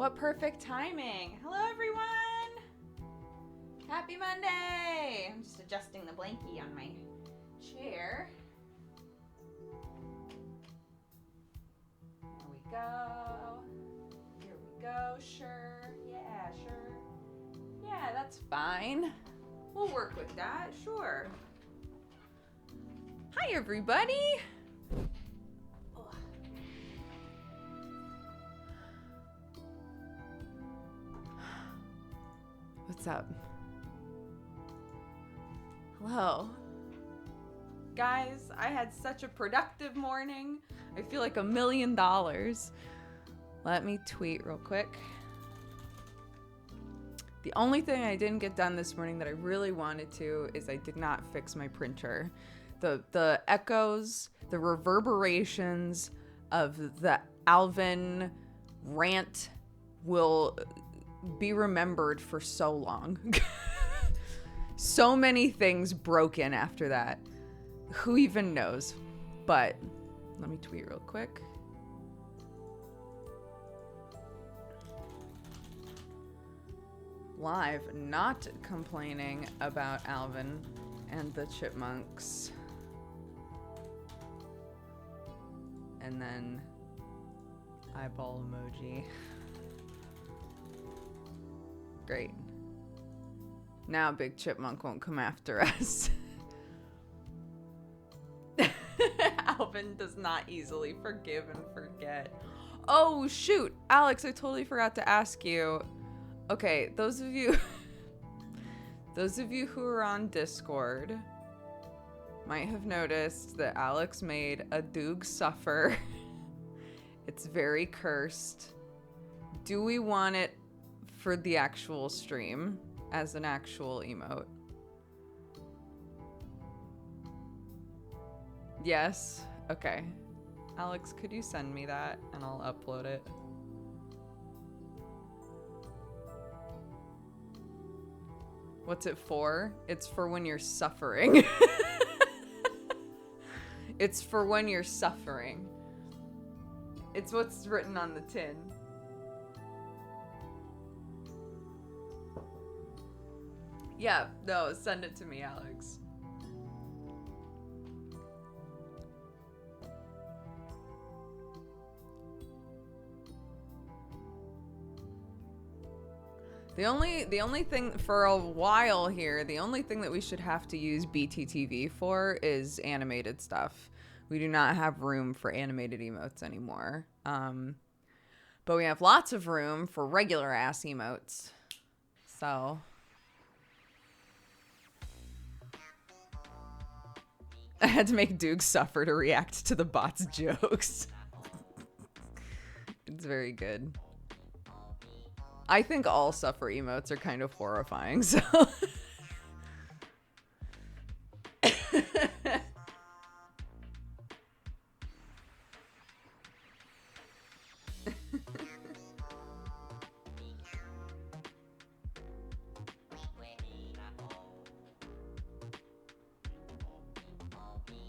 What perfect timing. Hello, everyone. Happy Monday. I'm just adjusting the blankie on my chair. There we go. Here we go. Sure. Yeah, sure. Yeah, that's fine. We'll work with that. Sure. Hi, everybody. What's up? Hello. Guys, I had such a productive morning. I feel like $1 million. Let me tweet real quick. The only thing I didn't get done this morning that I really wanted to is I did not fix my printer. The echoes, the reverberations of the Alvin rant will be remembered for so long. So many things broken after that. Who even knows? But let me tweet real quick. Live, not complaining about Alvin and the chipmunks. And then eyeball emoji. Great. Now Big Chipmunk won't come after us. Alvin does not easily forgive and forget. Oh, shoot. Alex, I totally forgot to ask you. Okay, those of you who are on Discord might have noticed that Alex made a Doog suffer. It's very cursed. Do we want it for the actual stream as an actual emote? Yes? Okay. Alex, could you send me that and I'll upload it? What's it for? It's for when you're suffering. It's for when you're suffering. It's what's written on the tin. Yeah, no, send it to me, Alex. The only thing for a while here, the only thing that we should have to use BTTV for is animated stuff. We do not have room for animated emotes anymore. But we have lots of room for regular ass emotes. So I had to make Doog suffer to react to the bot's jokes. It's very good. I think all suffer emotes are kind of horrifying, so.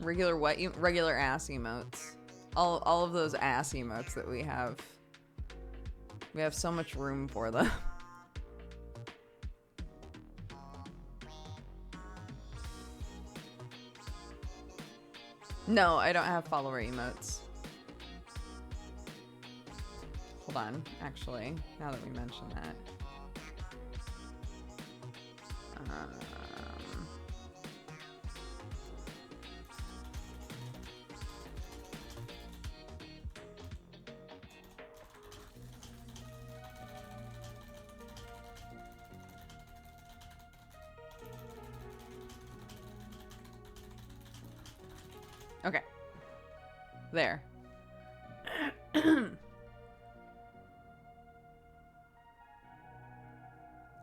Regular what? Regular ass emotes. All of those ass emotes that we have. We have so much room for them. No, I don't have follower emotes. Hold on, actually, now that we mention that. Okay. There.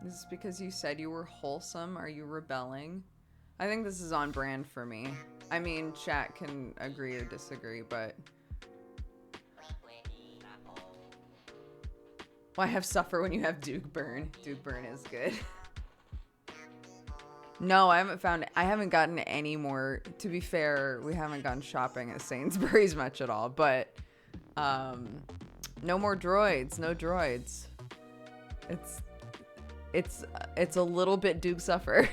This is because you said you were wholesome. Are you rebelling? I think this is on brand for me. I mean, chat can agree or disagree, but... Why have suffer when you have Duke Burn? Duke Burn is good. No, I haven't gotten any more. To be fair, we haven't gone shopping at Sainsbury's much at all, but no more droids, no droids. It's a little bit Duke Suffer.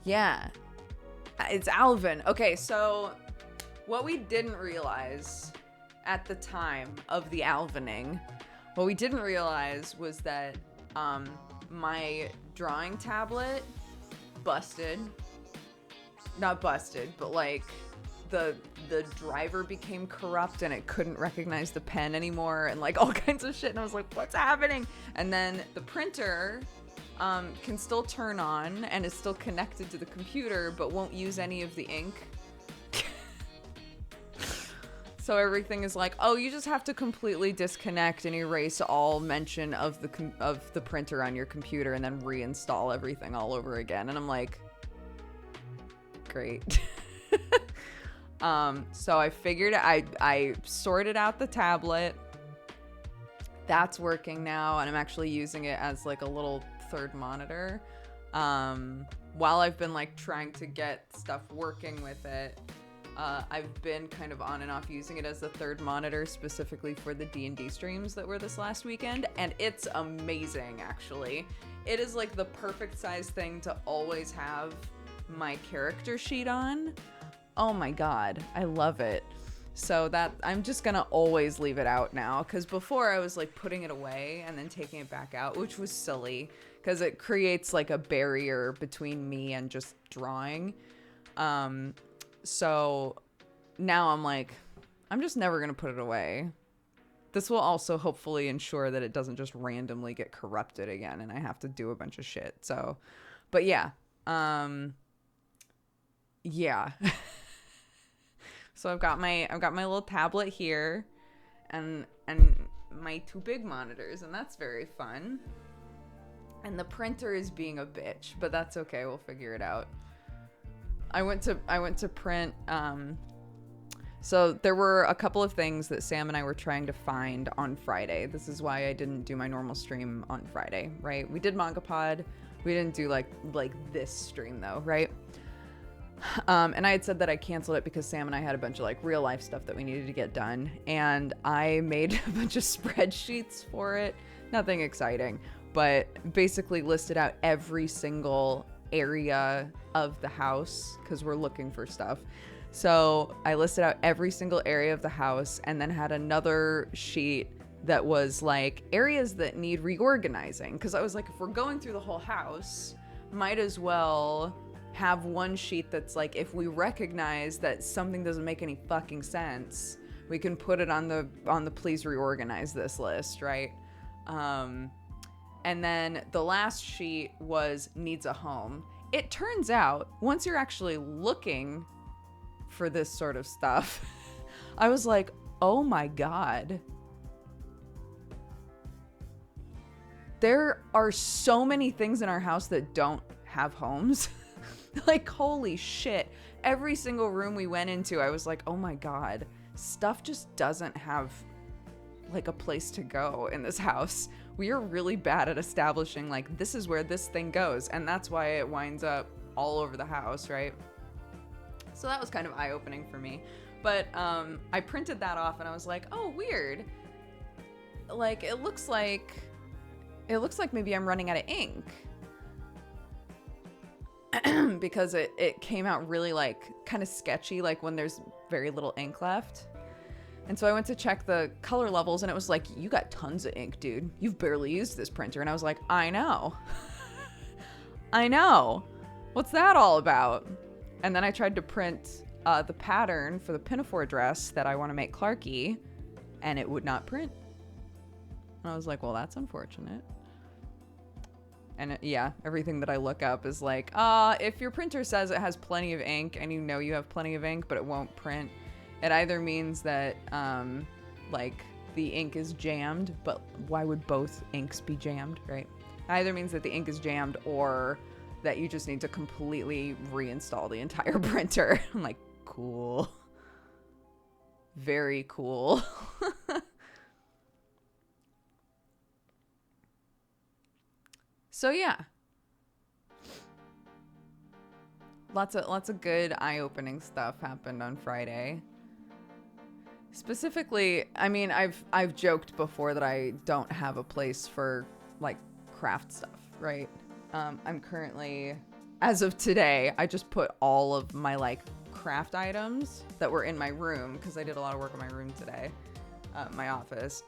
Yeah. It's Alvin. Okay, so what we didn't realize at the time of the Alvining, what we didn't realize was that my drawing tablet busted. Not busted, but like the driver became corrupt and it couldn't recognize the pen anymore and like all kinds of shit, and I was like, what's happening? And then the printer can still turn on and is still connected to the computer but won't use any of the ink. So everything is like, oh, you just have to completely disconnect and erase all mention of the printer on your computer and then reinstall everything all over again. And I'm like, great. So I figured I sorted out the tablet. That's working now, and I'm actually using it as like a little third monitor. While I've been like trying to get stuff working with it, I've been kind of on and off using it as a third monitor specifically for the D&D streams that were this last weekend, and it's amazing, actually. It is like the perfect size thing to always have my character sheet on. Oh my god, I love it. So that I'm just gonna always leave it out now, because before I was like putting it away and then taking it back out, which was silly because it creates like a barrier between me and just drawing. So now I'm like, I'm just never gonna put it away. This will also hopefully ensure that it doesn't just randomly get corrupted again and I have to do a bunch of shit. So, but yeah. Yeah. So I've got my little tablet here and my two big monitors, and that's very fun. And the printer is being a bitch, but that's okay. We'll figure it out. I went to print. So there were a couple of things that Sam and I were trying to find on Friday. This is why I didn't do my normal stream on Friday, right? We did Manga Pod. We didn't do like this stream though, right? And I had said that I canceled it because Sam and I had a bunch of like real life stuff that we needed to get done. And I made a bunch of spreadsheets for it. Nothing exciting, but basically listed out every single area of the house because we're looking for stuff. So I listed out every single area of the house and then had another sheet that was like areas that need reorganizing. Because I was like, if we're going through the whole house, might as well have one sheet that's like, if we recognize that something doesn't make any fucking sense, we can put it on the please reorganize this list, right? And then the last sheet was needs a home. It turns out once you're actually looking for this sort of stuff, I was like, oh my god, there are so many things in our house that don't have homes. Like, holy shit. Every single room we went into, I was like, oh my god, stuff just doesn't have like a place to go in this house. We are really bad at establishing like, this is where this thing goes, and that's why it winds up all over the house, right? So that was kind of eye-opening for me. But I printed that off and I was like, oh, weird. Like, it looks like maybe I'm running out of ink. Because it came out really like kind of sketchy, like when there's very little ink left. And so I went to check the color levels and it was like, you got tons of ink, dude. You've barely used this printer. And I was like, I know. I know. What's that all about? And then I tried to print the pattern for the pinafore dress that I want to make Clarky, and it would not print. And I was like, well, that's unfortunate. And yeah, everything that I look up is like, if your printer says it has plenty of ink and you know you have plenty of ink, but it won't print, it either means that, like, the ink is jammed, but why would both inks be jammed, right? It either means that the ink is jammed or that you just need to completely reinstall the entire printer. I'm like, cool. Very cool. So yeah, lots of good eye-opening stuff happened on Friday. Specifically, I mean, I've joked before that I don't have a place for like craft stuff, right? I'm currently, as of today, I just put all of my like craft items that were in my room, because I did a lot of work in my room today, my office.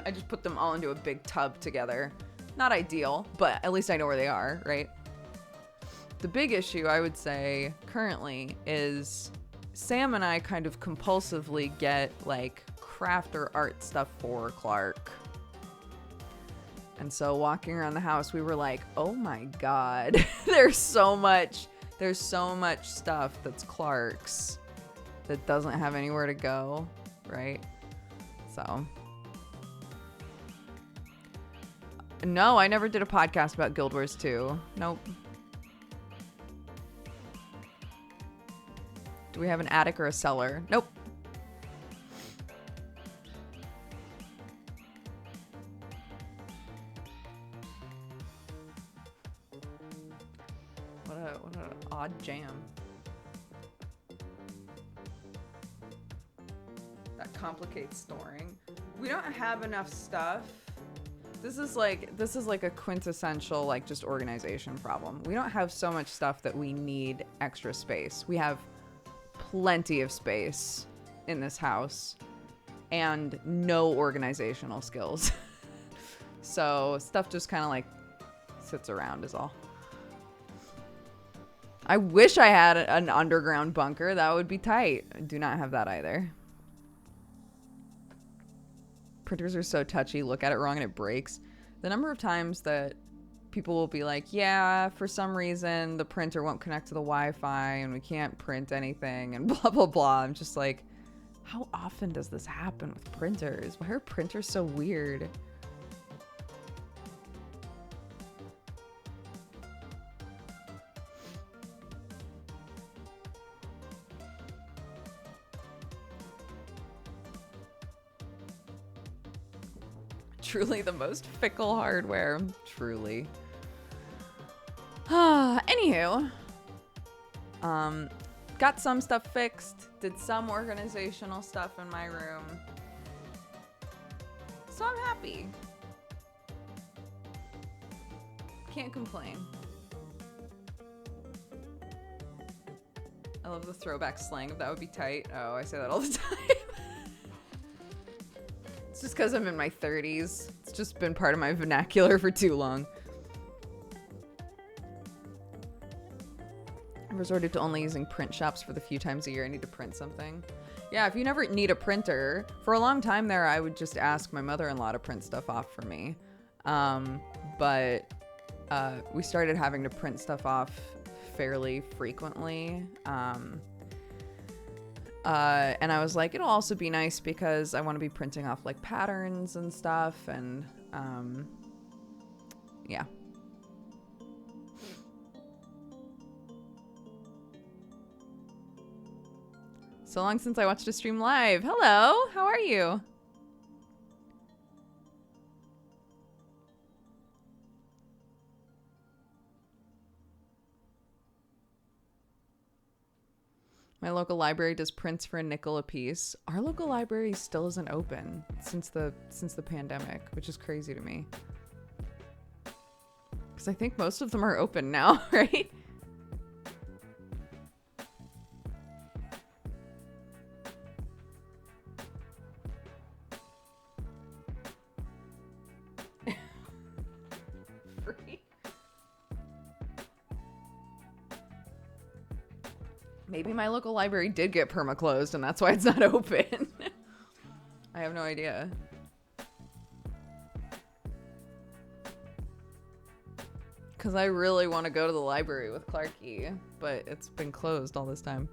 I just put them all into a big tub together. Not ideal, but at least I know where they are, right? The big issue, I would say, currently is Sam and I kind of compulsively get like craft or art stuff for Clark. And so walking around the house, we were like, oh my God, there's so much stuff that's Clark's that doesn't have anywhere to go, right? So. No, I never did a podcast about Guild Wars 2. Nope. Do we have an attic or a cellar? Nope. What an odd jam. That complicates storing. We don't have enough stuff. This is like a quintessential like just organization problem. We don't have so much stuff that we need extra space. We have plenty of space in this house and no organizational skills. So stuff just kind of like sits around is all. I wish I had an underground bunker. That would be tight. I do not have that either. Printers are so touchy. Look at it wrong and it breaks. The number of times that people will be like, yeah, for some reason the printer won't connect to the Wi-Fi and we can't print anything and blah, blah, blah. I'm just like, how often does this happen with printers? Why are printers so weird? Truly the most fickle hardware. Truly. Anywho. Got some stuff fixed. Did some organizational stuff in my room. So I'm happy. Can't complain. I love the throwback slang. That would be tight. Oh, I say that all the time. It's just because I'm in my 30s. It's just been part of my vernacular for too long. I've resorted to only using print shops for the few times a year I need to print something. Yeah, if you never need a printer, for a long time there, I would just ask my mother-in-law to print stuff off for me. But we started having to print stuff off fairly frequently. And I was like, it'll also be nice because I want to be printing off like patterns and stuff. And yeah. So long since I watched a stream live. Hello, how are you? My local library does prints for a nickel a piece. Our local library still isn't open since the pandemic, which is crazy to me. Because I think most of them are open now, right? Maybe my local library did get perma-closed and that's why it's not open. I have no idea. Because I really want to go to the library with Clarky, but it's been closed all this time.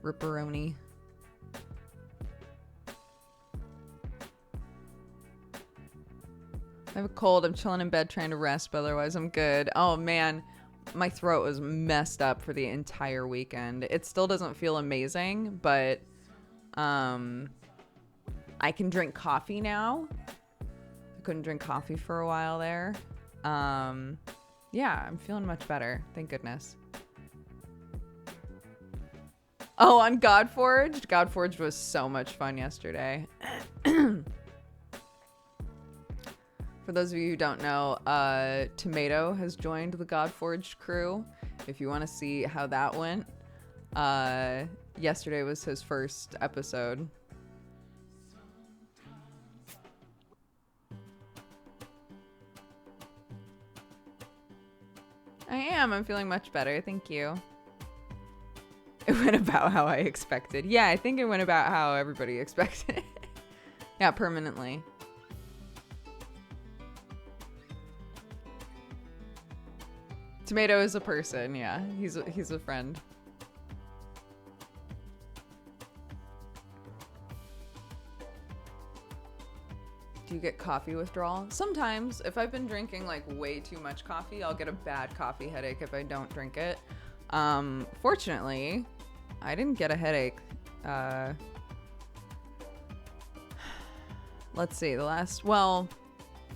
Ripperoni. I have a cold. I'm chilling in bed trying to rest, but otherwise I'm good. Oh man. My throat was messed up for the entire weekend. It still doesn't feel amazing, but I can drink coffee now. I couldn't drink coffee for a while there. Yeah, I'm feeling much better. Thank goodness. Oh, on Godforged? Godforged was so much fun yesterday. For those of you who don't know, Tomato has joined the Godforged crew. If you want to see how that went, yesterday was his first episode. I am. I'm feeling much better. Thank you. It went about how I expected. Yeah, I think it went about how everybody expected. Yeah, permanently. Tomato is a person. Yeah, he's a friend. Do you get coffee withdrawal? Sometimes. If I've been drinking like way too much coffee, I'll get a bad coffee headache if I don't drink it. Fortunately, I didn't get a headache. Let's see, well,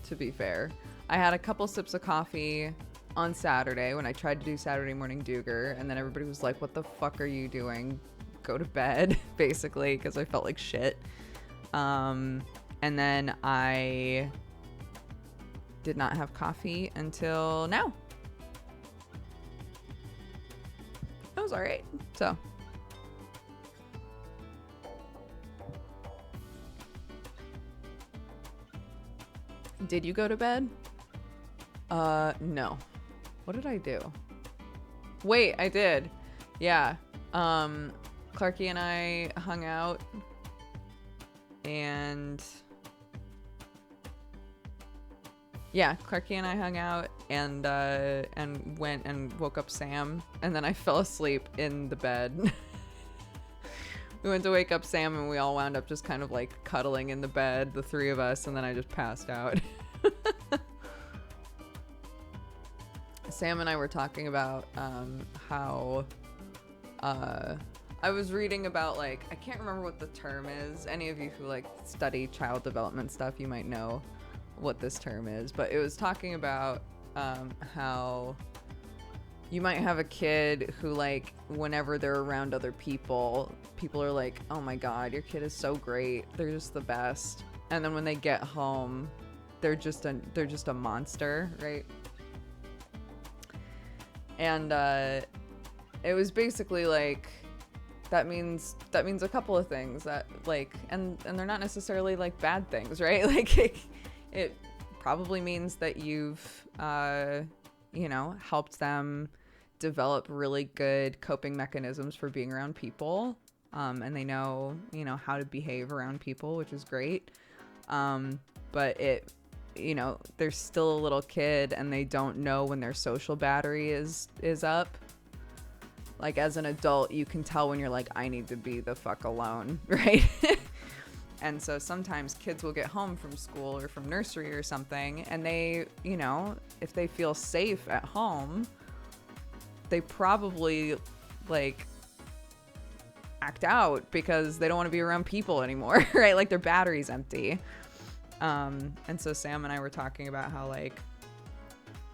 to be fair, I had a couple sips of coffee on Saturday when I tried to do Saturday morning Duger, and then everybody was like, what the fuck are you doing? Go to bed, basically, because I felt like shit. And then I did not have coffee until now. It was all right. So. Did you go to bed? No. What did I do? Wait, I did. Yeah. Clarky and I hung out and yeah, Clarky and I hung out and went and woke up Sam, and then I fell asleep in the bed. We went to wake up Sam and we all wound up just kind of like cuddling in the bed, the three of us, and then I just passed out. Sam and I were talking about how I was reading about, like, I can't remember what the term is. Any of you who like study child development stuff, you might know what this term is, but it was talking about how you might have a kid who, like, whenever they're around other people are like, oh my god, your kid is so great, they're just the best, and then when they get home they're just a monster, right? And it was basically like that means a couple of things that, like, and they're not necessarily like bad things, right? Like it probably means that you've you know, helped them develop really good coping mechanisms for being around people, and they know, you know, how to behave around people, which is great. But it, you know, they're still a little kid and they don't know when their social battery is up. Like, as an adult, you can tell when you're like, I need to be the fuck alone, right? And so sometimes kids will get home from school or from nursery or something, and they, you know, if they feel safe at home, they probably like act out because they don't want to be around people anymore, right? Like their battery's empty. And so Sam and I were talking about how, like,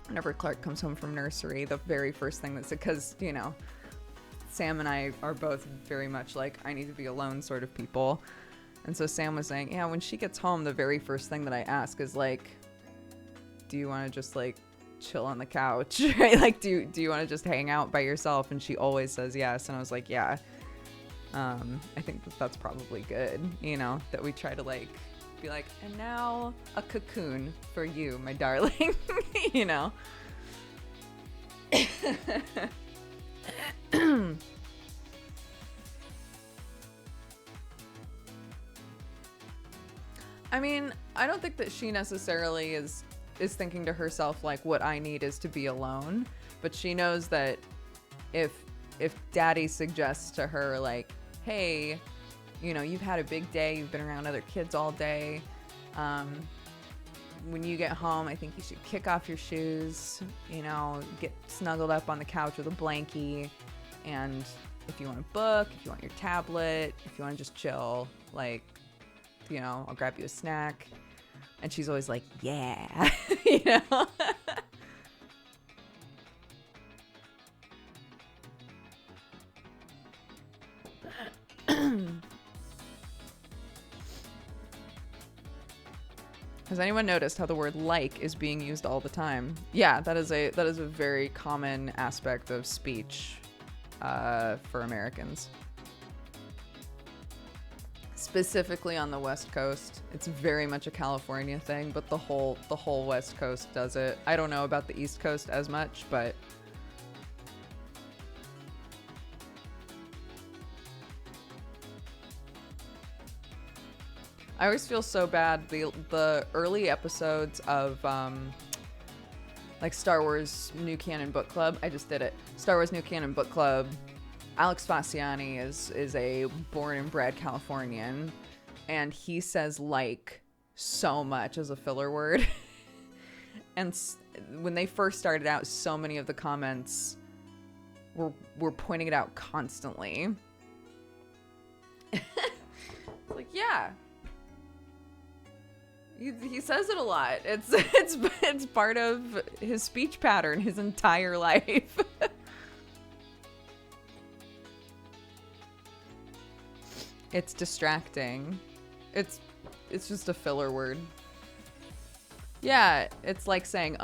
whenever Clark comes home from nursery, the very first thing that's, because, you know, Sam and I are both very much like, I need to be alone sort of people. And so Sam was saying, yeah, when she gets home, the very first thing that I ask is like, do you want to just like chill on the couch? Right? Like, do you want to just hang out by yourself? And she always says yes. And I was like, yeah. I think that's probably good, you know, that we try to like be like, and now a cocoon for you, my darling. You know. I mean, I don't think that she necessarily is thinking to herself like, what I need is to be alone, but she knows that if daddy suggests to her like, hey, you know, you've had a big day, you've been around other kids all day, when you get home, I think you should kick off your shoes, you know, get snuggled up on the couch with a blankie, and if you want a book, if you want your tablet, if you want to just chill, like, you know, I'll grab you a snack. And she's always like, yeah. You know. Has anyone noticed how the word like is being used all the time? Yeah, that is a very common aspect of speech for Americans. Specifically on the West Coast. It's very much a California thing, but the whole West Coast does it. I don't know about the East Coast as much, but I always feel so bad. The early episodes of like Star Wars New Canon Book Club. I just did it. Star Wars New Canon Book Club. Alex Fasciani is a born and bred Californian, and he says like so much as a filler word. And when they first started out, so many of the comments were pointing it out constantly. Like, yeah. He says it a lot. It's part of his speech pattern his entire life. It's distracting. It's just a filler word. Yeah, it's like saying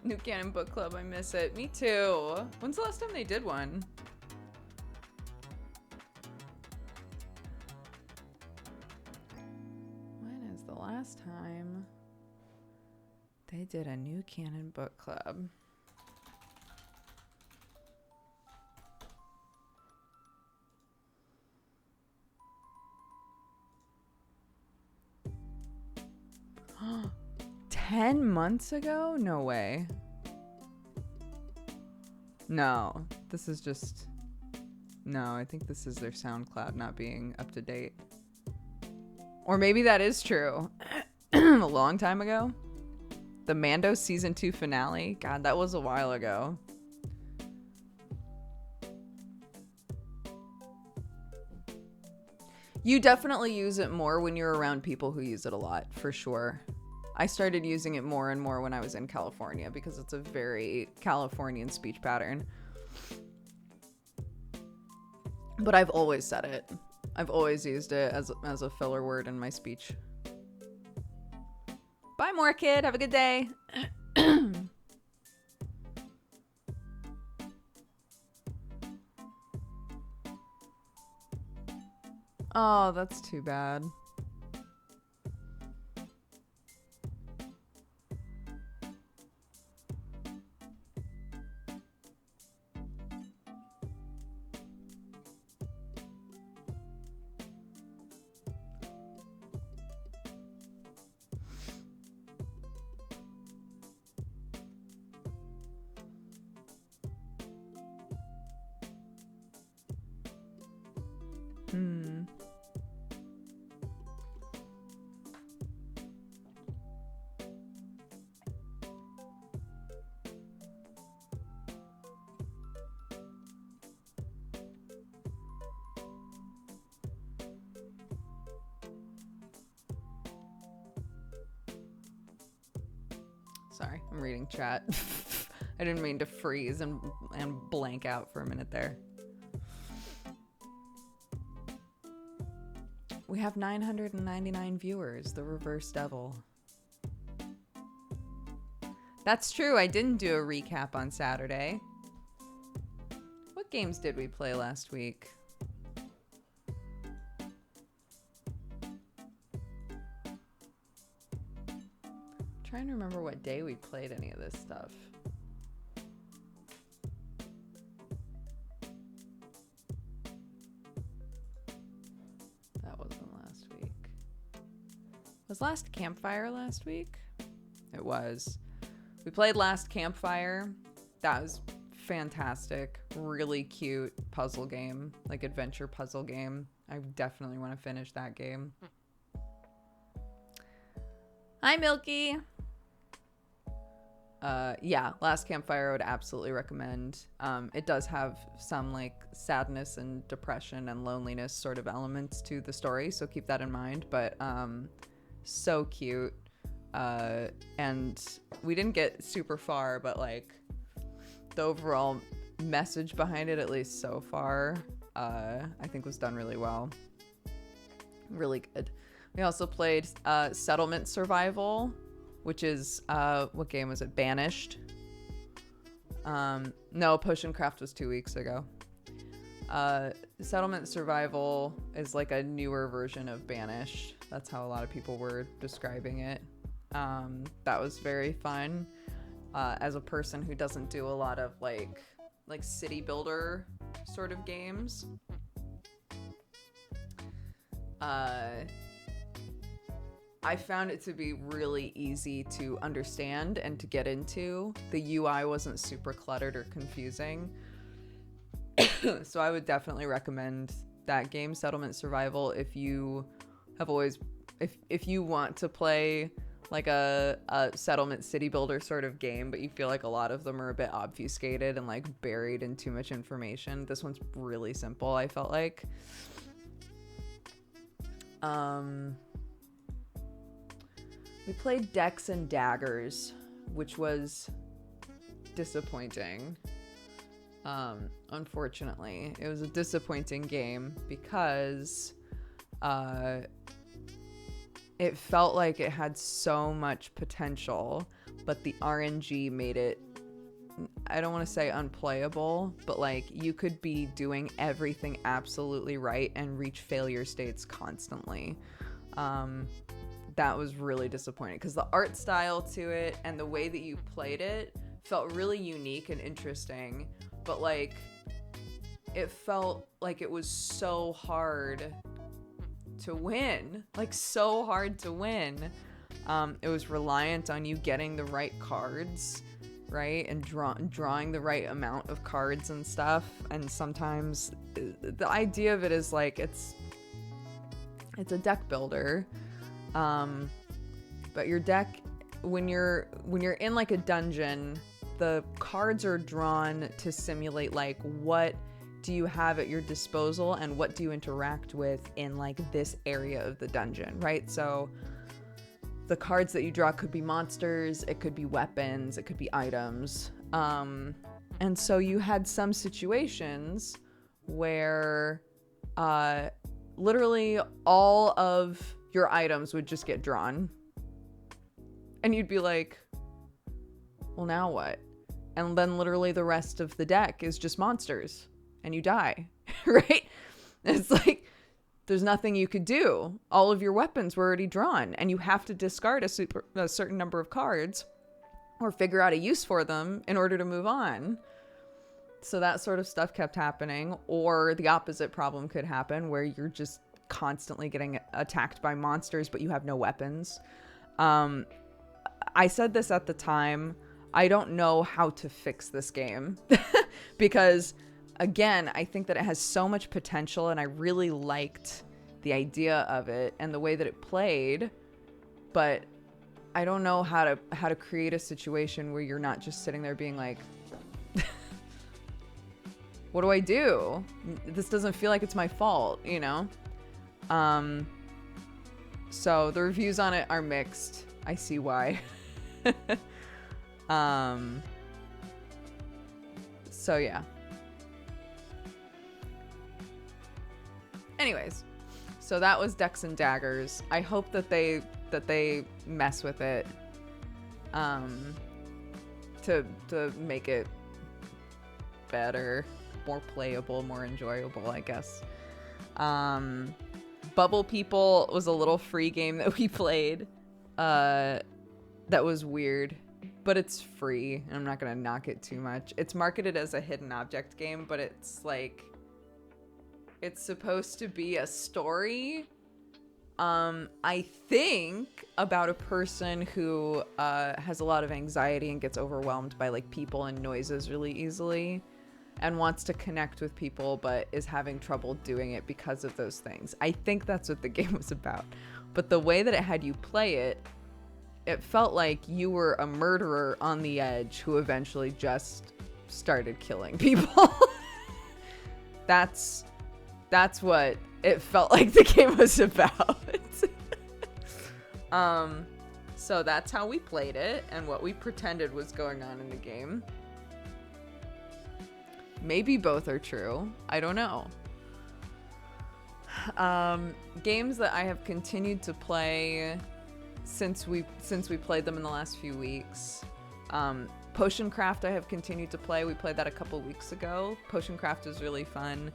New Canon Book Club, I miss it. Me too. When's the last time they did one? When is the last time they did a New Canon Book Club? Huh. 10 months ago? No way. No, this is just... No, I think this is their SoundCloud not being up to date. Or maybe that is true. A long time ago. The Mando Season 2 finale? God, that was a while ago. You definitely use it more when you're around people who use it a lot, for sure. I started using it more and more when I was in California because it's a very Californian speech pattern. But I've always said it. I've always used it as a filler word in my speech. Bye, more kid. Have a good day. Oh, that's too bad. Sorry, I'm reading chat. I didn't mean to freeze and blank out for a minute there. We have 999 viewers, the reverse devil. That's true, I didn't do a recap on Saturday. What games did we play last week? Trying to remember what day we played any of this stuff. That wasn't last week. Was last Campfire last week? It was. We played last Campfire. That was fantastic. Really cute puzzle game, like adventure puzzle game. I definitely want to finish that game. Hi, Milky. Yeah, Last Campfire I would absolutely recommend. It does have some like sadness and depression and loneliness sort of elements to the story, so keep that in mind. But so cute. And we didn't get super far, but like the overall message behind it, at least so far, I think was done really well. Really good. We also played Settlement Survival, which is what game was it? Banished. No, Potion Craft was 2 weeks ago. Settlement Survival is like a newer version of Banished. That's how a lot of people were describing it. That was very fun. As a person who doesn't do a lot of like city builder sort of games, I found it to be really easy to understand and to get into. The UI wasn't super cluttered or confusing. So I would definitely recommend that game, Settlement Survival, if you have always, if you want to play like a settlement city builder sort of game, but you feel like a lot of them are a bit obfuscated and like buried in too much information. This one's really simple, I felt like. We played Decks and Daggers, which was disappointing. Unfortunately, it was a disappointing game because it felt like it had so much potential, but the RNG made it, I don't want to say unplayable, but like you could be doing everything absolutely right and reach failure states constantly. That was really disappointing because the art style to it and the way that you played it felt really unique and interesting, but like it felt like it was so hard to win, like so hard to win. It was reliant on you getting the right cards, right, and drawing the right amount of cards and stuff. And sometimes the idea of it is like it's a deck builder, but your deck, when you're in like a dungeon, the cards are drawn to simulate like what do you have at your disposal and what do you interact with in like this area of the dungeon, right? So the cards that you draw could be monsters, it could be weapons, it could be items. And so you had some situations where literally all of your items would just get drawn. And you'd be like, well, now what? And then literally the rest of the deck is just monsters and you die, right? It's like, there's nothing you could do. All of your weapons were already drawn and you have to discard a certain number of cards or figure out a use for them in order to move on. So that sort of stuff kept happening. Or the opposite problem could happen where you're just constantly getting attacked by monsters, but you have no weapons. I said this at the time, I don't know how to fix this game because again, I think that it has so much potential and I really liked the idea of it and the way that it played, but I don't know how to create a situation where you're not just sitting there being like, what do I do? This doesn't feel like it's my fault, you know? So the reviews on it are mixed. I see why. So yeah. Anyways, so that was Decks and Daggers. I hope that they mess with it to make it better, more playable, more enjoyable, I guess. Bubble People was a little free game that we played that was weird, but it's free and I'm not gonna knock it too much. It's marketed as a hidden object game, but it's like, it's supposed to be a story, I think, about a person who has a lot of anxiety and gets overwhelmed by like people and noises really easily and wants to connect with people but is having trouble doing it because of those things. I think that's what the game was about. But the way that it had you play it it felt like you were a murderer on the edge who eventually just started killing people. That's what it felt like the game was about. So that's how we played it and what we pretended was going on in the game. Maybe both are true. I don't know. Games that I have continued to play since we played them in the last few weeks. Potion Craft I have continued to play. We played that a couple weeks ago. Potion Craft is really fun.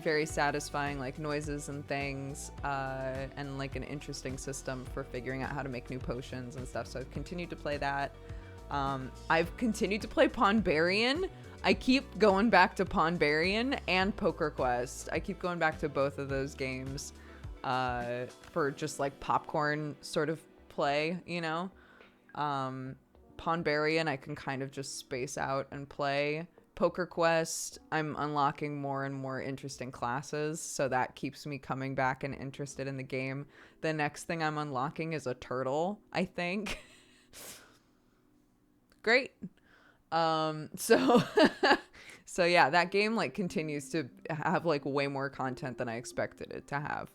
Very satisfying, like noises and things, and like an interesting system for figuring out how to make new potions and stuff. So I've continued to play that. I've continued to play Pawnbarian. I keep going back to Pawnbarian and Poker Quest. I keep going back to both of those games for just like popcorn sort of play, you know? Pawnbarian I can kind of just space out and play. Poker Quest, I'm unlocking more and more interesting classes, so that keeps me coming back and interested in the game. The next thing I'm unlocking is a turtle, I think. Great. So yeah, that game like continues to have like way more content than I expected it to have.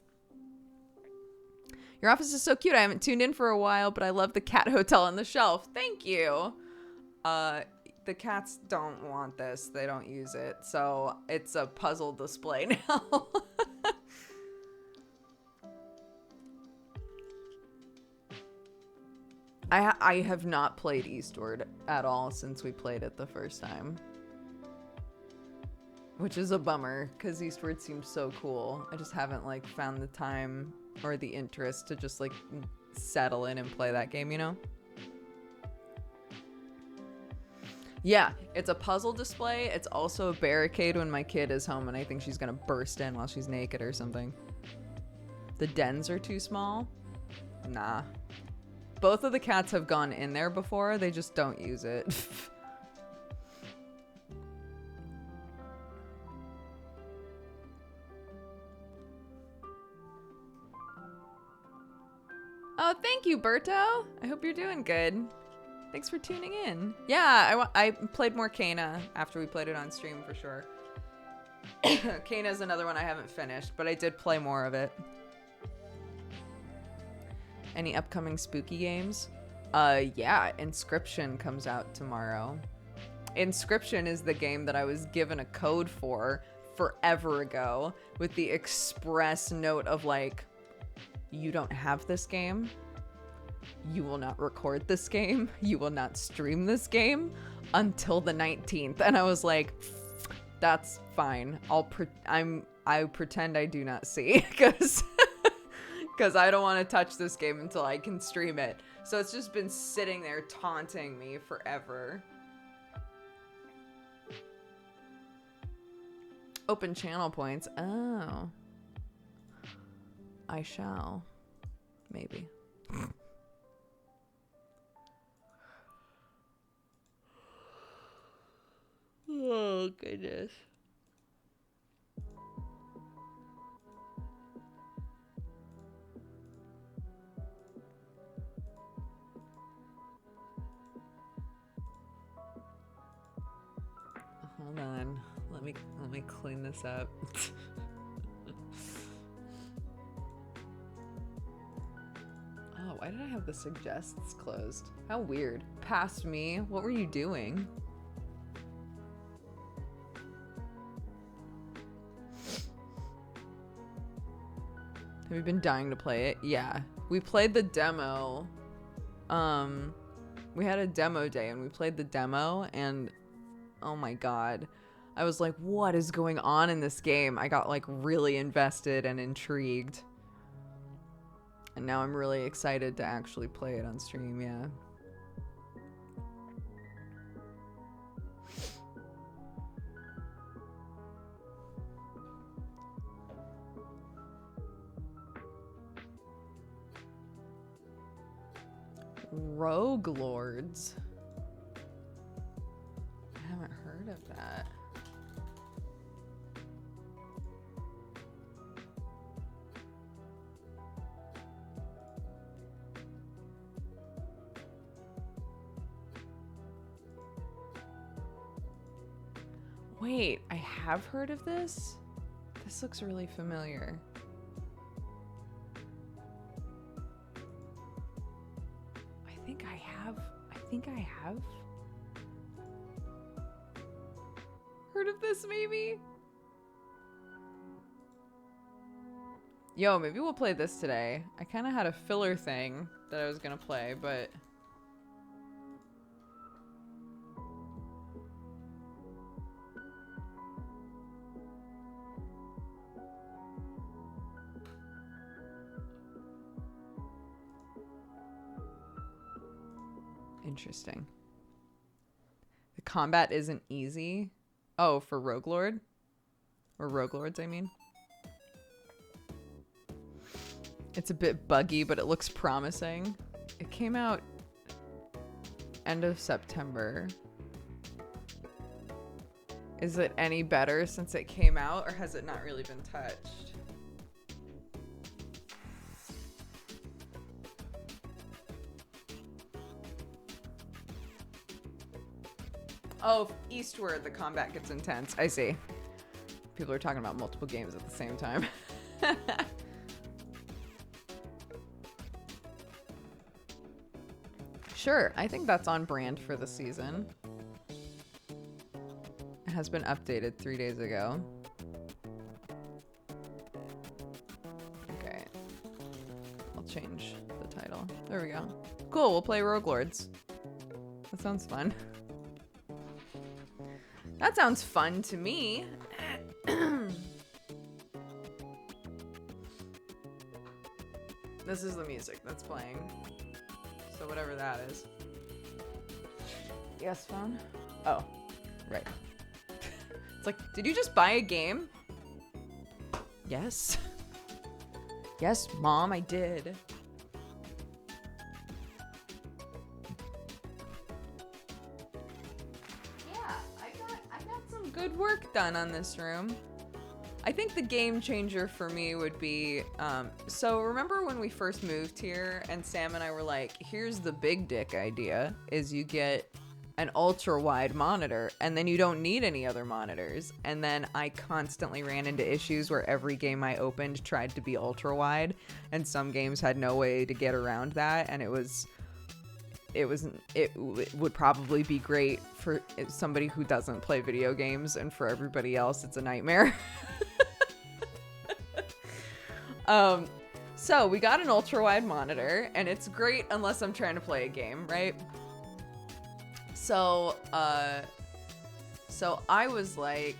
Your office is so cute. I haven't tuned in for a while, but I love the cat hotel on the shelf. Thank you. The cats don't want this. They don't use it. So it's a puzzle display now. I have not played Eastward at all since we played it the first time. Which is a bummer, because Eastward seems so cool. I just haven't like found the time or the interest to just like settle in and play that game, you know? Yeah, it's a puzzle display. It's also a barricade when my kid is home and I think she's gonna burst in while she's naked or something. The dens are too small? Nah. Both of the cats have gone in there before, they just don't use it. Oh, thank you, Berto. I hope you're doing good. Thanks for tuning in. Yeah, I played more Kana after we played it on stream for sure. Kana is another one I haven't finished, but I did play more of it. Any upcoming spooky games? Yeah, Inscription comes out tomorrow. Inscription is the game that I was given a code for forever ago with the express note of like, you don't have this game. You will not record this game. You will not stream this game until the 19th. And I was like, that's fine. I pretend I do not see because I don't want to touch this game until I can stream it. So it's just been sitting there taunting me forever. Open channel points. Oh. I shall. Maybe. Oh, goodness. Hold on. Let me clean this up. Oh, why did I have the suggests closed? How weird. Past me. What were you doing? Have you been dying to play it? Yeah. We played the demo. We had a demo day and we played the demo and oh my god. I was like, what is going on in this game? I got like really invested and intrigued. And now I'm really excited to actually play it on stream, yeah. Roguelords. I haven't heard of that. Wait, I have heard of this? This looks really familiar. I think I have heard of this, maybe? Yo, maybe we'll play this today. I kind of had a filler thing that I was gonna play, but... Interesting. The combat isn't easy. Oh, for Roguelord? Or Roguelords, I mean. It's a bit buggy, but it looks promising. It came out end of September. Is it any better since it came out, or has it not really been touched? Oh, eastward, the combat gets intense. I see. People are talking about multiple games at the same time. Sure, I think that's on brand for the season. It has been updated 3 days ago. Okay. I'll change the title. There we go. Cool, we'll play Roguelords. That sounds fun. That sounds fun to me. This is the music that's playing. So whatever that is. Yes, phone? Oh, right. It's like, did you just buy a game? Yes. Yes, Mom, I did. I got some good work done on this room. I think the game changer for me would be, so remember when we first moved here and Sam and I were like, here's the big dick idea, is you get an ultra wide monitor and then you don't need any other monitors. And then I constantly ran into issues where every game I opened tried to be ultra wide and some games had no way to get around that. And it would probably be great for somebody who doesn't play video games, and for everybody else it's a nightmare. So we got an ultra wide monitor and it's great unless I'm trying to play a game, right? So I was like,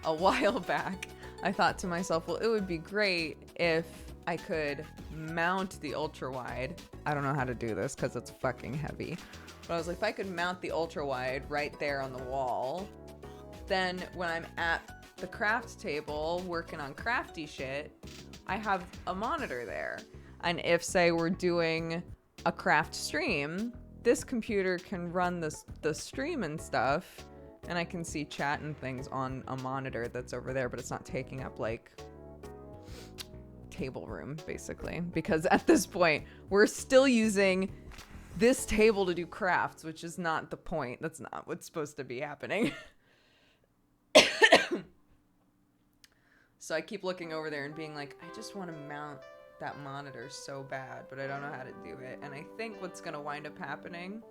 a while back, I thought to myself, well, it would be great if I could mount the ultra wide. I don't know how to do this because it's fucking heavy. But I was like, if I could mount the ultra wide right there on the wall, then when I'm at the craft table working on crafty shit, I have a monitor there. And if, say, we're doing a craft stream, this computer can run the stream and stuff, and I can see chat and things on a monitor that's over there, but it's not taking up, like, table room, basically. Because at this point, we're still using this table to do crafts, which is not the point. That's not what's supposed to be happening. So I keep looking over there and being like, I just want to mount that monitor so bad, but I don't know how to do it. And I think what's going to wind up happening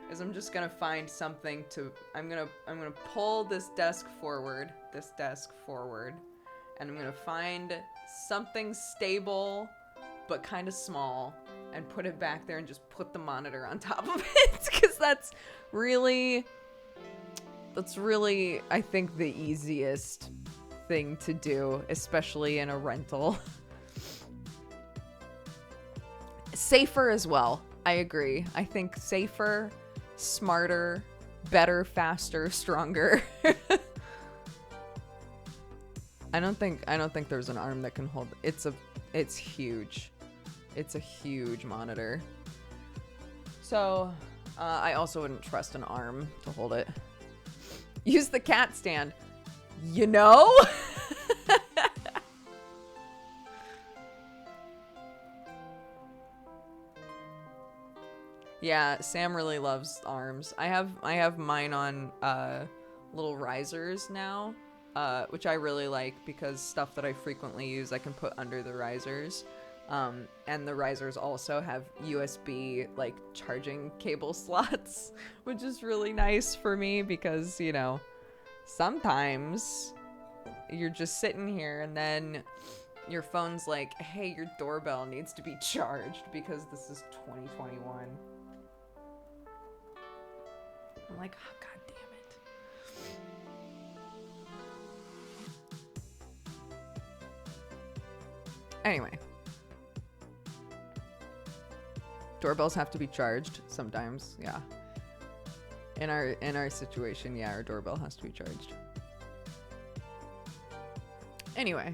is I'm just going to find something to, I'm going to pull this desk forward, and I'm going to find something stable but kind of small and put it back there and just put the monitor on top of it, because that's really, I think, the easiest thing to do, especially in a rental. Safer as well. I agree. I think safer, smarter, better, faster, stronger. I don't think there's an arm that can hold. It's huge. It's a huge monitor. So, I also wouldn't trust an arm to hold it. Use the cat stand. You know? Yeah, Sam really loves arms. I have mine on little risers now, which I really like because stuff that I frequently use I can put under the risers. And the risers also have USB like charging cable slots, which is really nice for me because, you know, sometimes you're just sitting here and then your phone's like, hey, your doorbell needs to be charged because this is 2021. I'm like, oh, God damn it. Anyway. Doorbells have to be charged sometimes, yeah. In our situation, yeah, our doorbell has to be charged. Anyway.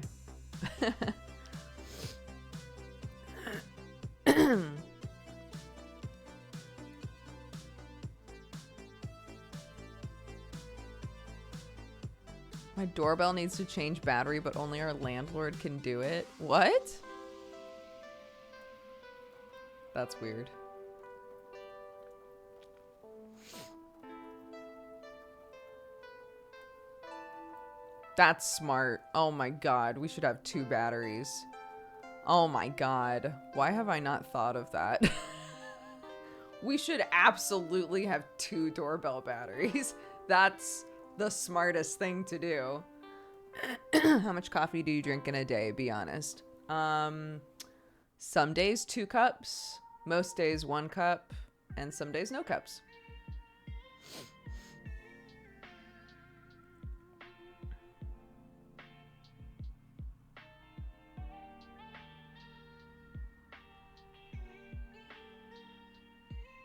My doorbell needs to change battery, but only our landlord can do it. What? That's weird. That's smart. Oh my god, we should have 2 batteries. Oh my god. Why have I not thought of that? We should absolutely have 2 doorbell batteries. That's the smartest thing to do. How much coffee do you drink in a day? Be honest. Some days 2 cups, most days 1 cup, and some days no cups.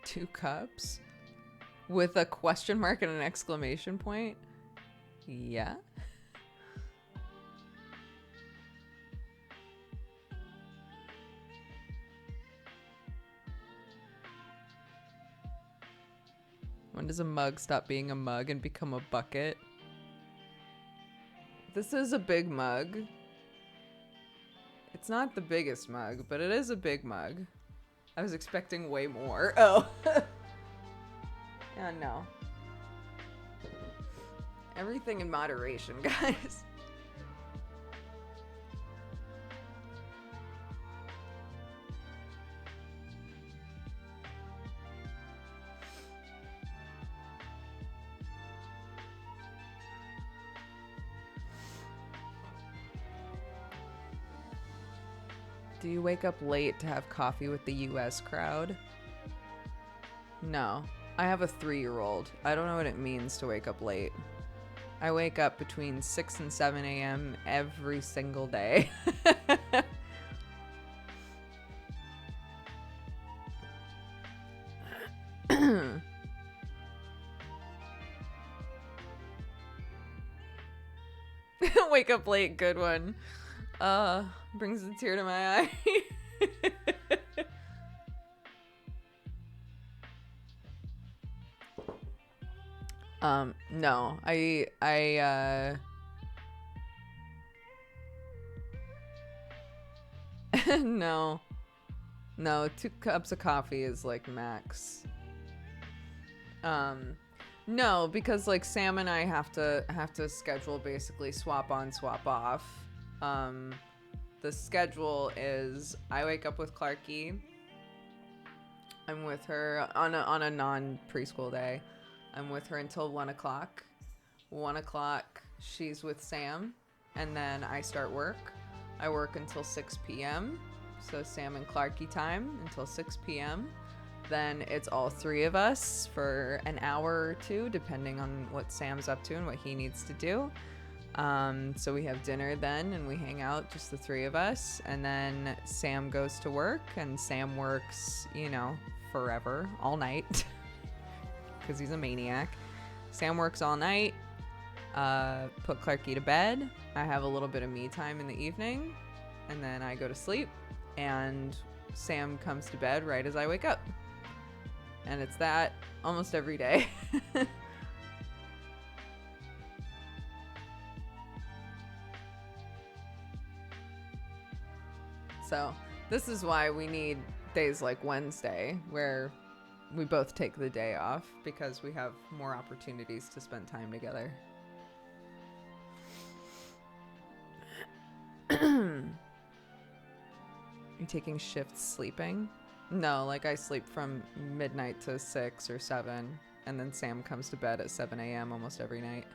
Two cups? With a question mark and an exclamation point? Yeah. When does a mug stop being a mug and become a bucket? This is a big mug. It's not the biggest mug, but it is a big mug. I was expecting way more. Oh. Yeah, no. Everything in moderation, guys. Do you wake up late to have coffee with the US crowd? No. I have a 3-year-old. I don't know what it means to wake up late. I wake up between 6 and 7 a.m. every single day. Wake up late, good one. Brings a tear to my eye. No. No. No, 2 cups of coffee is like max. No, because like Sam and I have to schedule basically swap on, swap off. The schedule is I wake up with Clarky. I'm with her on a non-preschool day. I'm with her until 1 o'clock. 1 o'clock, she's with Sam, and then I start work. I work until 6 p.m. So Sam and Clarky time until 6 p.m. Then it's all 3 of us for an hour or 2, depending on what Sam's up to and what he needs to do. So we have dinner then, and we hang out, just the 3 of us. And then Sam goes to work, and Sam works, you know, forever, all night, because he's a maniac. Sam works all night. Put Clarky to bed. I have a little bit of me time in the evening, and then I go to sleep. And Sam comes to bed right as I wake up. And it's that almost every day. So this is why we need days like Wednesday, where we both take the day off because we have more opportunities to spend time together. Are you taking shifts sleeping? No, like I sleep from midnight to 6 or 7, and then Sam comes to bed at 7 a.m. almost every night.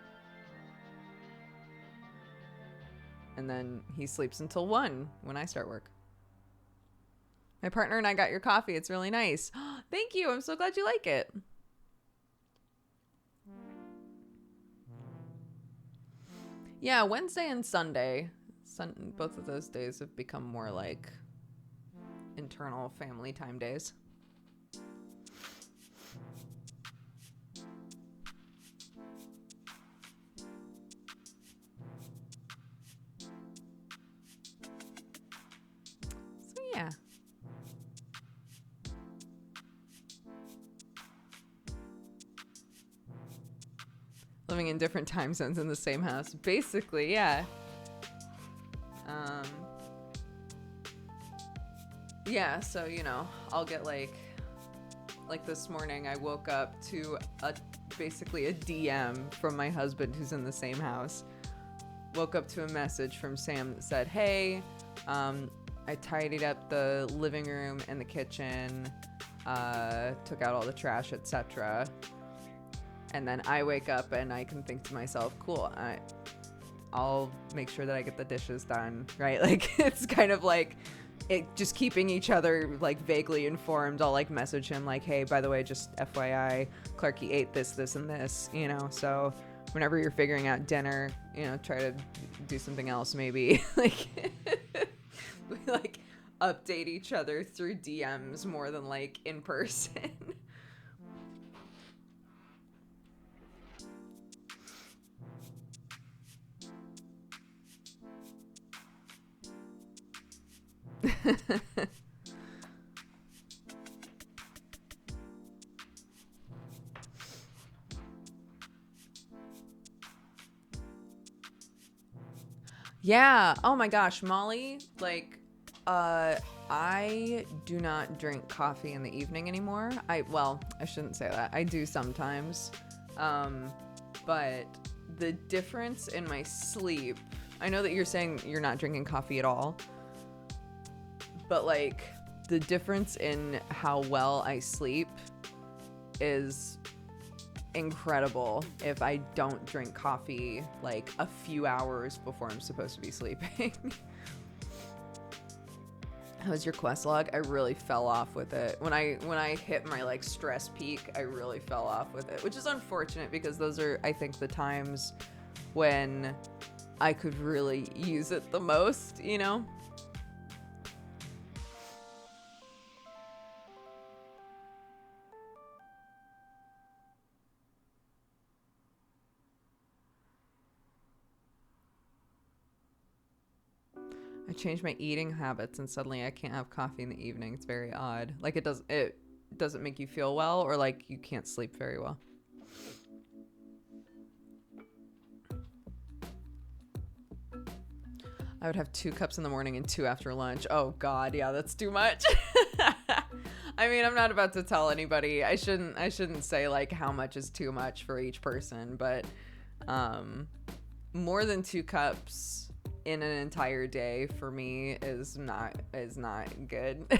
And then he sleeps until 1 when I start work. My partner and I got your coffee. It's really nice. Thank you. I'm so glad you like it. Yeah, Wednesday and Sunday. Both of those days have become more like internal family time days. So yeah. Living in different time zones in the same house. Basically, yeah. Yeah, so, you know, I'll get like this morning I woke up to basically a DM from my husband who's in the same house. Woke up to a message from Sam that said, hey, I tidied up the living room and the kitchen, took out all the trash, etc. And then I wake up and I can think to myself, cool, I'll make sure that I get the dishes done, right? Like, it's kind of like it just keeping each other like vaguely informed. I'll like message him like, hey, by the way, just FYI, Clarky ate this, and this, you know, so whenever you're figuring out dinner, you know, try to do something else maybe. Like, we like update each other through DMs more than like in person. Yeah. Oh my gosh, Molly, like, I do not drink coffee in the evening anymore. Well, I shouldn't say that. I do sometimes. But the difference in my sleep, I know that you're saying you're not drinking coffee at all, but like the difference in how well I sleep is incredible if I don't drink coffee like a few hours before I'm supposed to be sleeping. How was your quest log? I really fell off with it. When I hit my like stress peak, I really fell off with it, which is unfortunate because those are, I think, the times when I could really use it the most, you know? I changed my eating habits and suddenly I can't have coffee in the evening. It's very odd. Like it doesn't make you feel well, or like you can't sleep very well. I would have 2 cups in the morning and 2 after lunch. Oh God, yeah, that's too much. I mean, I'm not about to tell anybody. I shouldn't say like how much is too much for each person, but more than 2 cups in an entire day for me is not good.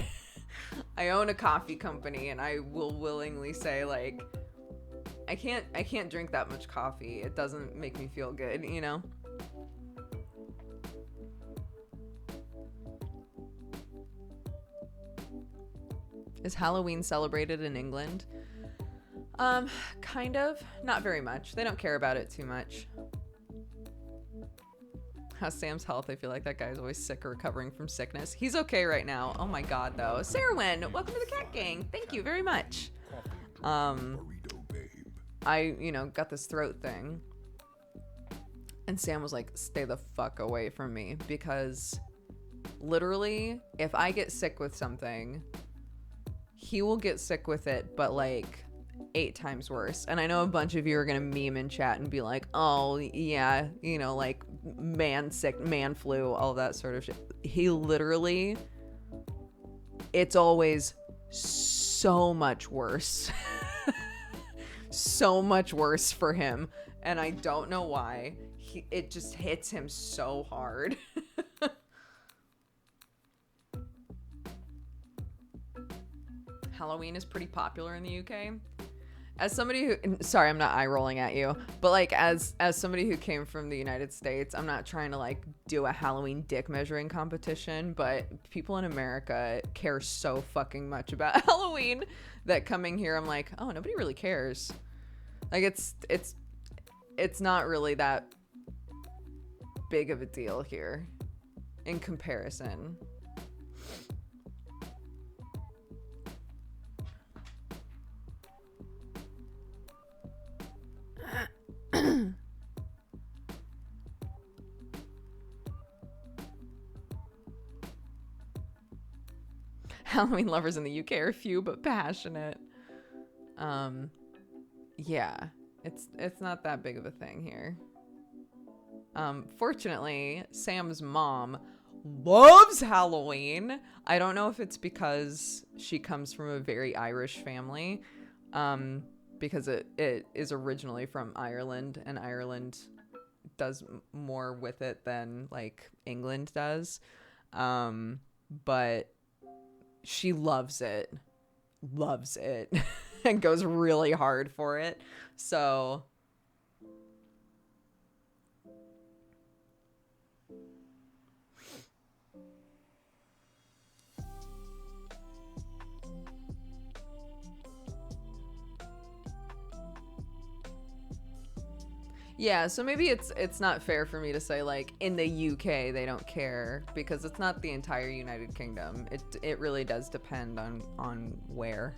I own a coffee company and I will willingly say like I can't drink that much coffee. It doesn't make me feel good, you know? Is Halloween celebrated in England? Kind of. Not very much. They don't care about it too much. How's Sam's health? I feel like that guy's always sick or recovering from sickness. He's okay right now. Oh my God, though. Sarahwin, welcome to the Cat Gang. Thank you very much. I, got this throat thing. And Sam was like, stay the fuck away from me. Because literally, if I get sick with something, he will get sick with it, but like 8 times worse. And I know a bunch of you are gonna meme in chat and be like, oh yeah, like man sick, man flu, all that sort of shit. He literally, it's always so much worse. So much worse for him. And I don't know why. It just hits him so hard. Halloween is pretty popular in the UK. As somebody who, sorry, I'm not eye rolling at you, but like as somebody who came from the United States, I'm not trying to like do a Halloween dick measuring competition, but people in America care so fucking much about Halloween that coming here, I'm like, oh, nobody really cares. Like it's not really that big of a deal here in comparison. Halloween lovers in the UK are few but passionate. Yeah, it's not that big of a thing here. Fortunately, Sam's mom loves Halloween. I don't know if it's because she comes from a very Irish family, because it is originally from Ireland, and Ireland does more with it than like England does. But she loves it, and goes really hard for it. So yeah, so maybe it's not fair for me to say like in the UK they don't care, because it's not the entire United Kingdom. It really does depend on where.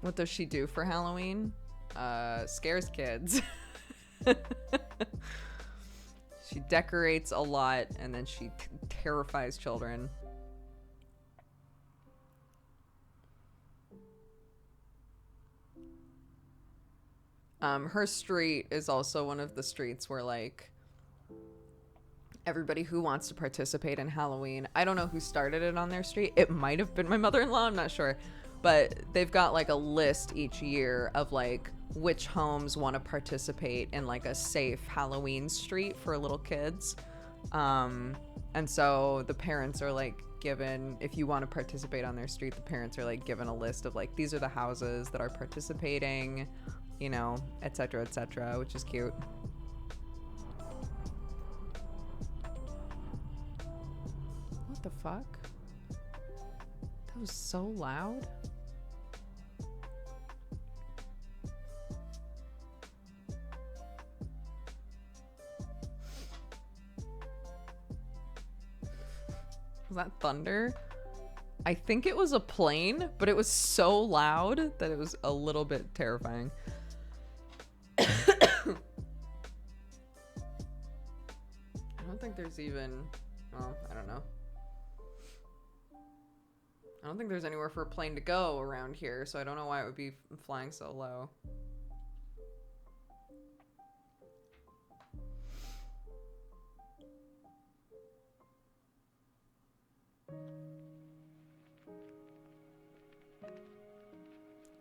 What does she do for Halloween? Scares kids. She decorates a lot, and then she terrifies children. Her street is also one of the streets where like everybody who wants to participate in Halloween, I don't know who started it on their street. It might have been my mother-in-law, I'm not sure. But they've got like a list each year of like which homes want to participate in like a safe Halloween street for little kids. And so the parents are like given, if you want to participate on their street, the parents are like given a list of like, these are the houses that are participating, you know, etc., which is cute. What the fuck? That was so loud. Was that thunder? I think it was a plane, but it was so loud that it was a little bit terrifying. I don't think there's even, well, I don't know. I don't think there's anywhere for a plane to go around here, so I don't know why it would be flying so low.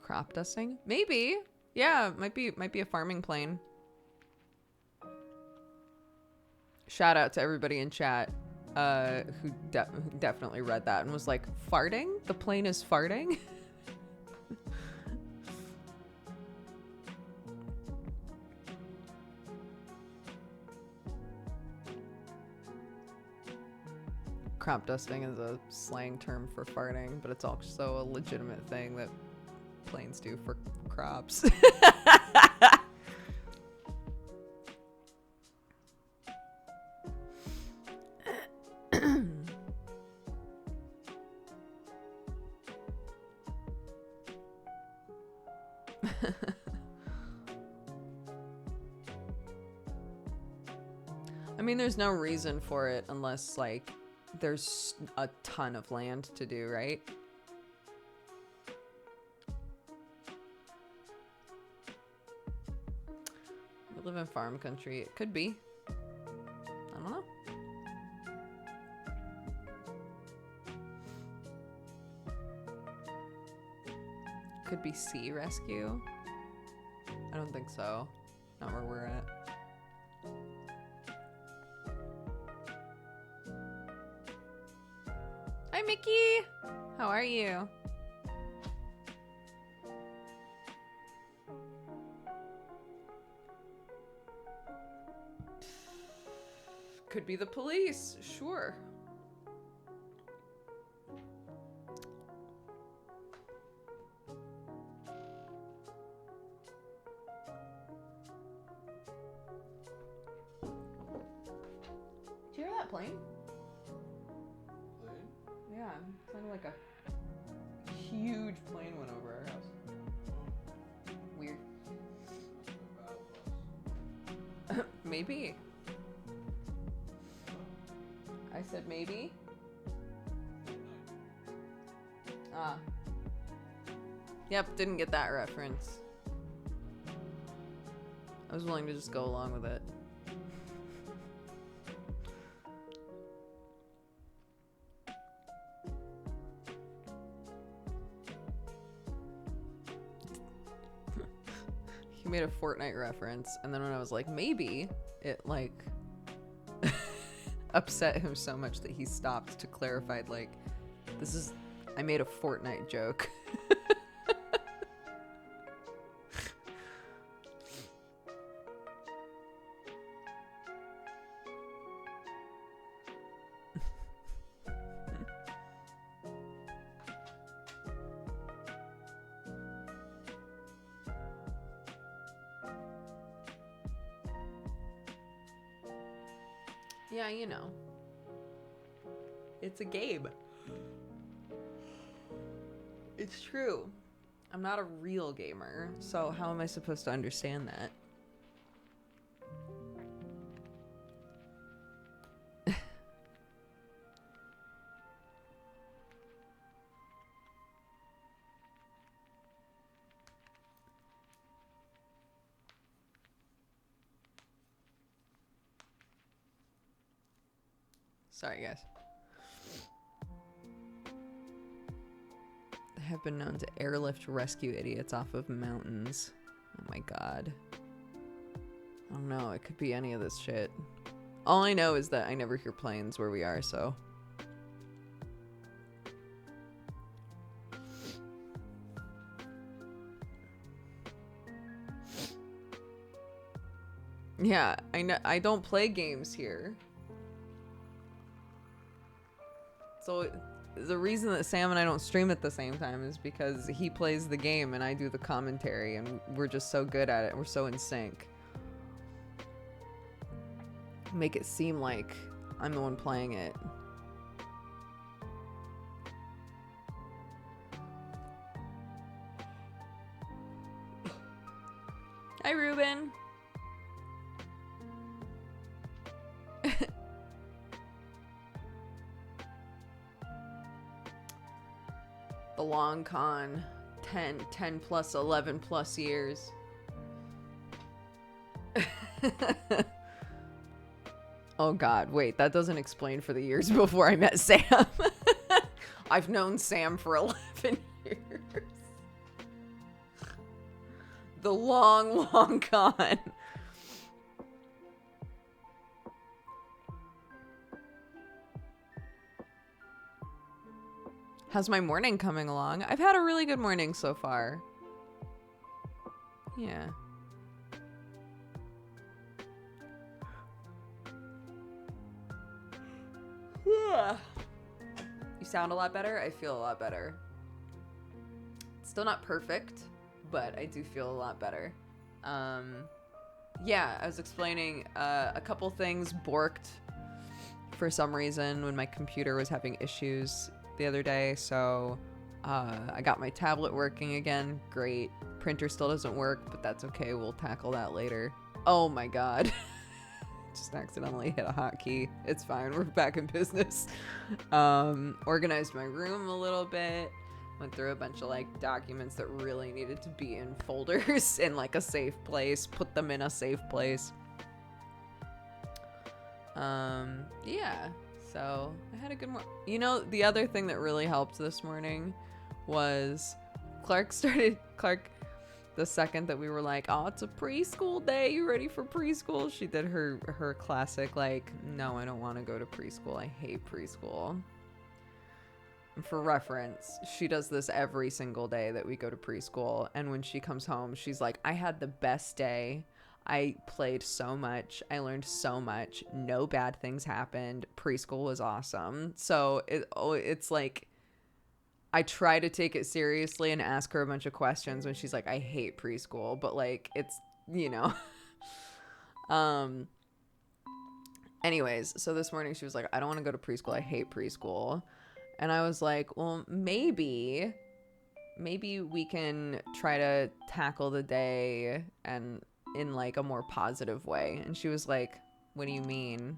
Crop dusting? Maybe. Yeah, might be a farming plane. Shout out to everybody in chat who definitely read that and was like, farting? The plane is farting? Crop dusting is a slang term for farting, but it's also a legitimate thing that planes do for crops. I mean, there's no reason for it unless, like, there's a ton of land to do, right? We live in farm country. It could be. I don't know. Could be sea rescue. I don't think so. Not where we're at. Hi, Mickey. How are you? Could be the police. Sure. Did you hear that plane? Yeah, it sounded like a huge plane went over our house. Weird. Maybe. I said maybe. Ah. Yep, didn't get that reference. I was willing to just go along with it. He made a Fortnite reference, and then when I was like, maybe, it, like, upset him so much that he stopped to clarify, like, this is, I made a Fortnite joke. Yeah, you know. It's a game. It's true. I'm not a real gamer, so how am I supposed to understand that? Sorry, guys. I have been known to airlift rescue idiots off of mountains. Oh my god. I don't know, it could be any of this shit. All I know is that I never hear planes where we are, so. Yeah, I know. I don't play games here. So the reason that Sam and I don't stream at the same time is because he plays the game and I do the commentary, and we're just so good at it. We're so in sync. Make it seem like I'm the one playing it. Hi, Ruben. The long con. 10 plus 11 plus years. Oh god, wait, that doesn't explain for the years before I met Sam. I've known Sam for 11 years. The long, long con. How's my morning coming along? I've had a really good morning so far. Yeah. You sound a lot better. I feel a lot better. Still not perfect, but I do feel a lot better. Yeah, I was explaining a couple things borked for some reason when my computer was having issues the other day, so I got my tablet working again. Great. printer still doesn't work, but that's okay. We'll tackle that later. Oh my god. Just accidentally hit a hotkey. It's fine. We're back in business. Organized my room a little bit. Went through a bunch of like documents that really needed to be in folders in like a safe place. Put them in a safe place. Yeah. So I had a good morning. You know, the other thing that really helped this morning was Clark, the second that we were like, oh, it's a preschool day, you ready for preschool? She did her classic, like, no, I don't want to go to preschool. I hate preschool. And for reference, she does this every single day that we go to preschool. And when she comes home, she's like, I had the best day. I played so much. I learned so much. No bad things happened. Preschool was awesome. So it's like, I try to take it seriously and ask her a bunch of questions when she's like, I hate preschool, but like, it's, you know. Anyways, so this morning she was like, I don't want to go to preschool. I hate preschool. And I was like, well, maybe we can try to tackle the day and in like a more positive way. And she was like, what do you mean?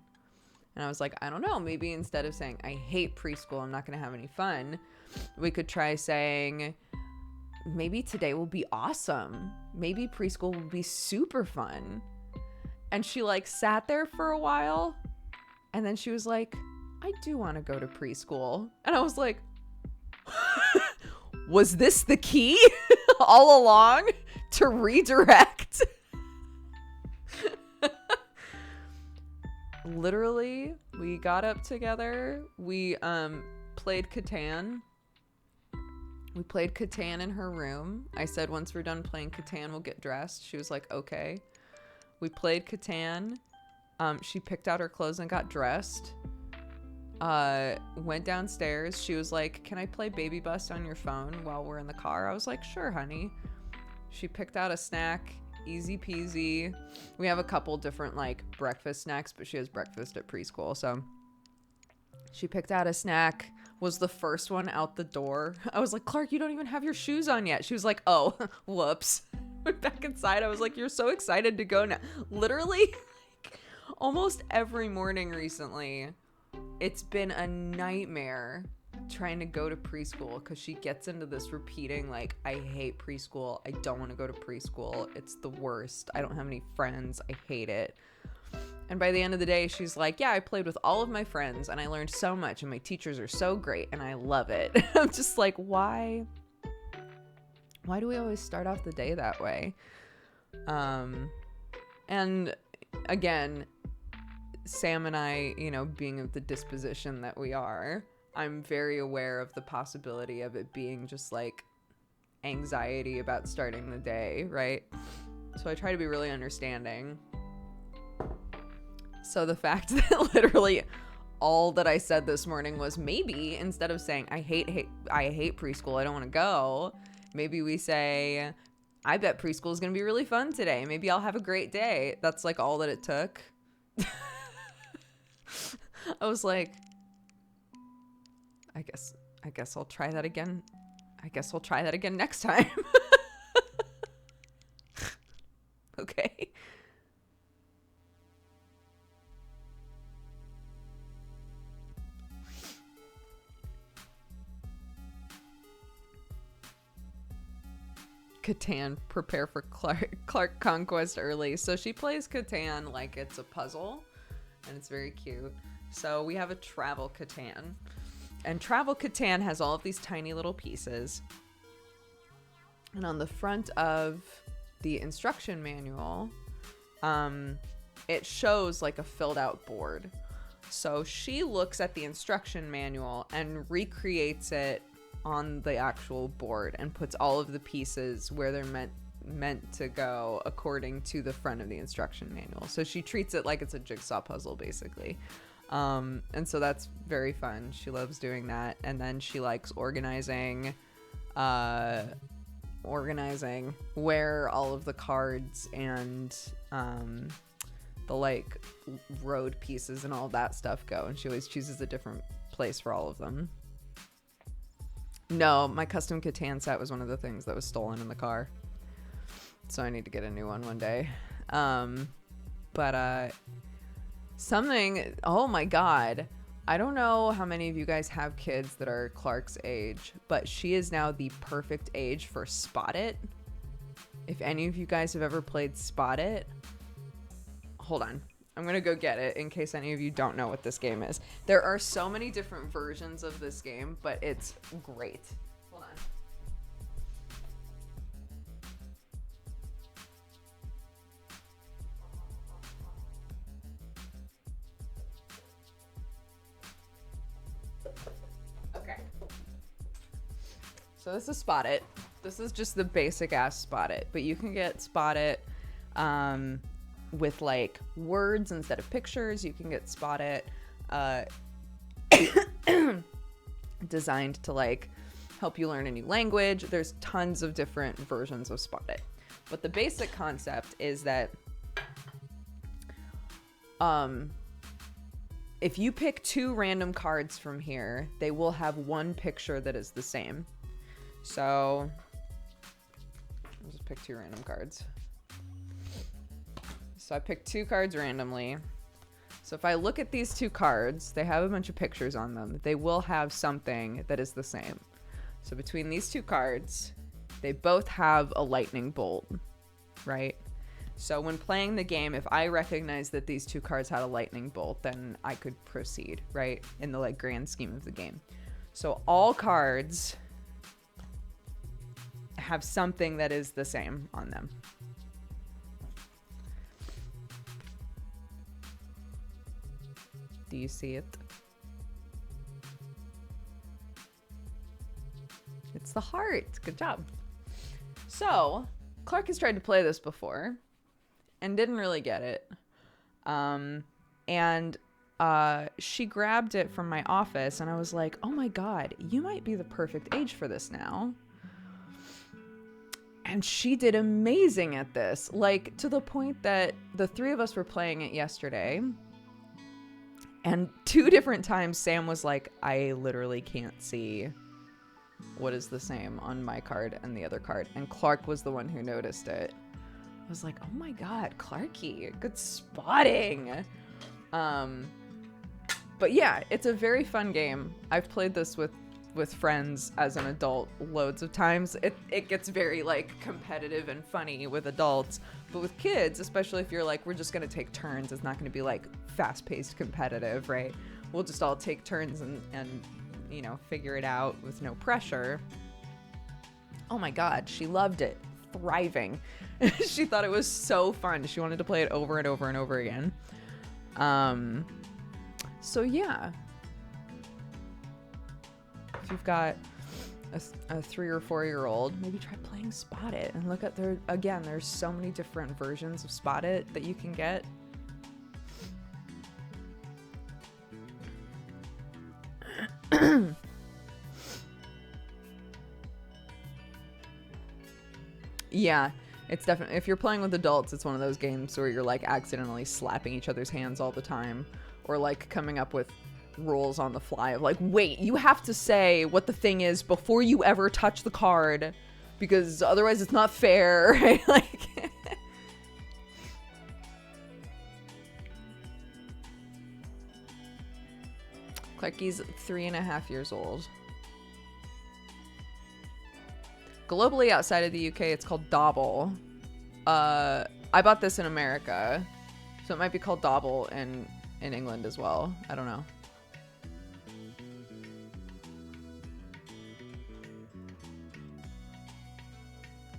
And I was like, I don't know. Maybe instead of saying, I hate preschool, I'm not going to have any fun, we could try saying, maybe today will be awesome. Maybe preschool will be super fun. And she like sat there for a while. And then she was like, I do want to go to preschool. And I was like, was this the key all along to redirect? Literally, we got up together. We played Catan. We played Catan in her room. I said, once we're done playing Catan, we'll get dressed. She was like, okay. We played Catan. She picked out her clothes and got dressed. Went downstairs. She was like, can I play Baby Bust on your phone while we're in the car? I was like, sure, honey. She picked out a snack. Easy peasy. We have a couple different like breakfast snacks, but she has breakfast at preschool. So she picked out a snack, was the first one out the door. I was like, Clark, you don't even have your shoes on yet. She was like, oh, whoops. Went back inside. I was like, you're so excited to go now. Literally, like, almost every morning recently, it's been a nightmare trying to go to preschool because she gets into this repeating like, I hate preschool, I don't want to go to preschool, it's the worst, I don't have any friends, I hate it. And by the end of the day she's like, yeah, I played with all of my friends and I learned so much and my teachers are so great and I love it. I'm just like, why do we always start off the day that way? And again, Sam and I, you know, being of the disposition that we are, I'm very aware of the possibility of it being just like anxiety about starting the day, right? So I try to be really understanding. So the fact that literally all that I said this morning was, maybe instead of saying I hate preschool, I don't want to go, maybe we say, I bet preschool is going to be really fun today. Maybe I'll have a great day. That's like all that it took. I was like, I guess I'll try that again. I guess I'll try that again next time. Okay. Catan, prepare for Clark conquest early. So she plays Catan like it's a puzzle, and it's very cute. So we have a travel Catan. And Travel Catan has all of these tiny little pieces. And on the front of the instruction manual, it shows like a filled out board. So she looks at the instruction manual and recreates it on the actual board and puts all of the pieces where they're meant to go according to the front of the instruction manual. So she treats it like it's a jigsaw puzzle, basically. And so that's very fun. She loves doing that. And then she likes organizing where all of the cards and the like road pieces and all that stuff go. And she always chooses a different place for all of them. No, my custom Catan set was one of the things that was stolen in the car. So I need to get a new one day. Something, oh my God. I don't know how many of you guys have kids that are Clark's age, but she is now the perfect age for Spot It. If any of you guys have ever played Spot It, hold on. I'm going to go get it in case any of you don't know what this game is. There are so many different versions of this game, but it's great. Hold on. Okay. So this is Spot It. This is just the basic ass Spot It, but you can get Spot It with like words instead of pictures. You can get Spot It designed to like help you learn a new language. There's tons of different versions of Spot It, but the basic concept is that if you pick 2 random cards from here, they will have one picture that is the same. So I'll just pick 2 random cards. So I picked 2 cards randomly. So if I look at these 2 cards, they have a bunch of pictures on them. They will have something that is the same. So between these 2 cards, they both have a lightning bolt, right? So when playing the game, if I recognize that these 2 cards had a lightning bolt, then I could proceed, right? In the like grand scheme of the game. So all cards have something that is the same on them. Do you see it? It's the heart. Good job. So Clark has tried to play this before and didn't really get it. She grabbed it from my office and I was like, oh my God, you might be the perfect age for this now. And she did amazing at this, like to the point that the 3 of us were playing it yesterday. And 2 different times Sam was like, I literally can't see what is the same on my card and the other card. And Clark was the one who noticed it. I was like, oh my God, Clarky, good spotting. But yeah, it's a very fun game. I've played this with friends as an adult loads of times. It gets very like competitive and funny with adults, but with kids, especially if you're like, we're just gonna take turns, it's not gonna be like fast-paced competitive, right? We'll just all take turns and you know, figure it out with no pressure. Oh my God, she loved it. Thriving. She thought it was so fun. She wanted to play it over and over and over again. So yeah, if you've got a 3 or 4 year old, maybe try playing Spot It and look at there's so many different versions of Spot It that you can get. Yeah, it's definitely, if you're playing with adults, it's one of those games where you're like accidentally slapping each other's hands all the time, or like coming up with rules on the fly of like, wait, you have to say what the thing is before you ever touch the card, because otherwise it's not fair, right? Like Clarky's 3.5 years old. Globally outside of the UK, it's called Dobble. I bought this in America, so it might be called Dobble in England as well. I don't know.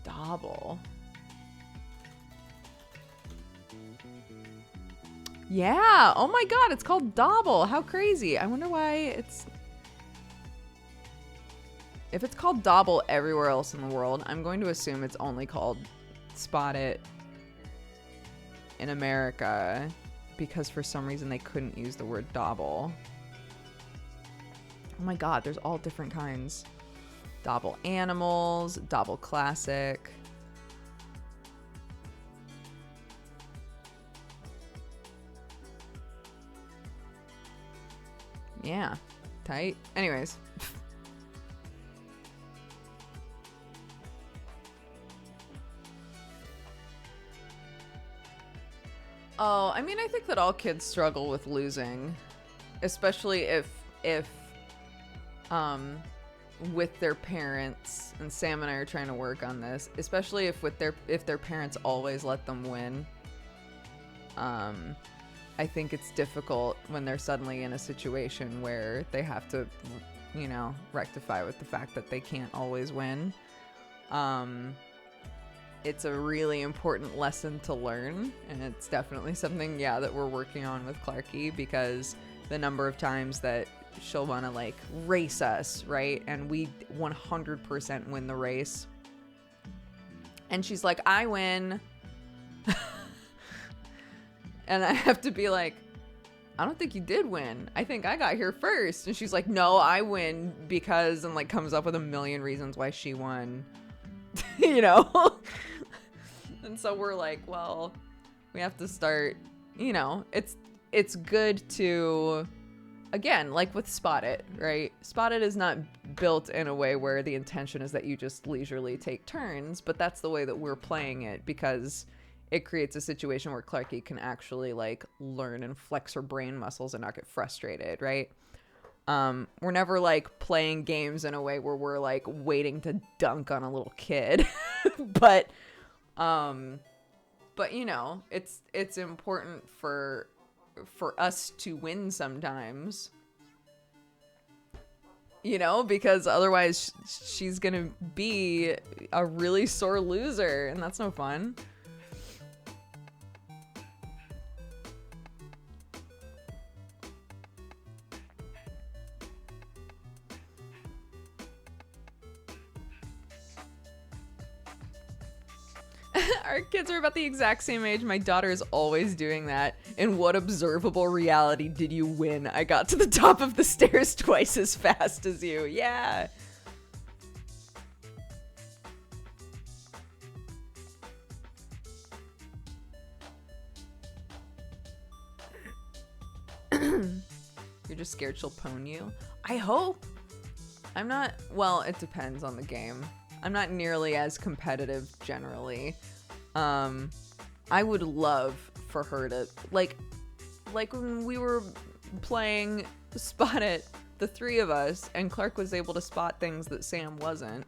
Dobble. Yeah. Oh my God, it's called Dobble. How crazy. I wonder why it's... If it's called Dobble everywhere else in the world, I'm going to assume it's only called Spot It in America, because for some reason they couldn't use the word Dobble. Oh my God, there's all different kinds. Dobble Animals, Dobble Classic. Yeah, tight. Anyways. Oh, I mean, I think that all kids struggle with losing, especially if with their parents, and Sam and I are trying to work on this, especially if their parents always let them win. I think it's difficult when they're suddenly in a situation where they have to, rectify with the fact that they can't always win. It's a really important lesson to learn, and it's definitely something, that we're working on with Clarky, because the number of times that she'll want to like race us, right? And we 100% win the race. And she's like, I win. And I have to be like, I don't think you did win. I think I got here first. And she's like, no, I win because, and like comes up with a million reasons why she won, And so we're like, well, we have to start, it's good to, again, like with Spot It, right? Spot It is not built in a way where the intention is that you just leisurely take turns, but that's the way that we're playing it, because it creates a situation where Clarky can actually like learn and flex her brain muscles and not get frustrated, right? We're never like playing games in a way where we're like waiting to dunk on a little kid, but it's important for us to win sometimes, because otherwise she's gonna be a really sore loser, and that's no fun. Our kids are about the exact same age. My daughter is always doing that. In what observable reality did you win? I got to the top of the stairs twice as fast as you. Yeah. You're just scared she'll pwn you? I hope. I'm not, well, it depends on the game. I'm not nearly as competitive generally. I would love for her to, like when we were playing Spot It, the three of us, and Clark was able to spot things that Sam wasn't.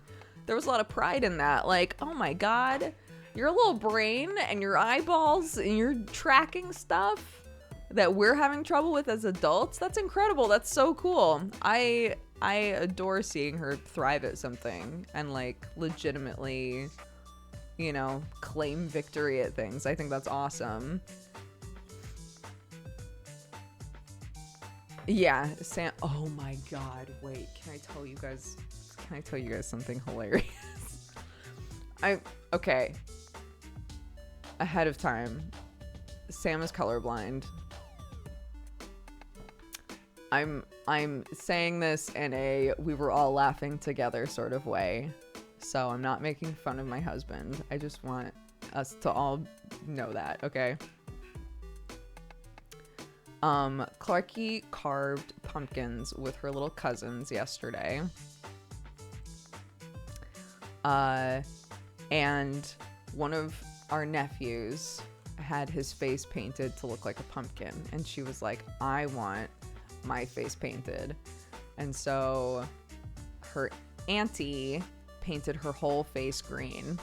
There was a lot of pride in that. Like, oh my God, your little brain and your eyeballs, and you're tracking stuff that we're having trouble with as adults. That's incredible. That's so cool. I adore seeing her thrive at something and like legitimately, claim victory at things. I think that's awesome. Yeah, Sam. Oh my God. Wait, can I tell you guys something hilarious? Okay. Ahead of time. Sam is colorblind. I'm saying this in a we were all laughing together sort of way. So I'm not making fun of my husband. I just want us to all know that, okay? Clarky carved pumpkins with her little cousins yesterday. And one of our nephews had his face painted to look like a pumpkin. And she was like, I want my face painted. And so her auntie painted her whole face green.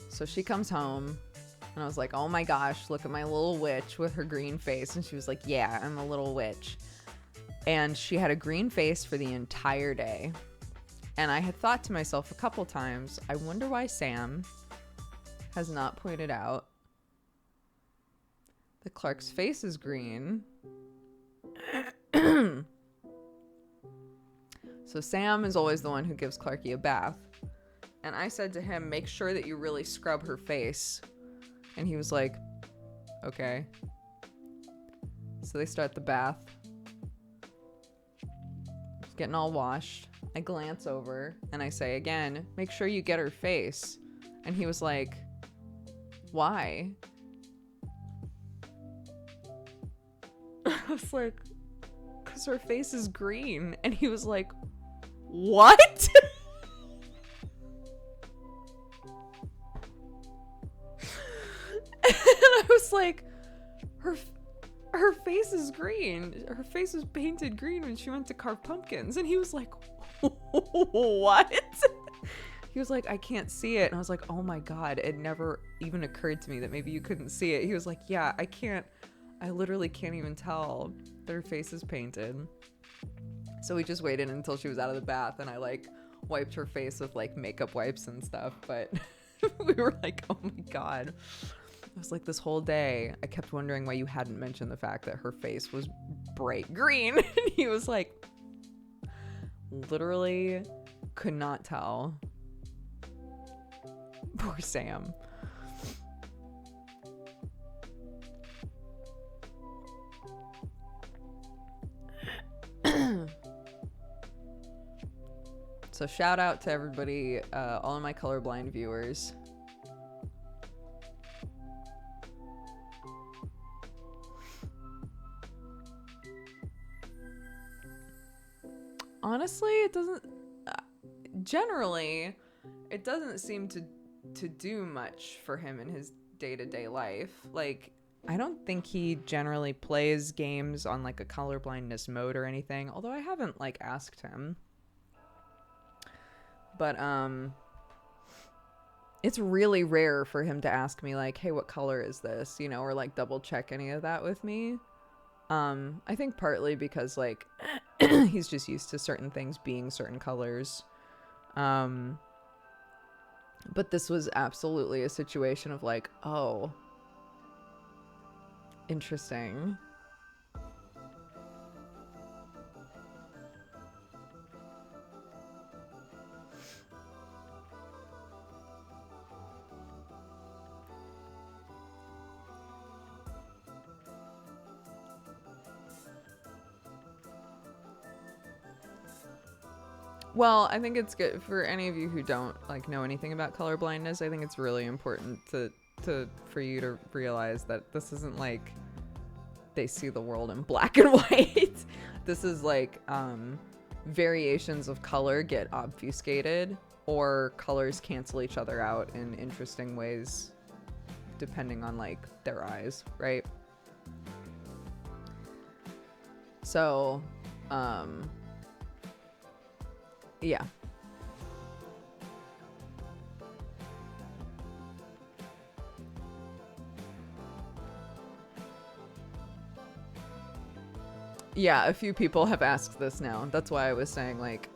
So she comes home and I was like, oh my gosh, look at my little witch with her green face. And she was like, yeah, I'm a little witch. And she had a green face for the entire day. And I had thought to myself a couple times, I wonder why Sam has not pointed out that Clark's face is green. So Sam is always the one who gives Clarky a bath. And I said to him, make sure that you really scrub her face. And he was like, okay. So they start the bath. Getting all washed. I glance over and I say again, make sure you get her face. And he was like, why? I was like, because her face is green. And he was like, what? I was like, her face is green. Her face was painted green when she went to carve pumpkins. And he was like, what? He was like, I can't see it. And I was like, oh my God, it never even occurred to me that maybe you couldn't see it. He was like, yeah, I literally can't even tell that her face is painted. So we just waited until she was out of the bath, and I like wiped her face with like makeup wipes and stuff. But we were like, oh my God. I was like, this whole day, I kept wondering why you hadn't mentioned the fact that her face was bright green. And he was like, literally could not tell. Poor Sam. So shout out to everybody, all of my colorblind viewers. Honestly, it doesn't, generally, it doesn't seem to do much for him in his day-to-day life. Like, I don't think he generally plays games on like a colorblindness mode or anything, although I haven't like asked him. But it's really rare for him to ask me like, hey, what color is this, you know, or like double check any of that with me. I think partly because like he's just used to certain things being certain colors. But this was absolutely a situation of like, oh, interesting. Well, I think it's good for any of you who don't like know anything about colorblindness. I think it's really important for you to realize that this isn't like they see the world in black and white. This is like variations of color get obfuscated, or colors cancel each other out in interesting ways depending on like their eyes, right? So yeah. Yeah, a few people have asked this now. That's why I was saying, like,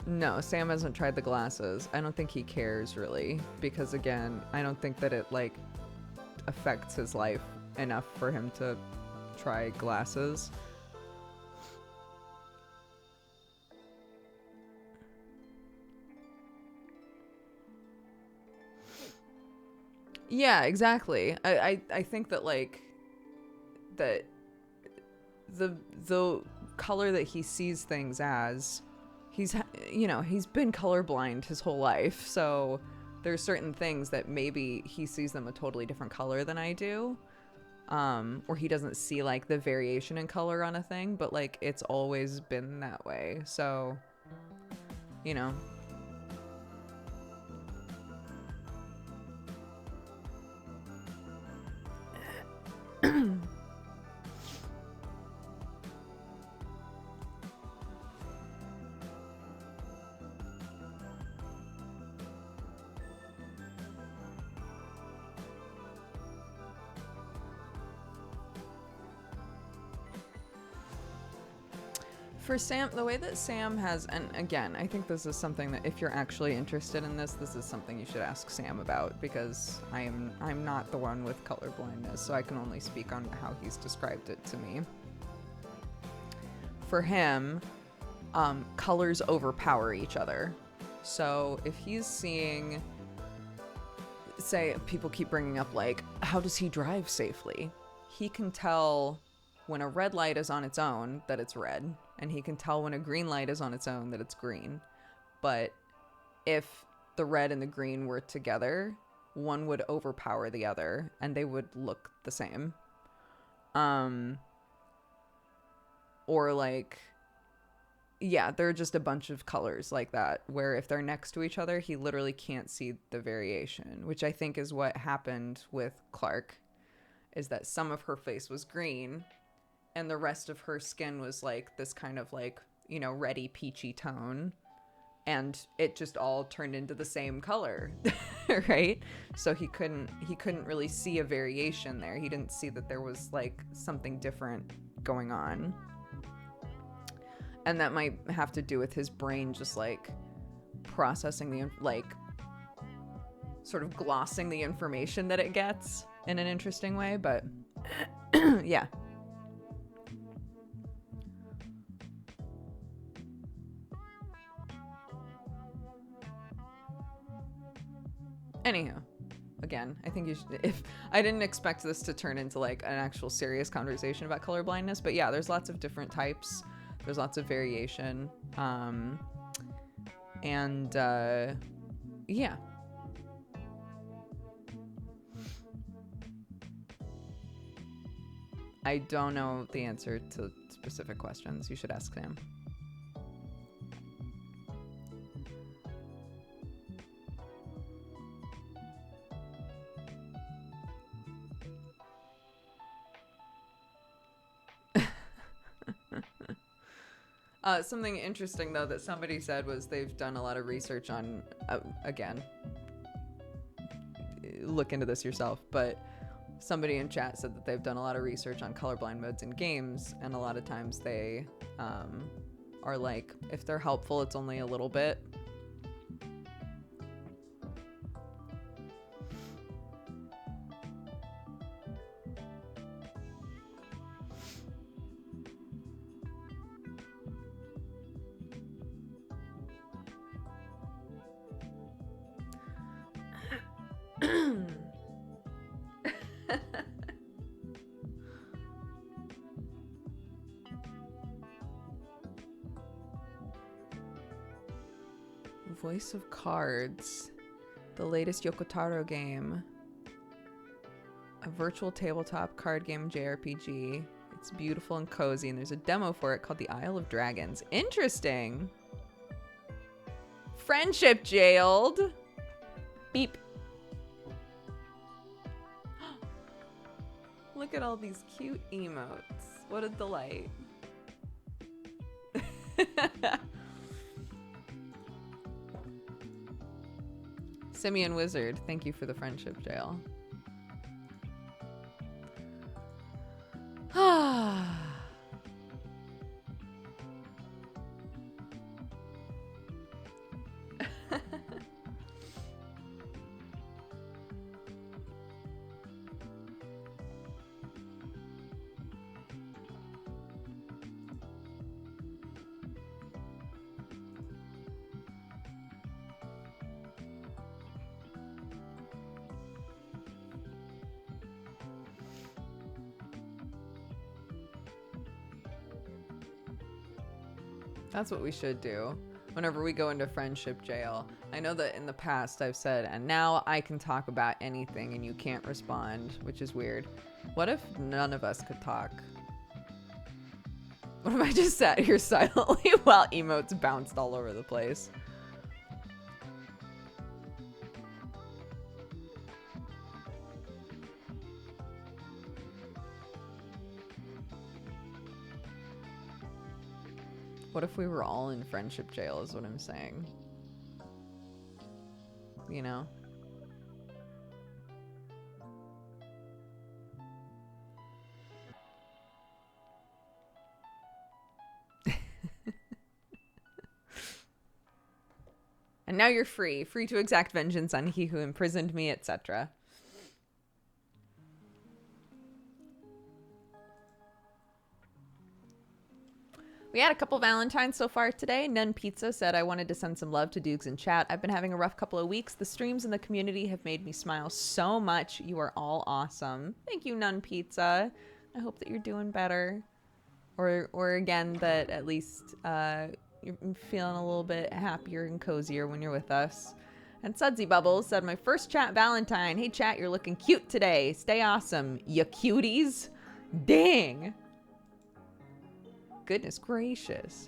no, Sam hasn't tried the glasses. I don't think he cares, really. Because, again, I don't think that it, like, affects his life enough for him to try glasses. Yeah, exactly. I think that, like, that the color that he sees things as, he's been colorblind his whole life, so there's certain things that maybe he sees them a totally different color than I do, or he doesn't see like the variation in color on a thing, but like it's always been that way, so you know. For Sam, the way that Sam has, and again, I think this is something that if you're actually interested in this is something you should ask Sam about, because I'm not the one with colorblindness, so I can only speak on how he's described it to me. For him, colors overpower each other. So if he's seeing, say, people keep bringing up like, how does he drive safely? He can tell when a red light is on its own that it's red, and he can tell when a green light is on its own that it's green. But if the red and the green were together, one would overpower the other and they would look the same. Or like Yeah, there are just a bunch of colors like that where if they're next to each other, he literally can't see the variation, which I think is what happened with Clark, is that some of her face was green and the rest of her skin was like this kind of like, you know, reddy peachy tone, and it just all turned into the same color. Right? So he couldn't really see a variation there. He didn't see that there was like something different going on. And that might have to do with his brain just like processing the, like, sort of glossing the information that it gets in an interesting way. But yeah. Anyhow, again, I think you should, if I didn't expect this to turn into like an actual serious conversation about colorblindness, but yeah, there's lots of different types. There's lots of variation. Yeah. I don't know the answer to specific questions. You should ask Sam. Something interesting, though, that somebody said was they've done a lot of research on, again, look into this yourself, but somebody in chat said that they've done a lot of research on colorblind modes in games, and a lot of times they are like, if they're helpful, it's only a little bit. Voice of Cards, the latest Yokotaro game, a virtual tabletop card game JRPG. It's beautiful and cozy, and there's a demo for it called The Isle of Dragons. Interesting. Friendship jailed. Beep. Look at all these cute emotes. What a delight. Simeon Wizard, thank you for the friendship jail. That's what we should do whenever we go into friendship jail. I know that in the past I've said, and now I can talk about anything and you can't respond, which is weird. What if none of us could talk? What if I just sat here silently while emotes bounced all over the place? What if we were all in friendship jail is what I'm saying. You know? And now you're free to exact vengeance on he who imprisoned me, etc. We had a couple Valentines so far today. Nun Pizza said, I wanted to send some love to Dukes in chat. I've been having a rough couple of weeks. The streams in the community have made me smile so much. You are all awesome. Thank you, Nun Pizza. I hope that you're doing better. Or again, that at least you're feeling a little bit happier and cozier when you're with us. And Sudsy Bubbles said, my first chat Valentine. Hey, chat, you're looking cute today. Stay awesome, you cuties. Dang. Goodness gracious.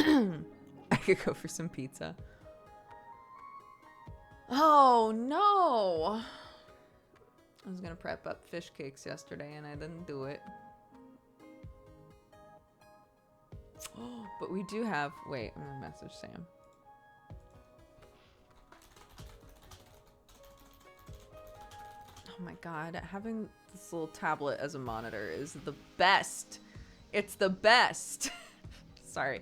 I could go for some pizza. Oh no! I was gonna prep up fish cakes yesterday and I didn't do it. But we do have, wait, I'm gonna message Sam. Oh my god, having this little tablet as a monitor is the best. It's the best. Sorry.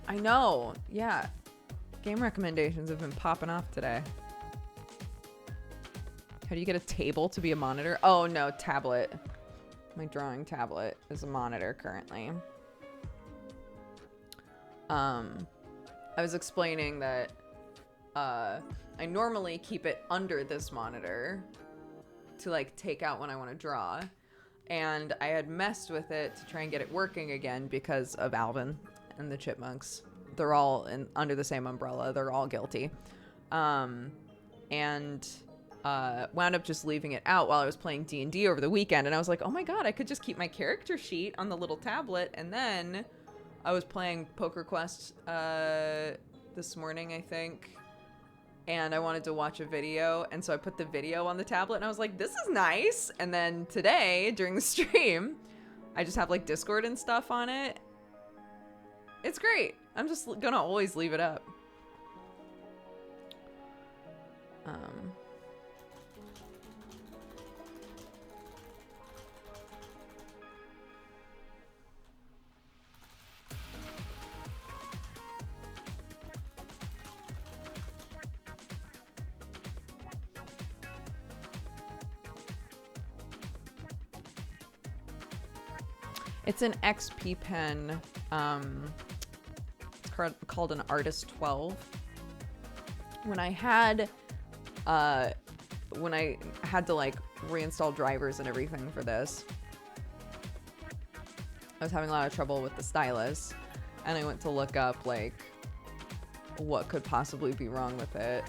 I know, yeah. Game recommendations have been popping off today. How do you get a table to be a monitor? Oh no, tablet. My drawing tablet is a monitor currently. I was explaining that I normally keep it under this monitor to like take out when I want to draw. And I had messed with it to try and get it working again because of Alvin and the chipmunks. They're all under the same umbrella. They're all guilty. And wound up just leaving it out while I was playing D&D over the weekend. And I was like, oh my god, I could just keep my character sheet on the little tablet. And then I was playing Poker Quest this morning, I think. And I wanted to watch a video. And so I put the video on the tablet and I was like, this is nice. And then today, during the stream, I just have like Discord and stuff on it. It's great. I'm just gonna always leave it up. It's an XP pen. It's called an Artist 12. When I had to like reinstall drivers and everything for this, I was having a lot of trouble with the stylus, and I went to look up like what could possibly be wrong with it.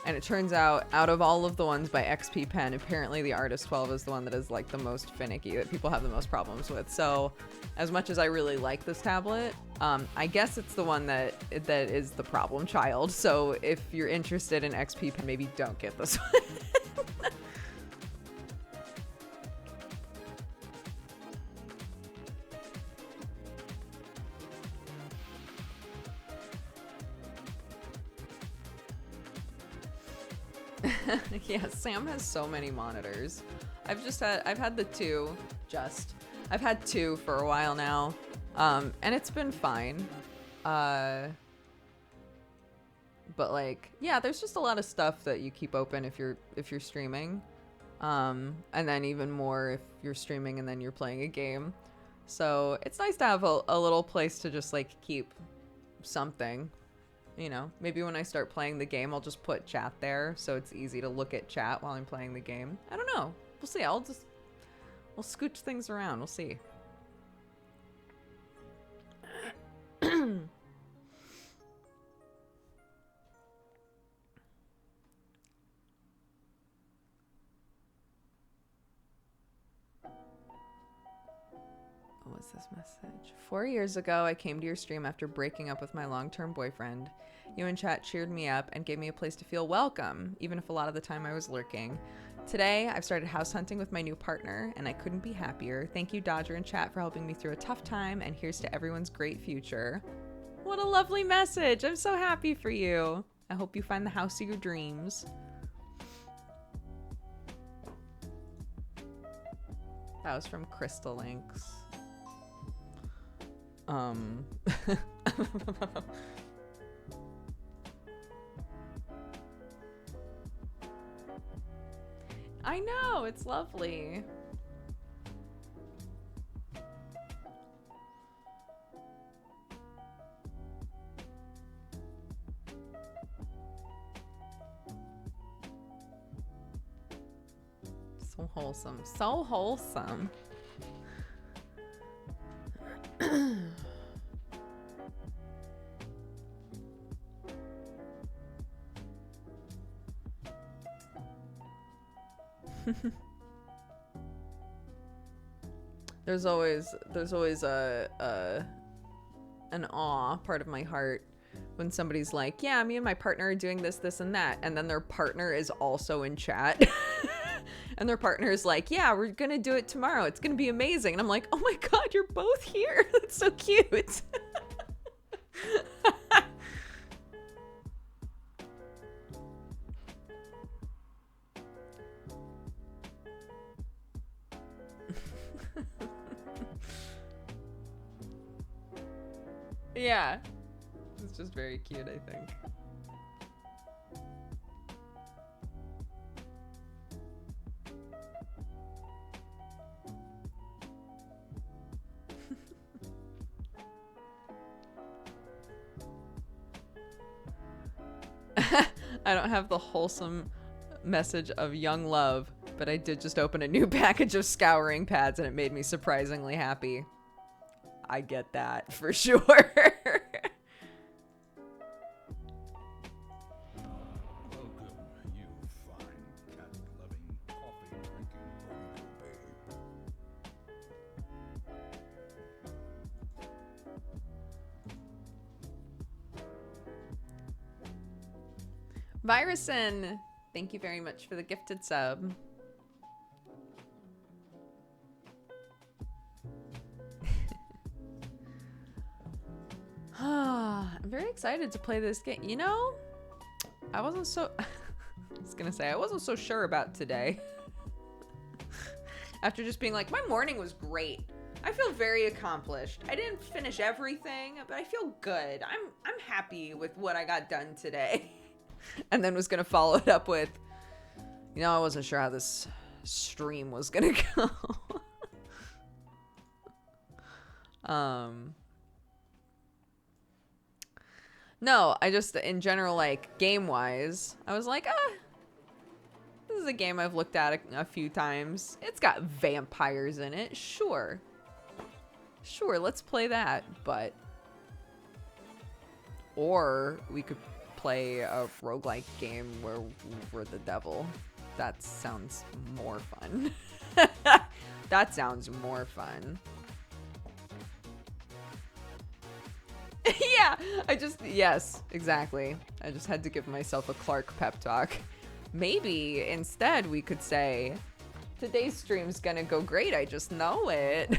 And it turns out of all of the ones by XP Pen, apparently the Artist 12 is the one that is like the most finicky, that people have the most problems with. So as much as I really like this tablet, I guess it's the one that is the problem child. So if you're interested in XP Pen, maybe don't get this one. Yeah, Sam has so many monitors. I've had two for a while now. And it's been fine. But like, yeah, there's just a lot of stuff that you keep open if you're streaming. And then even more if you're streaming and then you're playing a game. So it's nice to have a little place to just like keep something. You know, maybe when I start playing the game, I'll just put chat there so it's easy to look at chat while I'm playing the game. I don't know. We'll see. We'll scooch things around. We'll see. What's this message? 4 years ago, I came to your stream after breaking up with my long-term boyfriend. You and chat cheered me up and gave me a place to feel welcome, even if a lot of the time I was lurking. Today, I've started house hunting with my new partner, and I couldn't be happier. Thank you, Dodger and chat, for helping me through a tough time, and here's to everyone's great future. What a lovely message. I'm so happy for you. I hope you find the house of your dreams. That was from Crystal Links. I know, it's lovely. So wholesome. So wholesome. There's always an awe part of my heart when somebody's like, yeah, me and my partner are doing this, this, and that, and then their partner is also in chat. And their partner is like, yeah, we're gonna do it tomorrow, it's gonna be amazing. And I'm like, oh my god, you're both here. That's so cute. Yeah, it's just very cute, I think. I don't have the wholesome message of young love, but I did just open a new package of scouring pads and it made me surprisingly happy. I get that for sure. Virusin, thank you very much for the gifted sub. I'm very excited to play this game. You know, I wasn't so sure about today. After just being like, my morning was great. I feel very accomplished. I didn't finish everything, but I feel good. I'm happy with what I got done today. And then was gonna follow it up with, you know, I wasn't sure how this stream was gonna go. No, I just, in general, like, game-wise, I was like, this is a game I've looked at a few times. It's got vampires in it, sure. Sure, let's play that, but... Or we could play a roguelike game where we're the devil. That sounds more fun. That sounds more fun. Yeah, yes, exactly. I just had to give myself a Clark pep talk. Maybe instead we could say, today's stream's gonna go great, I just know it.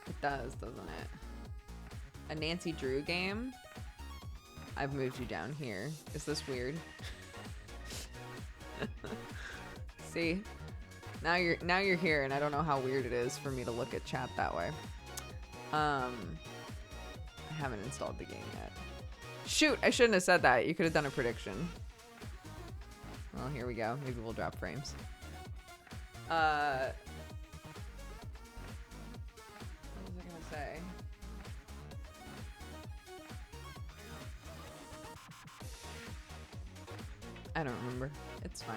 It does, doesn't it? A Nancy Drew game? I've moved you down here. Is this weird? See? Now you're here and I don't know how weird it is for me to look at chat that way. I haven't installed the game yet. Shoot, I shouldn't have said that. You could have done a prediction. Well, here we go. Maybe we'll drop frames. What was I gonna say? I don't remember. It's fine.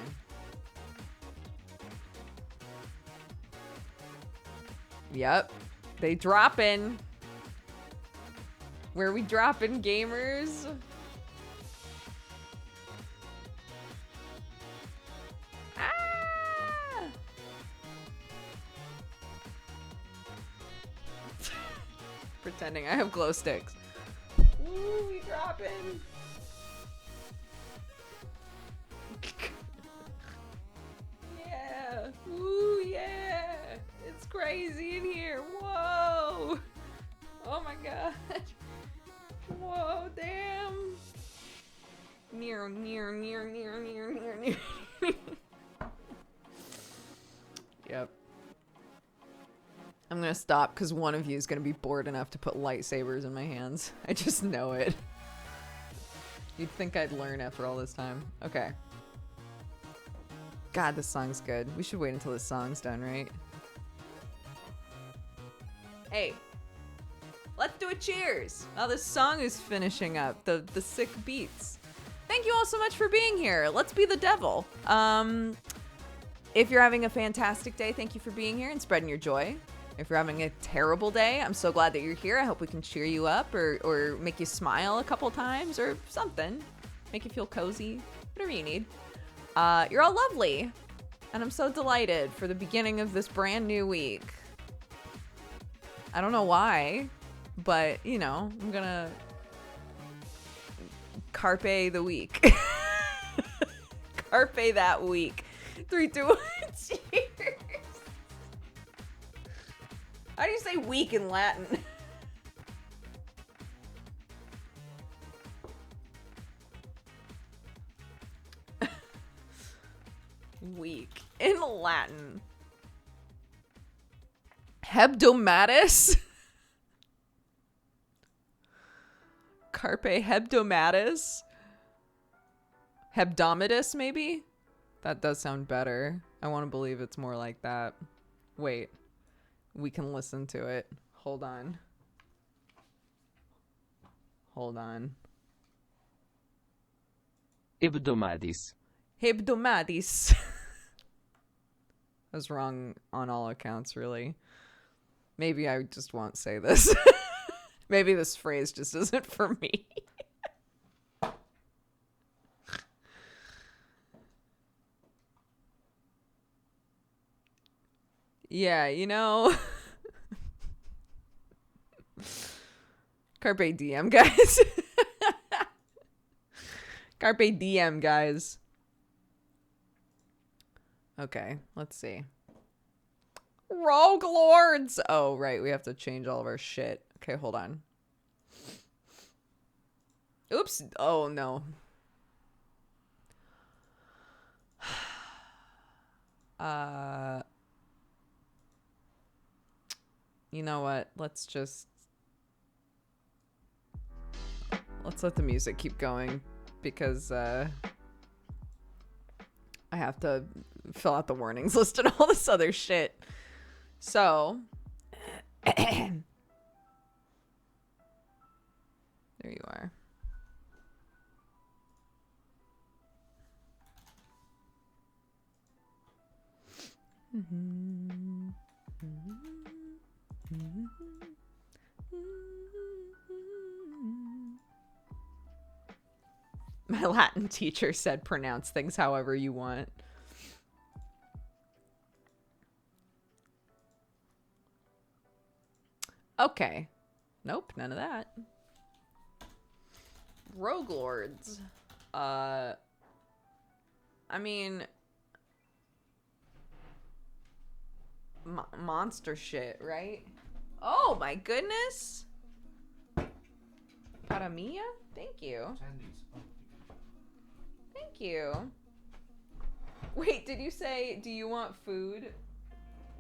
Yep. They droppin'. Where we droppin', gamers? Ah! Pretending I have glow sticks. Woo, we droppin'. Yeah. Woo, yeah. It's crazy in here. Whoa. Oh my god. Whoa, damn. Near. Yep. I'm gonna stop because one of you is gonna be bored enough to put lightsabers in my hands. I just know it. You'd think I'd learn after all this time. Okay. God, this song's good. We should wait until this song's done, right? Hey, let's do a cheers. Oh, this song is finishing up. The sick beats. Thank you all so much for being here. Let's be the devil. If you're having a fantastic day, thank you for being here and spreading your joy. If you're having a terrible day, I'm so glad that you're here. I hope we can cheer you up or make you smile a couple times or something. Make you feel cozy, whatever you need. You're all lovely. And I'm so delighted for the beginning of this brand new week. I don't know why, but, you know, I'm gonna carpe the week. Carpe that week. 3, 2, 1, cheers. How do you say week in Latin? Week in Latin. Hebdomatis? Carpe hebdomatis? Hebdomatus, maybe? That does sound better. I want to believe it's more like that. Wait. We can listen to it. Hold on. Hold on. Hebdomadis. Hebdomadis. I was wrong on all accounts, really. Maybe I just won't say this. Maybe this phrase just isn't for me. Yeah, you know. Carpe diem, guys. Carpe diem, guys. Okay, let's see. Roguelords! Oh, right, we have to change all of our shit. Okay, hold on. Oops. Oh, no. You know what? Let's let the music keep going because I have to fill out the warnings list and all this other shit. So there you are. My Latin teacher said pronounce things however you want. Okay. Nope, none of that. Roguelords. I mean, monster shit, right? Oh my goodness. Para mia? Thank you. Thank you. Wait, did you say, do you want food?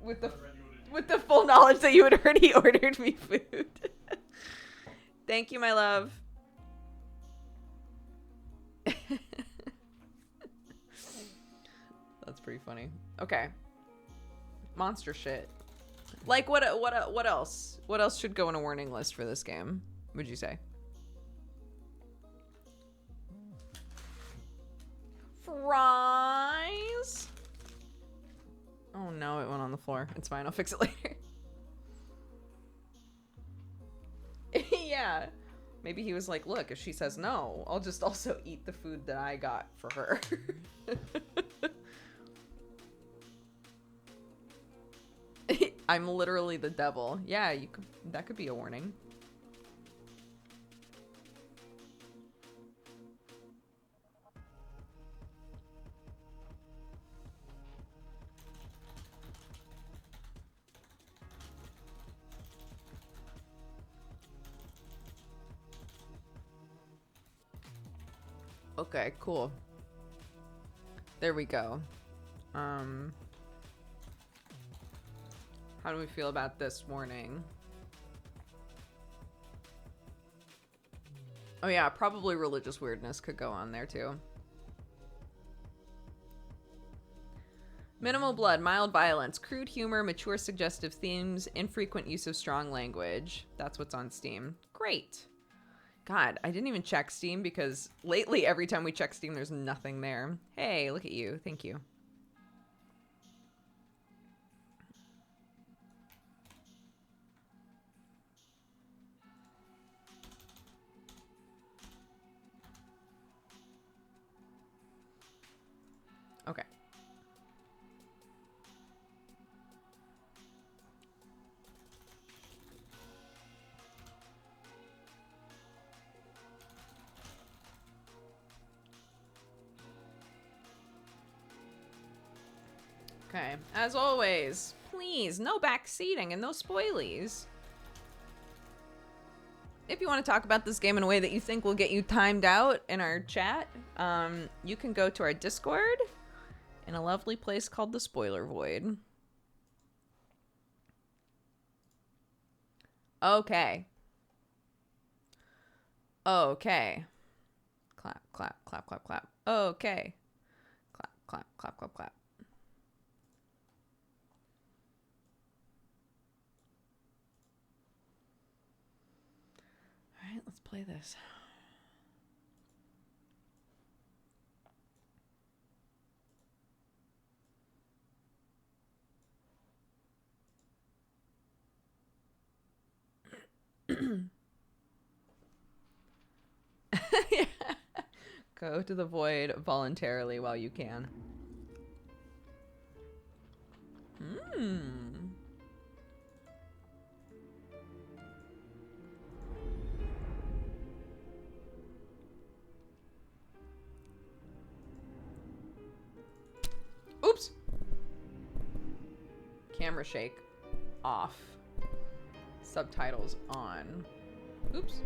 With the full knowledge that you had already ordered me food. Thank you, my love. That's pretty funny. Okay. Monster shit. Like what else? What else should go in a warning list for this game, would you say? Fries. Oh no, it went on the floor. It's fine, I'll fix it later. Yeah. Maybe he was like, look, if she says no, I'll just also eat the food that I got for her. I'm literally the devil. Yeah, that could be a warning. Okay, cool. There we go. How do we feel about this warning? Oh yeah, probably religious weirdness could go on there too. Minimal blood, mild violence, crude humor, mature suggestive themes, infrequent use of strong language. That's what's on Steam. Great. God, I didn't even check Steam because lately every time we check Steam, there's nothing there. Hey, look at you. Thank you. Okay. Okay, as always, please, no backseating and no spoilies. If you want to talk about this game in a way that you think will get you timed out in our chat, you can go to our Discord in a lovely place called the Spoiler Void. Okay. Okay. Clap, clap, clap, clap, clap. Okay. Clap, clap, clap, clap, clap. All right, let's play this. Yeah. Go to the void voluntarily while you can. Oops. Camera shake off. Subtitles on. Oops.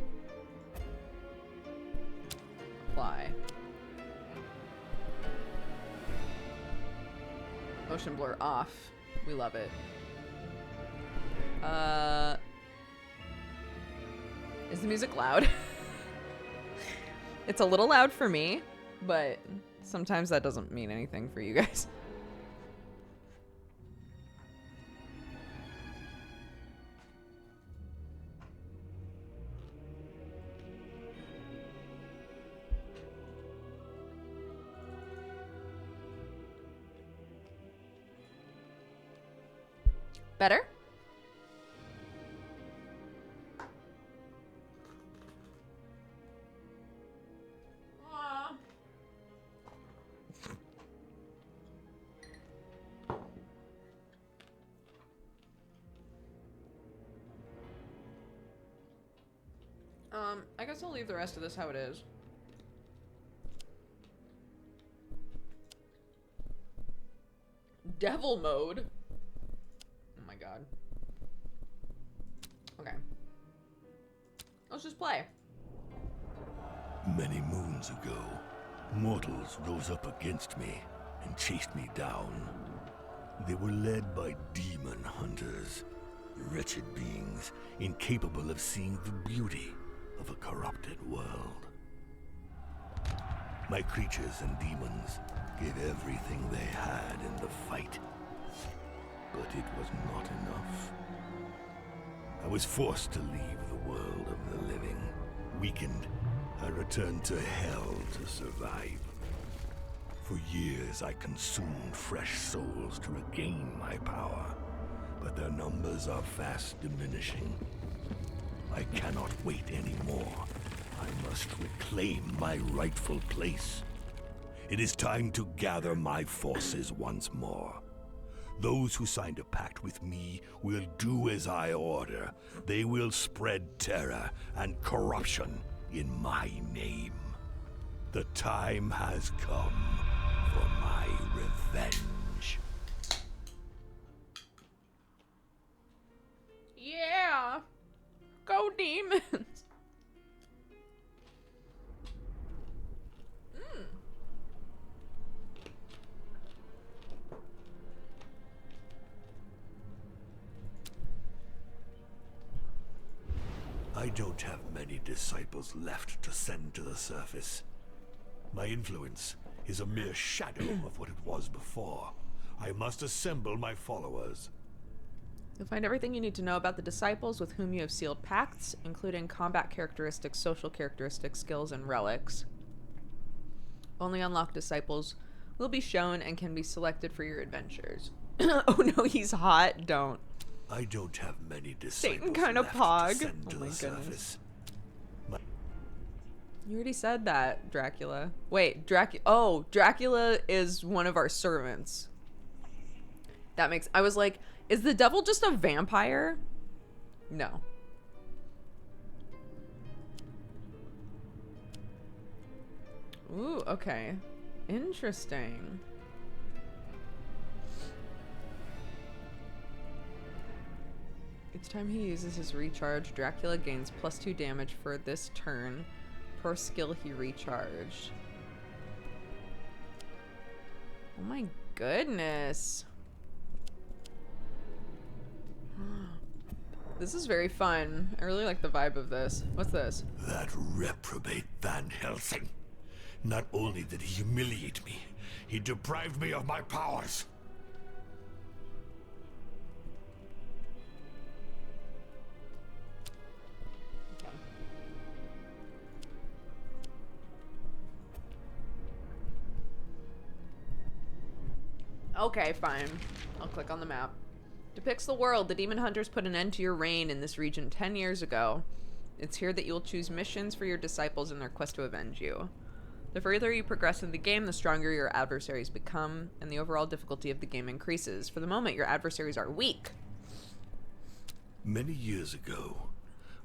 Apply. Motion blur off. We love it. Is the music loud? It's a little loud for me, but sometimes that doesn't mean anything for you guys. Better? I guess I'll leave the rest of this how it is. Devil mode? Oh my god. Okay. Let's just play. Many moons ago, mortals rose up against me and chased me down. They were led by demon hunters, wretched beings incapable of seeing the beauty of a corrupted world. My creatures and demons gave everything they had in the fight, but it was not enough. I was forced to leave the world of the living. Weakened, I returned to hell to survive. For years I consumed fresh souls to regain my power, but their numbers are fast diminishing. I cannot wait anymore. I must reclaim my rightful place. It is time to gather my forces once more. Those who signed a pact with me will do as I order. They will spread terror and corruption in my name. The time has come for my revenge. Yeah! Go demons! I don't have many disciples left to send to the surface. My influence is a mere shadow of what it was before. I must assemble my followers. You'll find everything you need to know about the disciples with whom you have sealed pacts, including combat characteristics, social characteristics, skills, and relics. Only unlocked disciples will be shown and can be selected for your adventures. Oh no, he's hot. Don't. I don't have many disciples Satan kind of left pog. to send Oh to my the goodness. surface. You already said that, Dracula. Wait, Dracula is one of our servants. That makes... I was like, is the devil just a vampire? No. Ooh, okay. Interesting. Each time he uses his recharge, Dracula gains +2 damage for this turn per skill he recharged. Oh my goodness. This is very fun. I really like the vibe of this. What's this? That reprobate Van Helsing. Not only did he humiliate me, he deprived me of my powers. Okay, fine. I'll click on the map. Depicts the world. The demon hunters put an end to your reign in this region 10 years ago. It's here that you'll choose missions for your disciples in their quest to avenge you. The further you progress in the game, the stronger your adversaries become, and the overall difficulty of the game increases. For the moment, your adversaries are weak. Many years ago,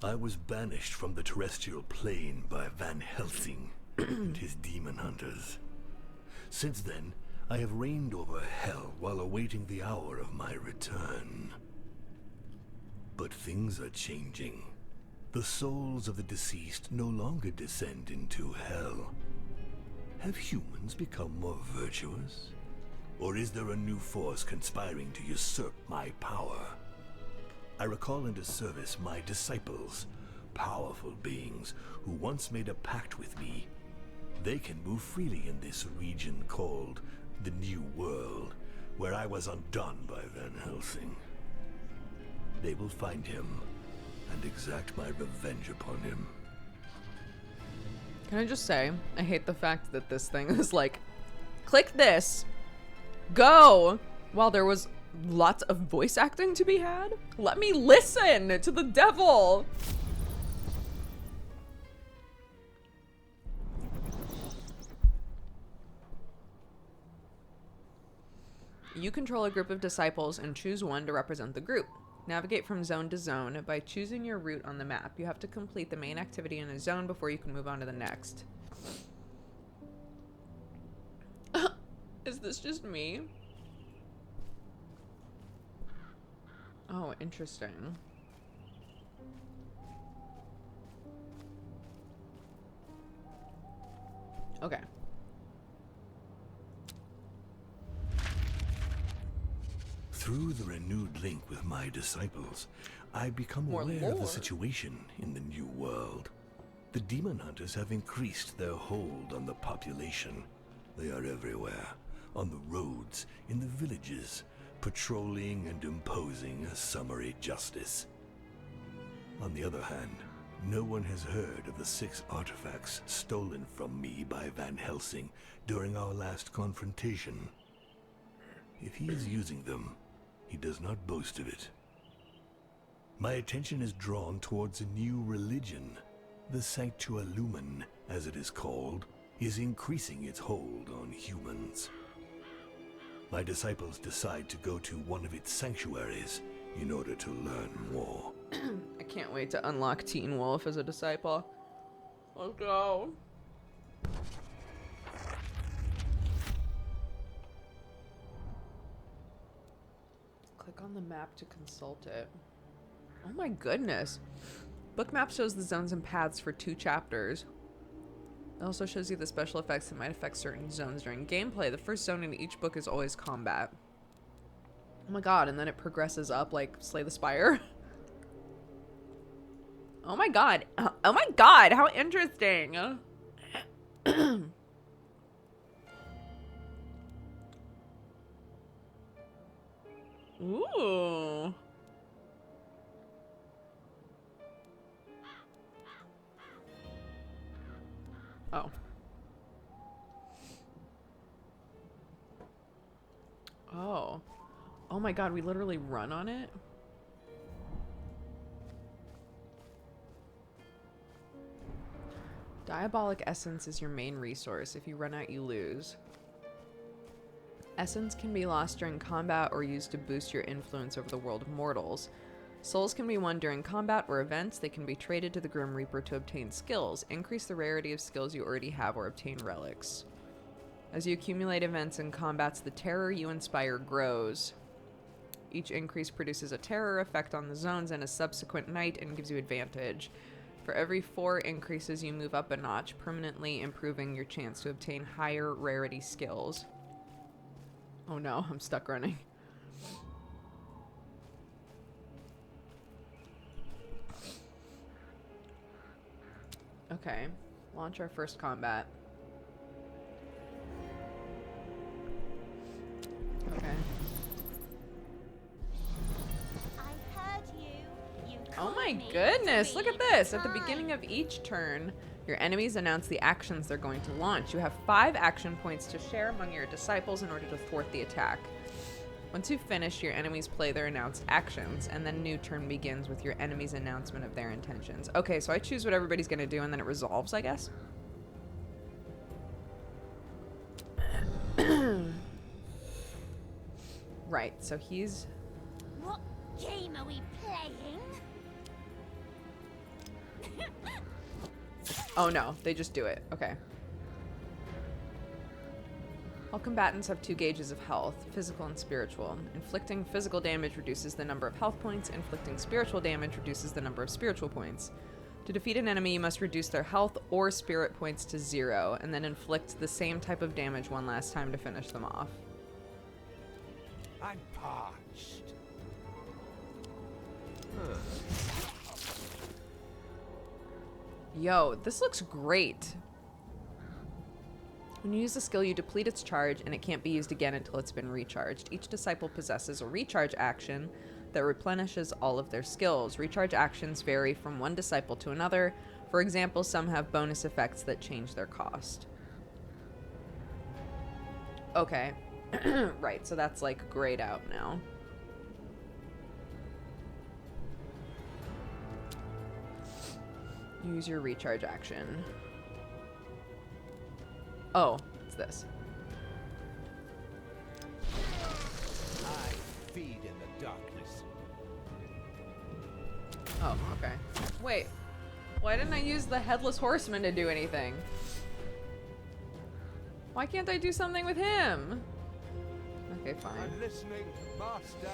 I was banished from the terrestrial plane by Van Helsing and his demon hunters. Since then, I have reigned over hell while awaiting the hour of my return. But things are changing. The souls of the deceased no longer descend into hell. Have humans become more virtuous? Or is there a new force conspiring to usurp my power? I recall into service my disciples, powerful beings who once made a pact with me. They can move freely in this region called the New World, where I was undone by Van Helsing. They will find him and exact my revenge upon him. Can I just say, I hate the fact that this thing is like, click this, go, while there was lots of voice acting to be had. Let me listen to the devil. You control a group of disciples and choose one to represent the group. Navigate from zone to zone by choosing your route on the map. You have to complete the main activity in a zone before you can move on to the next. Is this just me? Oh, interesting. Okay. Through the renewed link with my disciples, I become More aware of lore. the situation in the New World. The demon hunters have increased their hold on the population. They are everywhere, on the roads, in the villages, patrolling and imposing a summary justice. On the other hand, no one has heard of the 6 artifacts stolen from me by Van Helsing during our last confrontation. If he is using them, he does not boast of it. My attention is drawn towards a new religion. The Sanctualumen, as it is called, is increasing its hold on humans. My disciples decide to go to one of its sanctuaries in order to learn more. I can't wait to unlock Teen Wolf as a disciple. Let's go. Click on the map to consult it. Oh my goodness. Book map shows the zones and paths for 2 chapters. It also shows you the special effects that might affect certain zones during gameplay. The first zone in each book is always combat. Oh my god, and then it progresses up like Slay the Spire. Oh my god. Oh my god, how interesting. Ooh. Oh. Oh. Oh my god, we literally run on it? Diabolic Essence is your main resource. If you run out, you lose. Essence can be lost during combat or used to boost your influence over the world of mortals. Souls can be won during combat or events. They can be traded to the Grim Reaper to obtain skills. Increase the rarity of skills you already have or obtain relics. As you accumulate events and combats, the terror you inspire grows. Each increase produces a terror effect on the zones and a subsequent night and gives you advantage. For every 4 increases, you move up a notch, permanently improving your chance to obtain higher rarity skills. Oh no, I'm stuck running. Okay, launch our first combat. Okay. I heard you. Oh my goodness, look at this. At the beginning of each turn, your enemies announce the actions they're going to launch. You have 5 action points to share among your disciples in order to thwart the attack. Once you've finished, your enemies play their announced actions, and then a new turn begins with your enemy's announcement of their intentions. Okay, so I choose what everybody's going to do, and then it resolves, I guess? Right, so he's... What game are we playing? Oh no, they just do it. Okay. All combatants have 2 gauges of health, physical and spiritual. Inflicting physical damage reduces the number of health points. Inflicting spiritual damage reduces the number of spiritual points. To defeat an enemy, you must reduce their health or spirit points to 0, and then inflict the same type of damage one last time to finish them off. I'm parched. Yo, this looks great. When you use a skill, you deplete its charge, and it can't be used again until it's been recharged. Each disciple possesses a recharge action that replenishes all of their skills. Recharge actions vary from one disciple to another. For example, some have bonus effects that change their cost. Okay. Right, so that's like grayed out now. Use your recharge action. Oh, it's this. I feed in the darkness. Oh, okay. Wait. Why didn't I use the Headless Horseman to do anything? Why can't I do something with him? Okay, fine. I'm listening, master.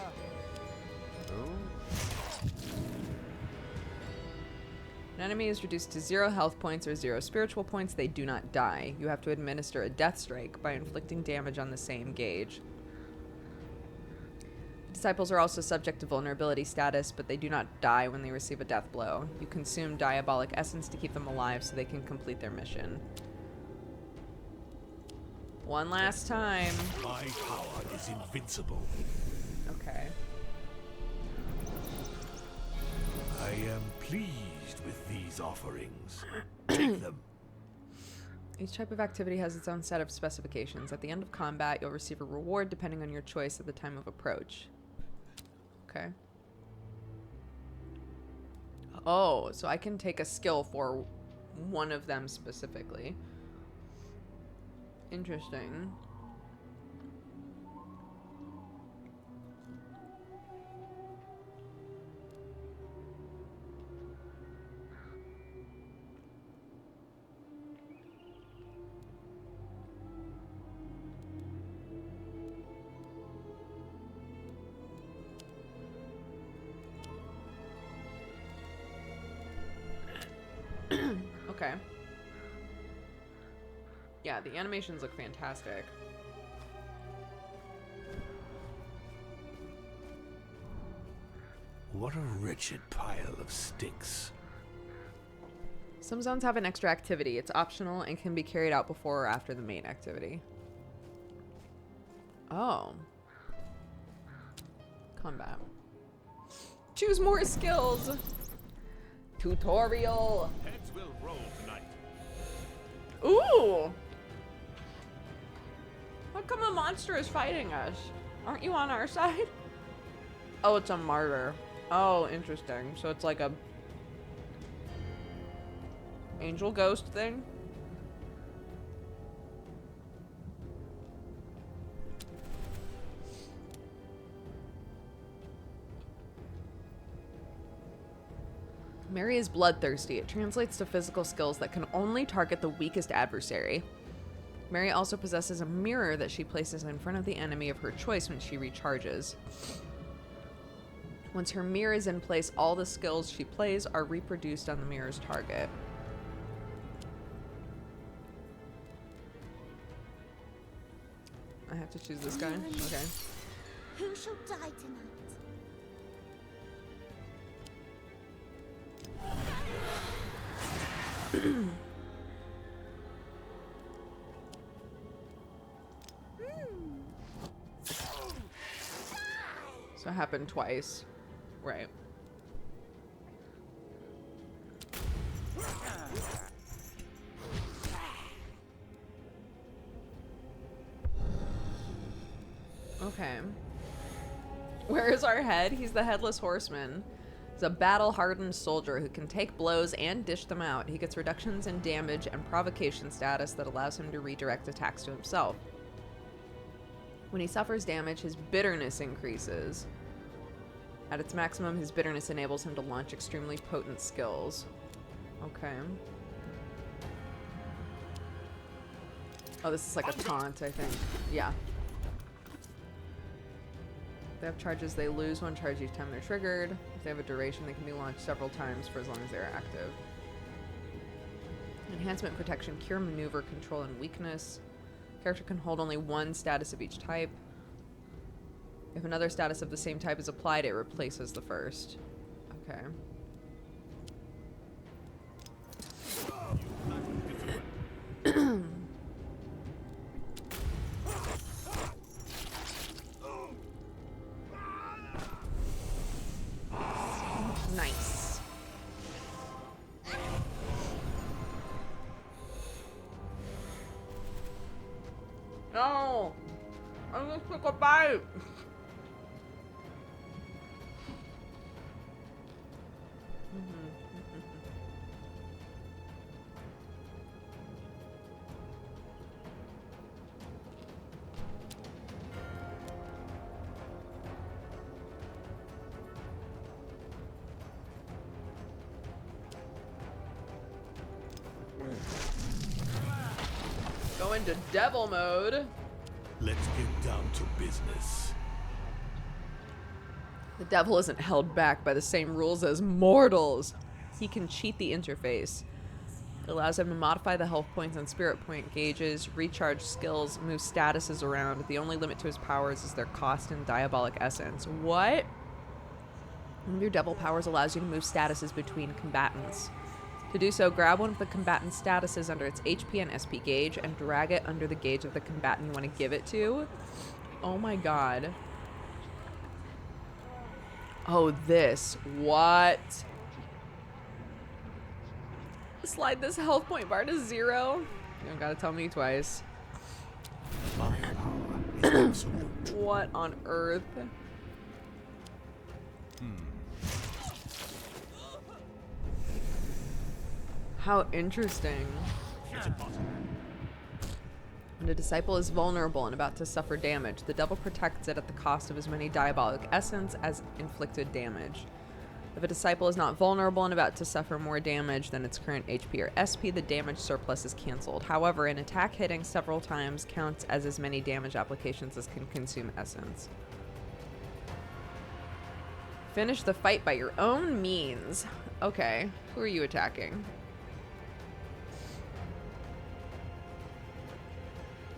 An enemy is reduced to 0 health points or 0 spiritual points. They do not die. You have to administer a death strike by inflicting damage on the same gauge. Disciples are also subject to vulnerability status, but they do not die when they receive a death blow. You consume diabolic essence to keep them alive so they can complete their mission. One last time. My power is invincible. Okay. I am pleased with these offerings. Take them. Each type of activity has its own set of specifications. At the end of combat, you'll receive a reward depending on your choice at the time of approach. Okay. Oh, so I can take a skill for one of them specifically. Interesting. Okay. Yeah, the animations look fantastic. What a wretched pile of sticks. Some zones have an extra activity. It's optional and can be carried out before or after the main activity. Oh. Combat. Choose more skills. Tutorial. Heads will roll tonight. Ooh. How come a monster is fighting us? Aren't you on our side? Oh, it's a martyr. Oh, interesting. So it's like a angel ghost thing? Mary is bloodthirsty. It translates to physical skills that can only target the weakest adversary. Mary also possesses a mirror that she places in front of the enemy of her choice when she recharges. Once her mirror is in place, all the skills she plays are reproduced on the mirror's target. I have to choose this guy? Okay. Who shall die tonight? So it happened twice. Right. Okay. Where is our head? He's the headless horseman. He's a battle-hardened soldier who can take blows and dish them out. He gets reductions in damage and provocation status that allows him to redirect attacks to himself. When he suffers damage, his bitterness increases. At its maximum, his bitterness enables him to launch extremely potent skills. Okay. Oh, this is like a taunt, I think. Yeah. If they have charges, they lose one charge each time they're triggered. If they have a duration, they can be launched several times for as long as they are active. Enhancement, protection, cure, maneuver, control, and weakness. Character can hold only one status of each type. If another status of the same type is applied, it replaces the first. Okay. Nice. No! I'm gonna take a bite! Go into devil mode. Let's get down to business. The devil isn't held back by the same rules as mortals. He can cheat the interface. It allows him to modify the health points and spirit point gauges, recharge skills, move statuses around. The only limit to his powers is their cost and diabolic essence. What? One of your devil powers allows you to move statuses between combatants. To do so, grab one of the combatant's statuses under its HP and SP gauge and drag it under the gauge of the combatant you want to give it to. Oh my god. Oh, this. What? Slide this health point bar to 0. You don't gotta tell me twice. My power is absolute. What on earth? How interesting. When a disciple is vulnerable and about to suffer damage, the devil protects it at the cost of as many diabolic essence as inflicted damage. If a disciple is not vulnerable and about to suffer more damage than its current HP or SP, the damage surplus is cancelled. However, an attack hitting several times counts as many damage applications as can consume essence. Finish the fight by your own means. Okay, who are you attacking?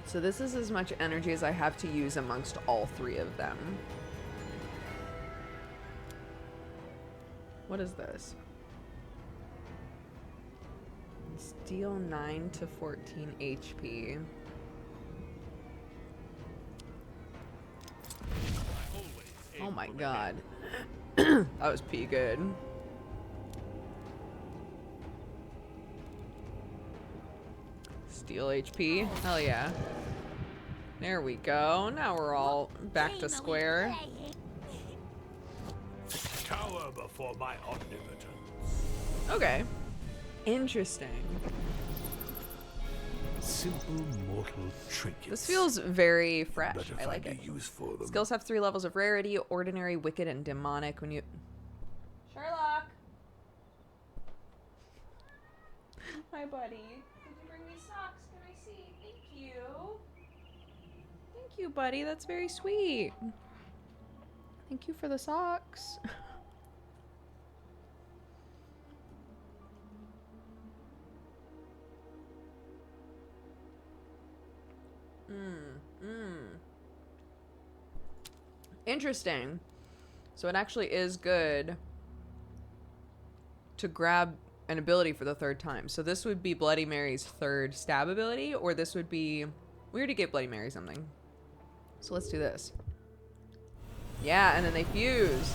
So this is as much energy as I have to use amongst all three of them. What is this? Steal 9 to 14 HP. Oh my god. That was pretty good. Steal HP. Hell yeah. There we go. Now we're all back to square. Cower before my omnipotent. Okay. Interesting. Simple mortal trinkets. This feels very fresh. Better I like find it. a use for them. Skills have 3 levels of rarity: ordinary, wicked, and demonic. When you... Sherlock! Hi, buddy. Did you bring me socks? Can I see? Thank you. Thank you, buddy. That's very sweet. Thank you for the socks. Interesting. So it actually is good to grab an ability for the 3rd time. So this would be Bloody Mary's 3rd stab ability, or this would be... We already gave Bloody Mary something. So let's do this. Yeah, and then they fuse.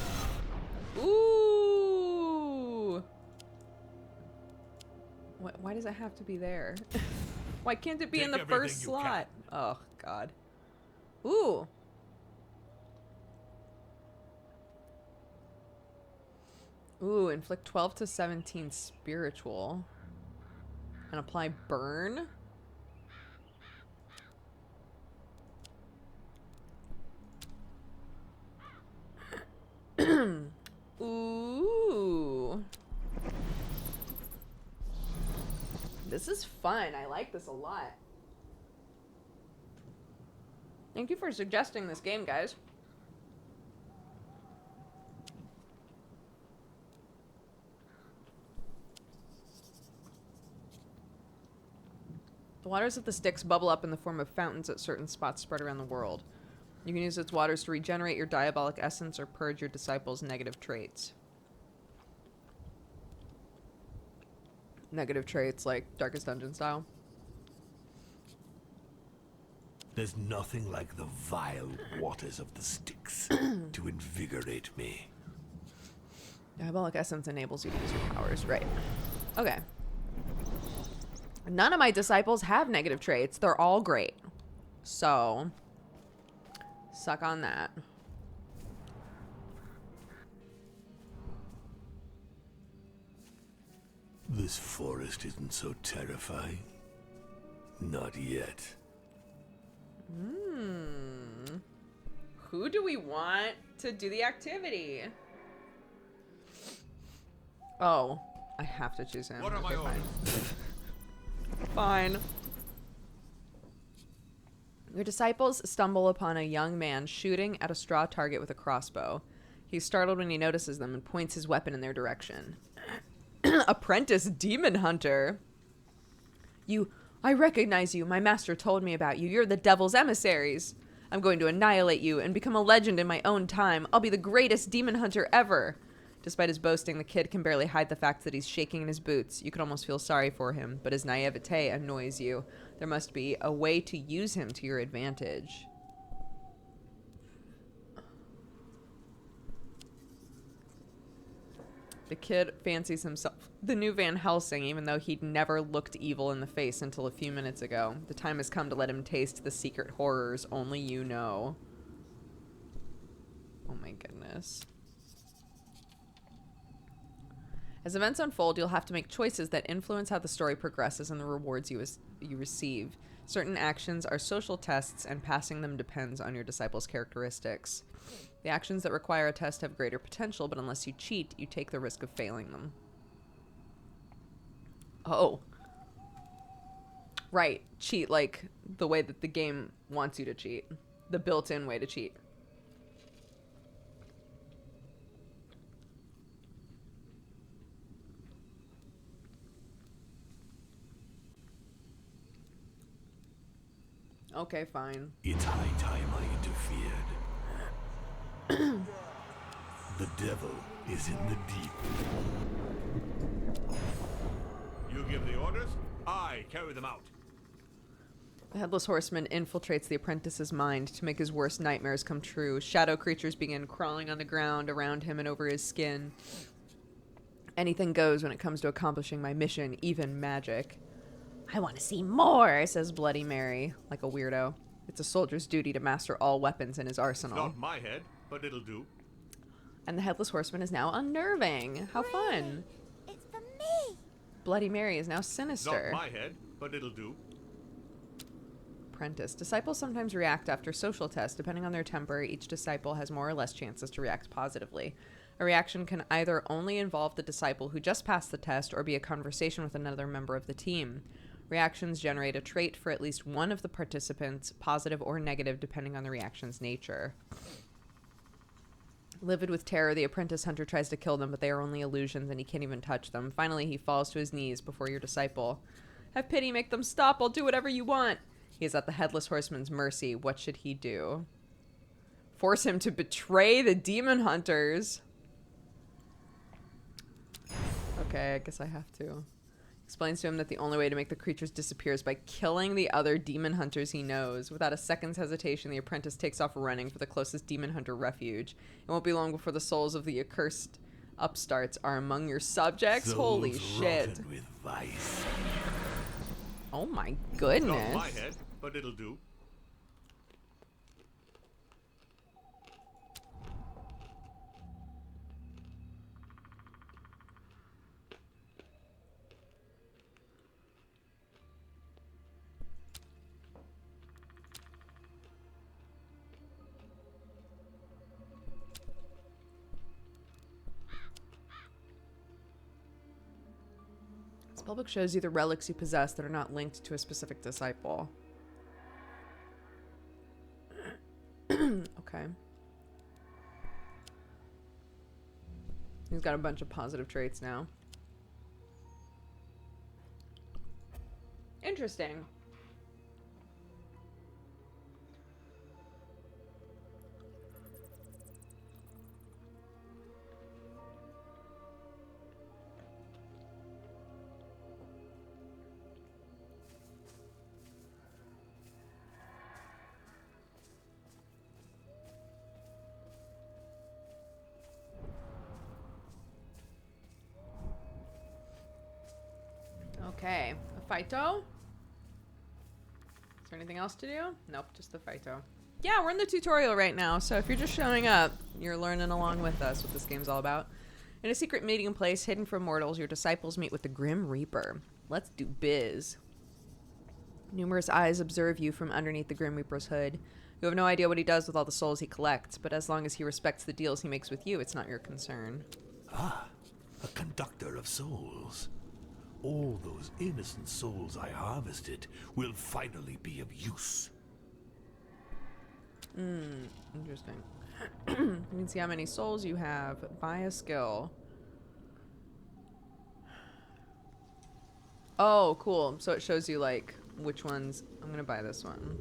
Ooh! Why does it have to be there? Why can't it be in the first slot? Oh, God. Ooh. Ooh, inflict 12 to 17 spiritual. And apply burn. Ooh. This is fun. I like this a lot. Thank you for suggesting this game, guys. The waters of the Styx bubble up in the form of fountains at certain spots spread around the world. You can use its waters to regenerate your diabolic essence or purge your disciples' negative traits. Negative traits like Darkest Dungeon style. There's nothing like the vile waters of the Styx to invigorate me. Diabolic essence enables you to use your powers. Right. Okay. None of my disciples have negative traits. They're all great. So, suck on that. This forest isn't so terrifying. Not yet. Who do we want to do the activity? Oh, I have to choose him. What am I fine. Fine. Your disciples stumble upon a young man shooting at a straw target with a crossbow. He's startled when he notices them and points his weapon in their direction. Apprentice demon hunter. I recognize you. My master told me about you. You're the devil's emissaries. I'm going to annihilate you and become a legend in my own time. I'll be the greatest demon hunter ever. Despite his boasting, the kid can barely hide the fact that he's shaking in his boots. You can almost feel sorry for him, but his naivete annoys you. There must be a way to use him to your advantage. The kid fancies himself the new Van Helsing, even though he'd never looked evil in the face until a few minutes ago. The time has come to let him taste the secret horrors only you know. Oh my goodness. As events unfold, you'll have to make choices that influence how the story progresses and the rewards you receive. Certain actions are social tests, and passing them depends on your disciples' characteristics. The actions that require a test have greater potential, but unless you cheat, you take the risk of failing them. Oh. Right. Cheat like the way that the game wants you to cheat. The built-in way to cheat. Okay, fine. It's high time I interfered. The devil is in the deep. You give the orders, I carry them out. The Headless Horseman infiltrates the apprentice's mind to make his worst nightmares come true. Shadow creatures begin crawling on the ground around him and over his skin. Anything goes when it comes to accomplishing my mission, even magic. I want to see more, says Bloody Mary, like a weirdo. It's a soldier's duty to master all weapons in his arsenal. Not my head, but it'll do. And the Headless Horseman is now unnerving. How fun. It's for me. Bloody Mary is now sinister. Not my head, but it'll do. Apprentice. Disciples sometimes react after social tests. Depending on their temper, each disciple has more or less chances to react positively. A reaction can either only involve the disciple who just passed the test or be a conversation with another member of the team. Reactions generate a trait for at least one of the participants, positive or negative, depending on the reaction's nature. Livid with terror, the apprentice hunter tries to kill them, but they are only illusions and he can't even touch them. Finally, he falls to his knees before your disciple. Have pity, make them stop, I'll do whatever you want. He is at the Headless Horseman's mercy. What should he do? Force him to betray the demon hunters. Okay, I guess I have to. Explains to him that the only way to make the creatures disappear is by killing the other demon hunters he knows. Without a second's hesitation, the apprentice takes off running for the closest demon hunter refuge. It won't be long before the souls of the accursed upstarts are among your subjects. Souls Holy shit. rotten with vice. Oh my goodness. Not my head, but it'll do. Spellbook shows you the relics you possess that are not linked to a specific disciple. Okay. He's got a bunch of positive traits now. Interesting. Okay, a Phyto? Is there anything else to do? Nope, just the Phyto. Yeah, we're in the tutorial right now, so if you're just showing up, you're learning along with us what this game's all about. In a secret meeting place hidden from mortals, your disciples meet with the Grim Reaper. Let's do biz. Numerous eyes observe you from underneath the Grim Reaper's hood. You have no idea what he does with all the souls he collects, but as long as he respects the deals he makes with you, it's not your concern. Ah, a conductor of souls. All those innocent souls I harvested will finally be of use. Interesting. You can see how many souls you have. Buy a skill. Oh, cool. So it shows you, like, which ones. I'm going to buy this one.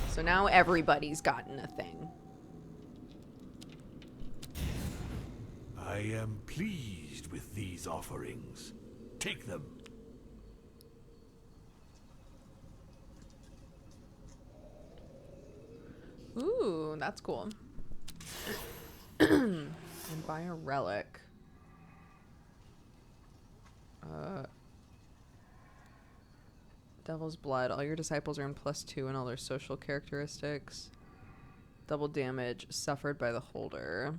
So now everybody's gotten a thing. I am pleased with these offerings. Take them. Ooh, that's cool. And buy a relic. Devil's Blood. All your disciples earn +2 in all their social characteristics. Double damage suffered by the holder.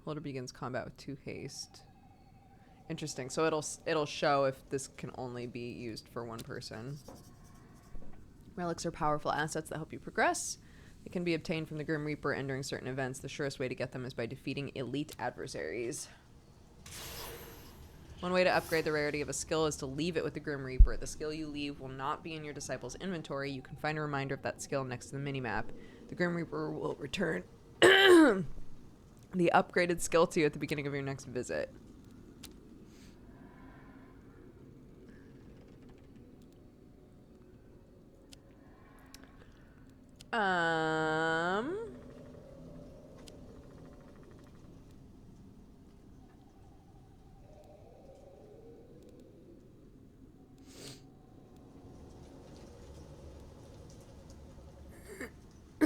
Holder begins combat with 2 haste. Interesting. So it'll show if this can only be used for one person. Relics are powerful assets that help you progress. They can be obtained from the Grim Reaper and during certain events. The surest way to get them is by defeating elite adversaries. One way to upgrade the rarity of a skill is to leave it with the Grim Reaper. The skill you leave will not be in your disciple's inventory. You can find a reminder of that skill next to the minimap. The Grim Reaper will return the upgraded skill to you at the beginning of your next visit.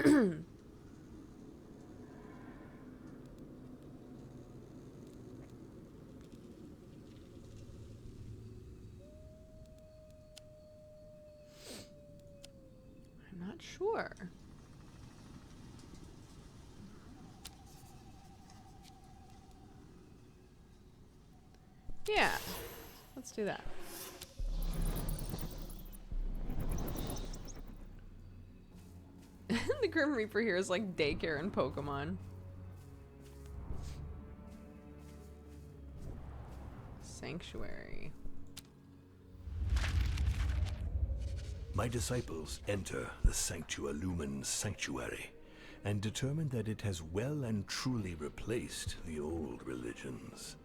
I'm not sure. Yeah, let's do that. The Grim Reaper here is like daycare in Pokemon. Sanctuary. My disciples enter the Sanctualumen Sanctuary and determine that it has well and truly replaced the old religions.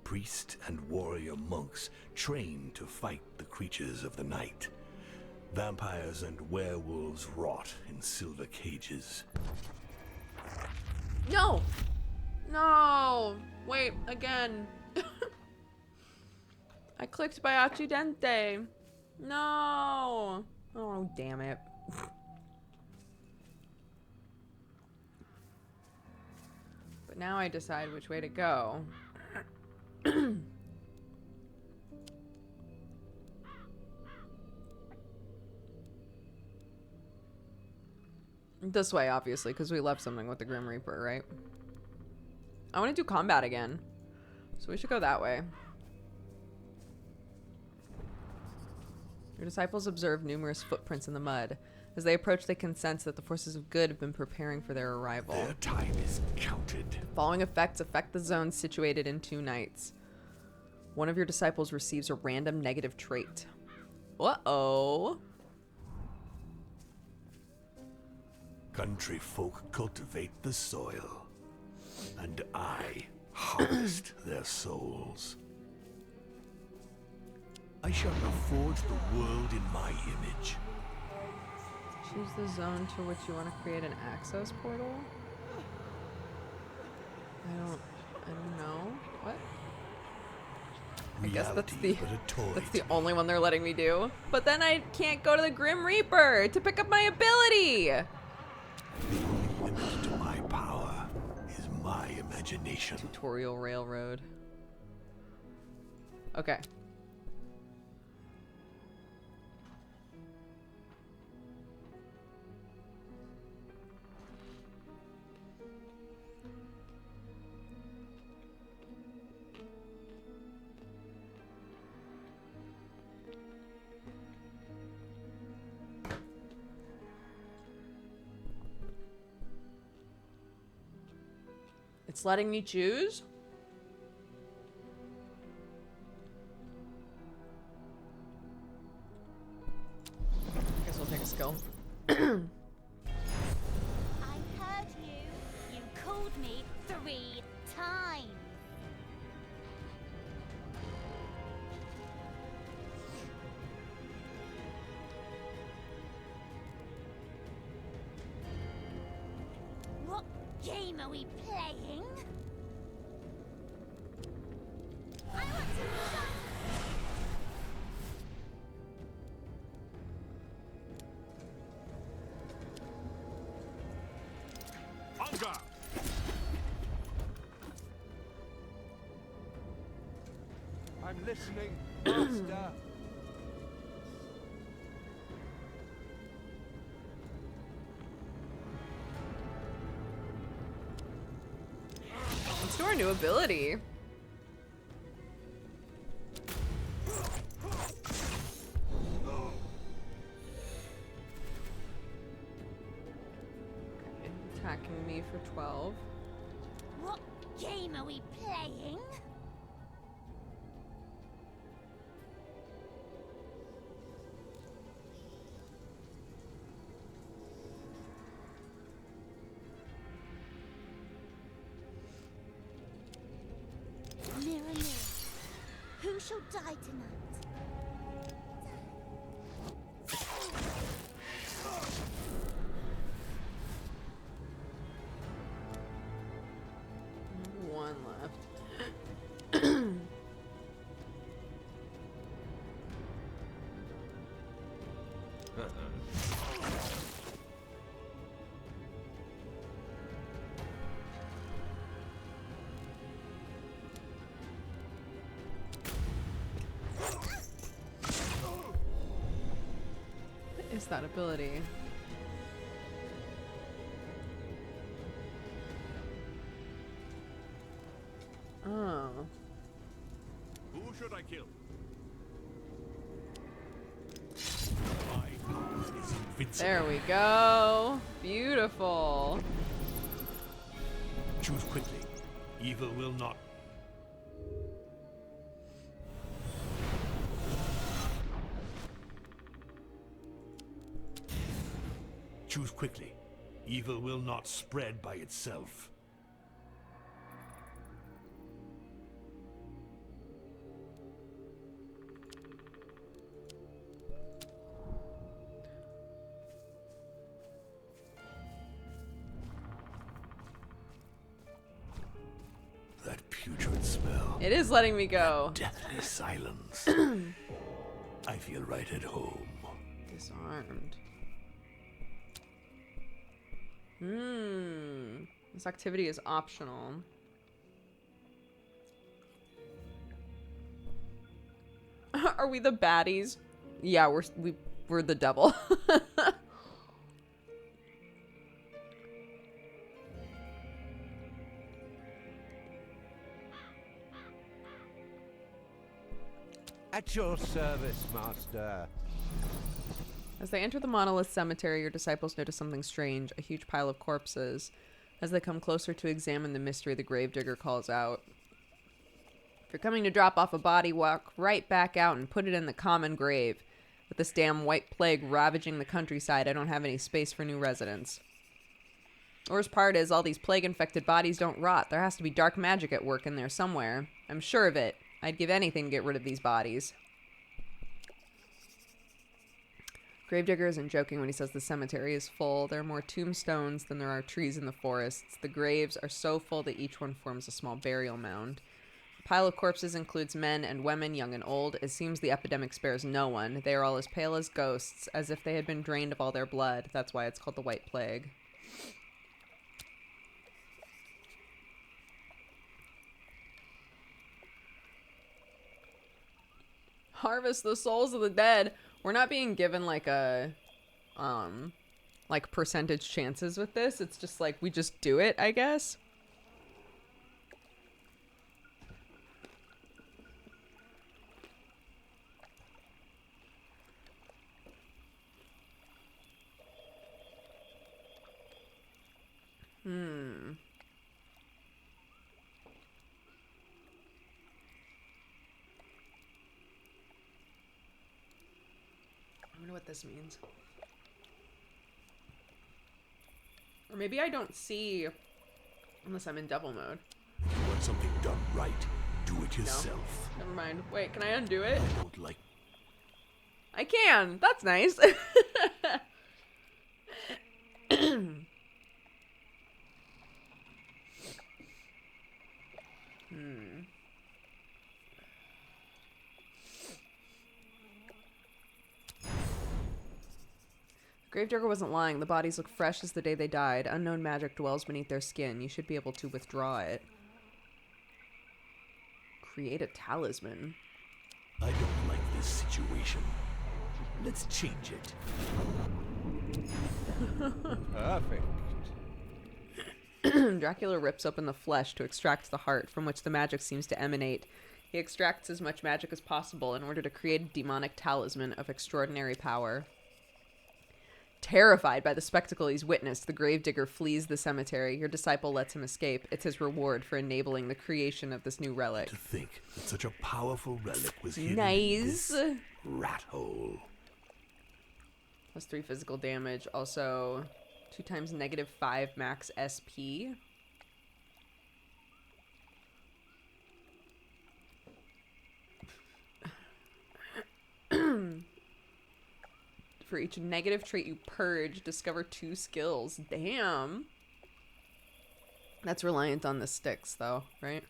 Priest and warrior monks train to fight the creatures of the night. Vampires and werewolves rot in silver cages. No! No! Wait, again. I clicked by Accidente. No! Oh, damn it. But now I decide which way to go. This way, obviously, because we left something with the Grim Reaper, right? I want to do combat again. So we should go that way. Your disciples observe numerous footprints in the mud. As they approach, they can sense that the forces of good have been preparing for their arrival. Their time is counted. Following effects affect the zones situated in 2 nights. One of your disciples receives a random negative trait. Uh-oh. Country folk cultivate the soil, and I harvest their souls. I shall reforge the world in my image. Choose the zone to which you want to create an access portal. I don't know. What? I guess that's the only one they're letting me do. But then I can't go to the Grim Reaper to pick up my ability. The only limit to my power is my imagination. Tutorial railroad. Okay. It's letting me choose? I guess we'll take a skill. I heard you. You called me 3 times. What game are we playing? I want to shut. Hunger! I'm listening, Master. Let's do our new ability. Okay, attacking me for 12. What game are we playing? Mirror, mirror, who shall die tonight? One left. is that ability? Oh. Who should I kill? There we go. Beautiful. Choose quickly. Evil will not. Choose quickly. Evil will not spread by itself. That putrid smell. It is letting me go. Deathly silence. I feel right at home. Disarmed. This activity is optional. Are we the baddies? Yeah, we're the devil. At your service, master. As they enter the monolith cemetery, your disciples notice something strange, a huge pile of corpses. As they come closer to examine the mystery, the gravedigger calls out, "If you're coming to drop off a body, walk right back out and put it in the common grave. With this damn white plague ravaging the countryside, I don't have any space for new residents." The worst part is all these plague-infected bodies don't rot. There has to be dark magic at work in there somewhere. I'm sure of it. I'd give anything to get rid of these bodies. Gravedigger isn't joking when he says the cemetery is full. There are more tombstones than there are trees in the forests. The graves are so full that each one forms a small burial mound. The pile of corpses includes men and women, young and old. It seems the epidemic spares no one. They are all as pale as ghosts, as if they had been drained of all their blood. That's why it's called the White Plague. Harvest the souls of the dead. We're not being given like a like percentage chances with this. It's just like we just do it, I guess. I wonder what this means. Or maybe I don't see unless I'm in devil mode. If you want something done right, do it yourself. Never mind. Wait, can I undo it? I don't like. I can. That's nice. Gravedigger wasn't lying. The bodies look fresh as the day they died. Unknown magic dwells beneath their skin. You should be able to withdraw it. Create a talisman. I don't like this situation. Let's change it. Perfect. Dracula rips open the flesh to extract the heart from which the magic seems to emanate. He extracts as much magic as possible in order to create a demonic talisman of extraordinary power. Terrified by the spectacle he's witnessed, the gravedigger flees the cemetery. Your disciple lets him escape. It's his reward for enabling the creation of this new relic. To think that such a powerful relic was hidden in Nice. this rat hole. +3 physical damage. Also, 2 times -5 max SP. For each negative trait you purge, discover 2 skills. Damn. That's reliant on the sticks, though, right?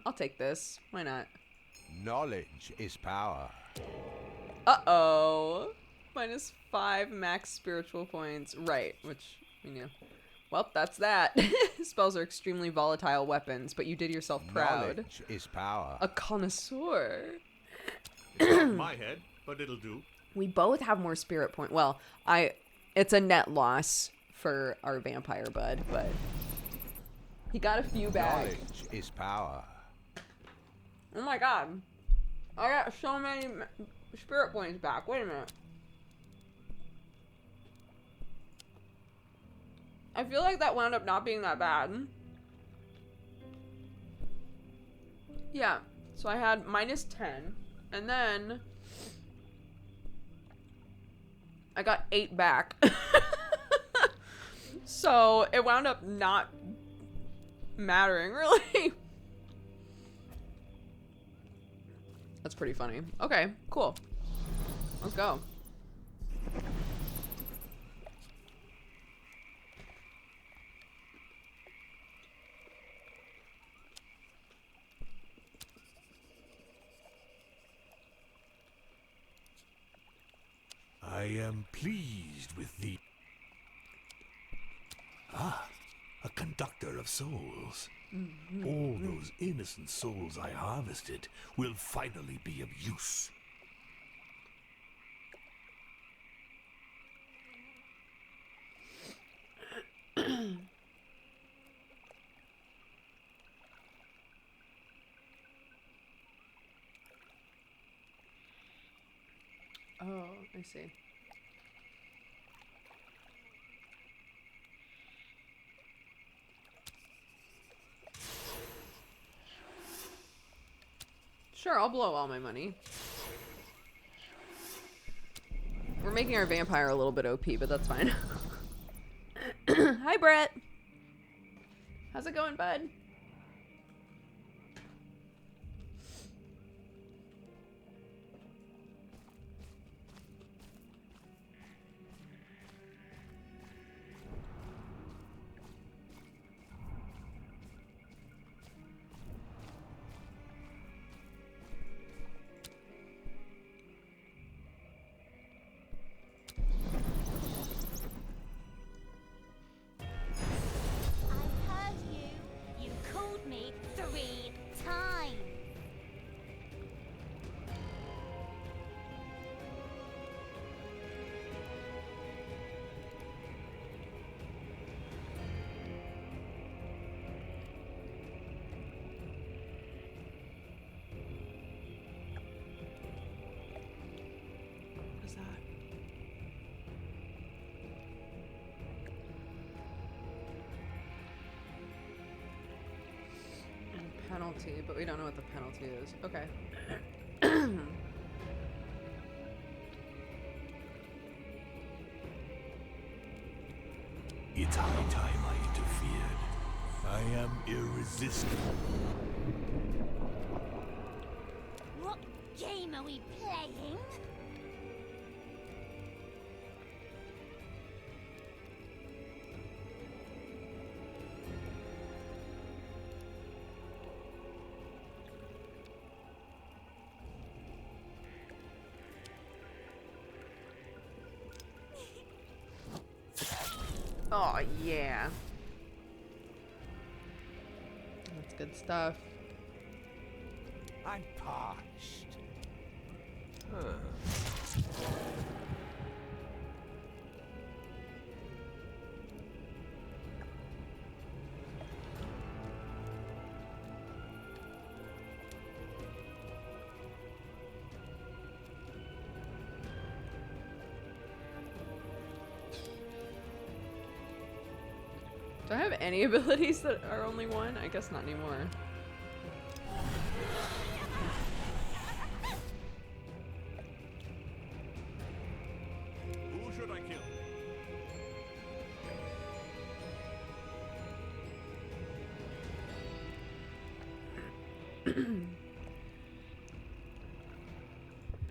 I'll take this. Why not? Knowledge is power. Uh-oh. -5 max spiritual points. Right, which we knew. Well, that's that. Spells are extremely volatile weapons, but you did yourself proud. Knowledge is power. A connoisseur. It's not in my head, but it'll do. We both have more spirit point. Well, it's a net loss for our vampire bud, but he got a few back. Knowledge is power. Oh my god. I got so many spirit points back. Wait a minute. I feel like that wound up not being that bad. Yeah. So I had -10. And then I got 8 back. So it wound up not mattering, really. That's pretty funny. Okay, cool. Let's go. I am pleased with the... Ah, a conductor of souls. All those innocent souls I harvested will finally be of use. Oh, I see. Sure, I'll blow all my money. We're making our vampire a little bit OP, but that's fine. Hi, Brett. How's it going, bud? I heard you. You called me 3 times. What is that? And penalty, but we don't know what the penalty is. Okay. It's high time I interfered. I am irresistible. What game are we playing? Oh, yeah. That's good stuff. I'm parched. Do I have any abilities that are only one? I guess not anymore. Who should I kill?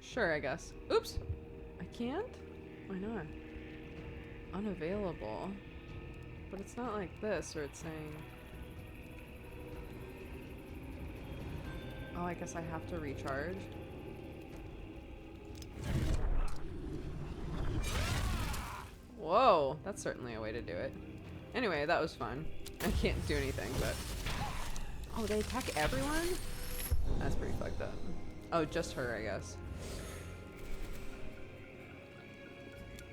Sure, I guess. Oops! I can't? Why not? Unavailable. But it's not like this, or it's saying... Oh, I guess I have to recharge. Whoa, that's certainly a way to do it. Anyway, that was fun. I can't do anything, but... Oh, they attack everyone? That's pretty fucked up. Oh, just her, I guess.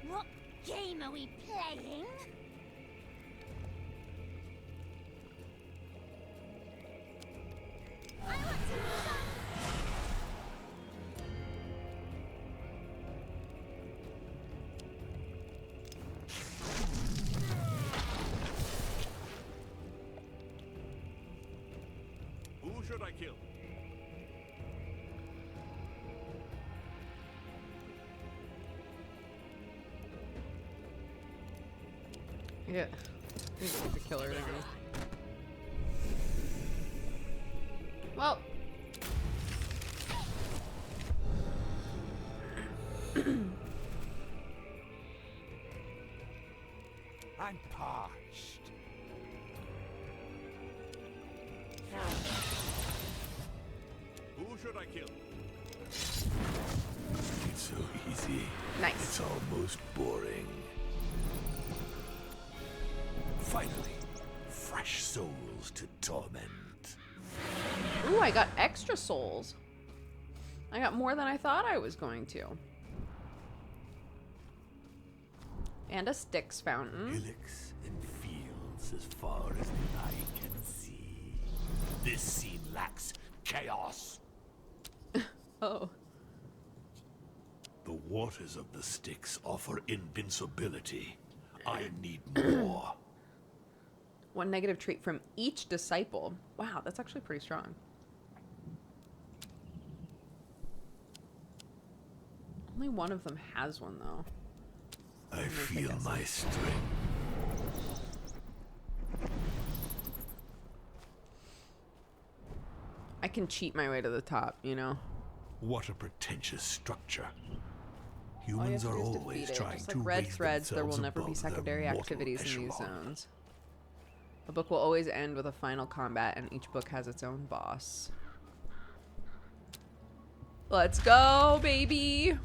What game are we playing? I want to shine. Who should I kill? Yeah. I need to get the killer, don't we? Well. I'm parched. Who should I kill? It's so easy. Nice. It's almost boring. Finally, fresh souls to torment. Ooh, I got extra souls. I got more than I thought I was going to. And a Styx fountain. Hillocks and fields as far as the eye can see. This scene lacks chaos. Oh. The waters of the Styx offer invincibility. I need more. One negative trait from each disciple. Wow, that's actually pretty strong. Only one of them has one, though. I feel my strength. I can cheat my way to the top, you know? What a pretentious structure. All you have Humans to are do is always defeat it. trying Just to like red raise threads, there will themselves never be above their secondary mortal activities in these echelon. zones. The book will always end with a final combat, and each book has its own boss. Let's go, baby!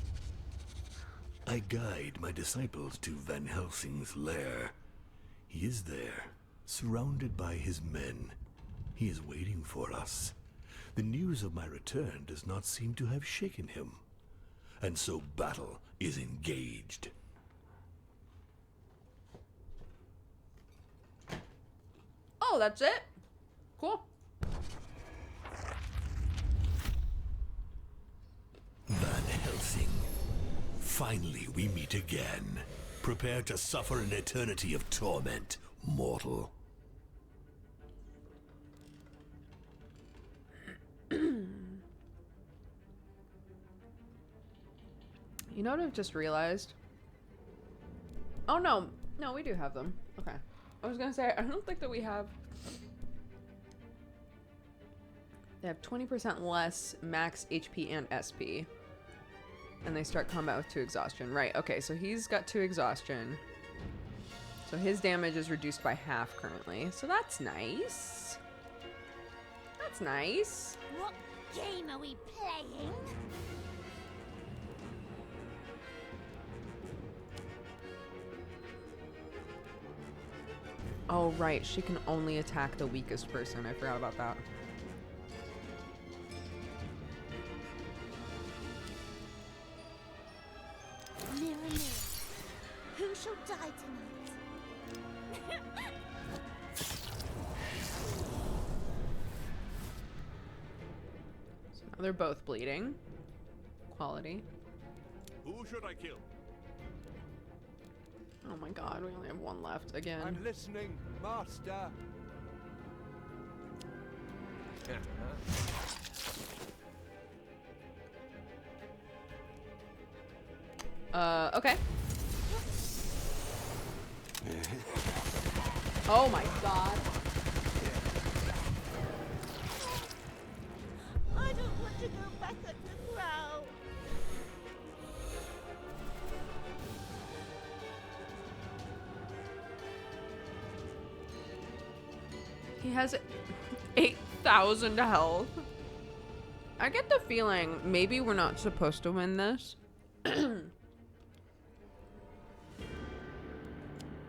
I guide my disciples to Van Helsing's lair. He is there, surrounded by his men. He is waiting for us. The news of my return does not seem to have shaken him. And so battle is engaged. Oh, that's it? Cool. Van Helsing. Finally we meet again. Prepare to suffer an eternity of torment, mortal. You know what I've just realized? Oh, no. No, we do have them. Okay. I was gonna say, I don't think that we have... They have 20% less max HP and SP. And they start combat with 2 exhaustion. Right, okay, so he's got 2 exhaustion. So his damage is reduced by half currently. So that's nice. That's nice. What game are we playing? Oh, right, she can only attack the weakest person. I forgot about that. Mirror, mirror, who shall die tonight? So now they're both bleeding. Quality. Who should I kill? Oh my god, we only have one left again. I'm listening, master. Okay. Oh my god. I don't want to go back underground. He has 8,000 health. I get the feeling maybe we're not supposed to win this.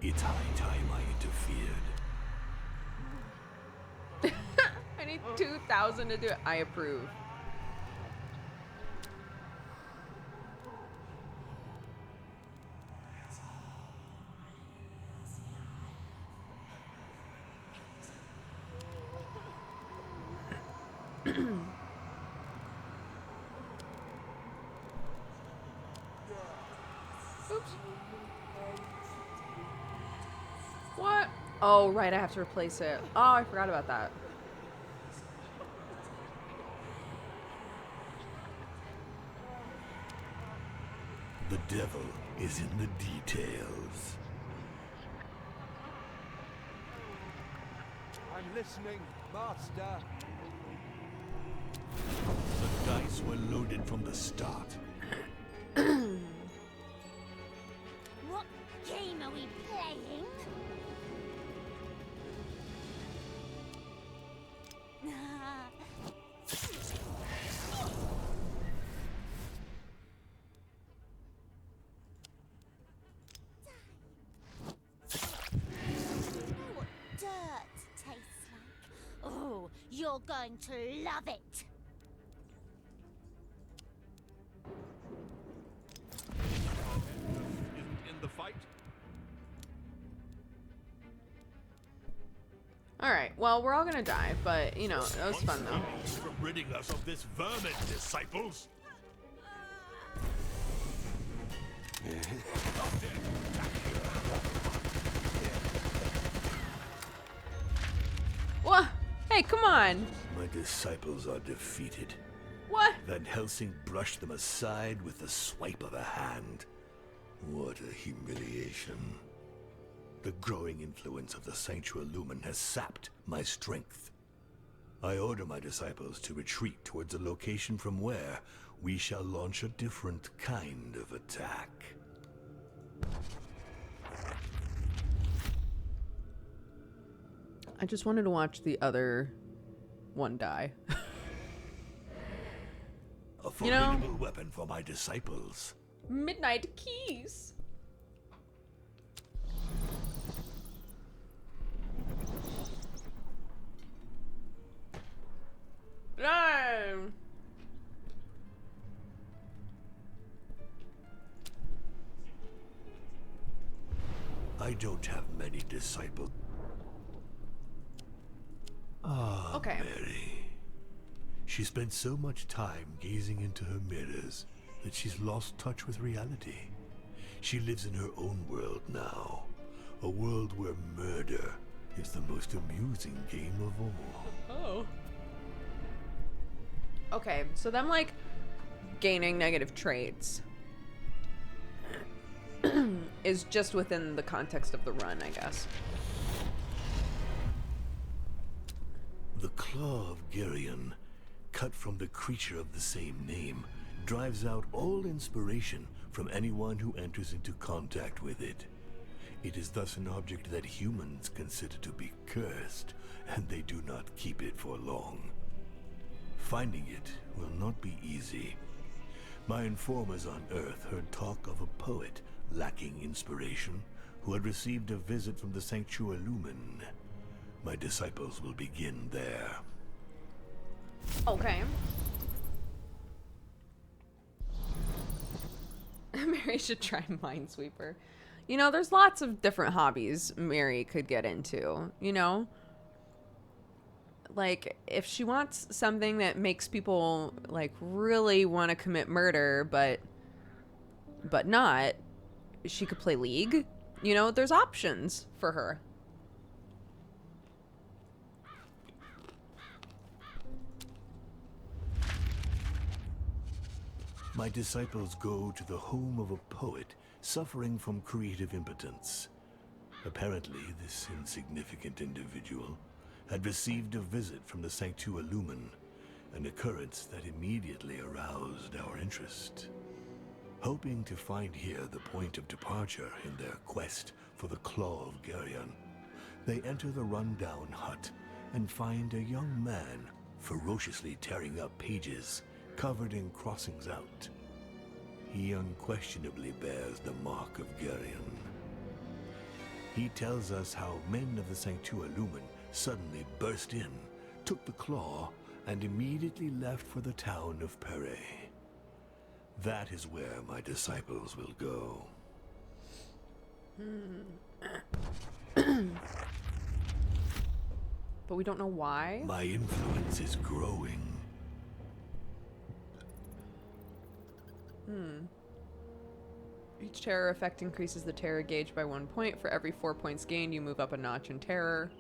It's high time I interfered. I need 2,000 to do it. I approve. Oops. What? Oh, right, I have to replace it. Oh, I forgot about that. The devil is in the details. I'm listening, Master. The dice were loaded from the start. What game are we playing? What dirt tastes like? Oh, you're going to love it. In the fight? Alright, well, we're all gonna die, but, you know, that was fun, though. From ridding us of this vermin, disciples. What? Hey, come on! My disciples are defeated. What? Van Helsing brushed them aside with the swipe of a hand. What a humiliation. The growing influence of the Sanctuary Lumen has sapped my strength. I order my disciples to retreat towards a location from where we shall launch a different kind of attack. I just wanted to watch the other one die. A You know- formidable weapon for my disciples. Midnight Keys! No! I don't have many disciples. Ah, Okay. Mary. She spent so much time gazing into her mirrors that she's lost touch with reality. She lives in her own world now. A world where murder is the most amusing game of all. Oh. Okay, so them, like, gaining negative traits is just within the context of the run, I guess. The claw of Geryon, cut from the creature of the same name, drives out all inspiration from anyone who enters into contact with it. It is thus an object that humans consider to be cursed, and they do not keep it for long. Finding it will not be easy. My informers on Earth heard talk of a poet lacking inspiration who had received a visit from the Sanctuary Lumen. My disciples will begin there. Okay. Mary should try Minesweeper. You know, there's lots of different hobbies Mary could get into, you know? Like, if she wants something that makes people, like, really want to commit murder, but not, she could play League. You know, there's options for her. My disciples go to the home of a poet suffering from creative impotence. Apparently, this insignificant individual had received a visit from the Sanctuary Lumen, an occurrence that immediately aroused our interest. Hoping to find here the point of departure in their quest for the Claw of Geryon, they enter the rundown hut and find a young man ferociously tearing up pages covered in crossings out. He unquestionably bears the mark of Geryon. He tells us how men of the Sanctua Lumen suddenly burst in, took the claw, and immediately left for the town of Pere. That is where my disciples will go. But we don't know why. My influence is growing. Each terror effect increases the terror gauge by 1 point. For every 4 points gained, you move up a notch in terror.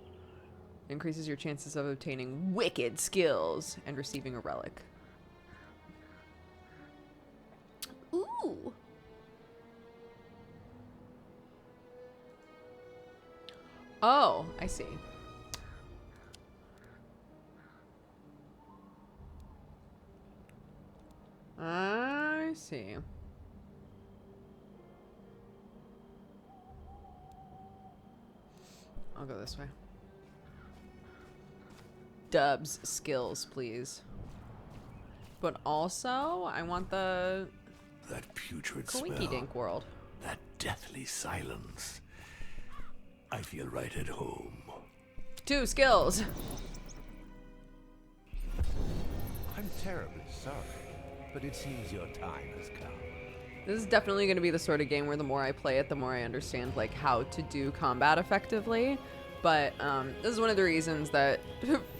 Increases your chances of obtaining wicked skills and receiving a relic. Ooh. Oh, I see. I see. I'll go this way. Dubs skills, please. But also, I want the That putrid Coinky smell. Dink world. That deathly silence. I feel right at home. 2 skills. I'm terribly sorry, but it seems your time has come. This is definitely going to be the sort of game where the more I play it, the more I understand like how to do combat effectively. But this is one of the reasons that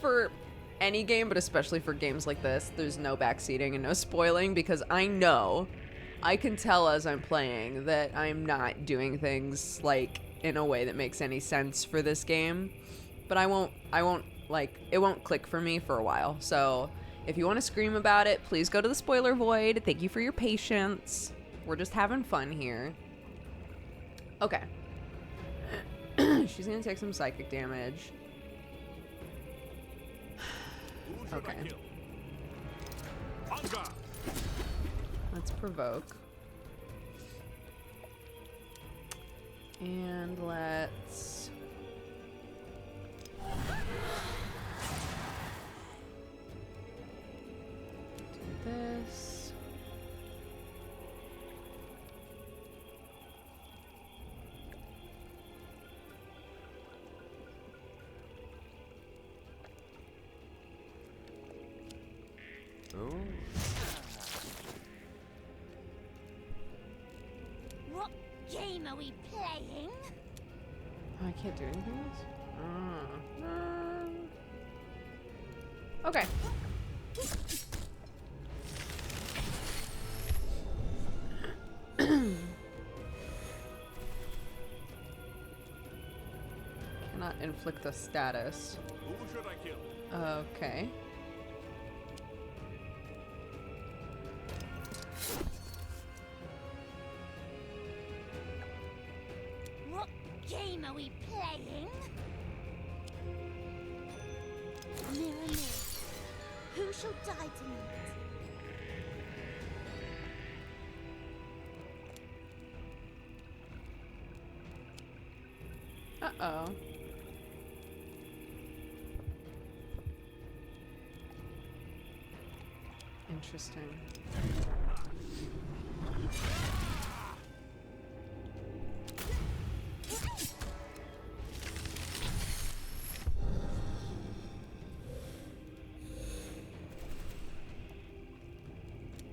for any game, but especially for games like this, there's no backseating and no spoiling, because I know, I can tell as I'm playing that I'm not doing things like in a way that makes any sense for this game. But I won't like, it won't click for me for a while. So if you want to scream about it, please go to the spoiler void. Thank you for your patience. We're just having fun here. Okay. She's gonna take some psychic damage. Who should Okay. I kill? Hunger! Let's provoke. And let's... do this. Oh. What game are we playing? Oh, I can't do anything else? Okay. Cannot inflict a status. Who should I kill? Okay. What game are we playing? Mirror, mirror, who shall die tonight? Uh-oh. Interesting.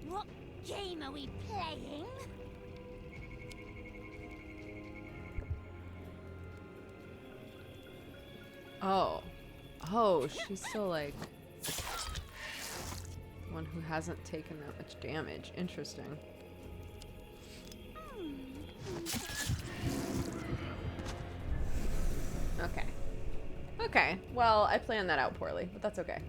What game are we playing? Oh. Oh, she's still like one who hasn't taken that much damage. Interesting. Okay. Okay. Well, I planned that out poorly, but that's okay.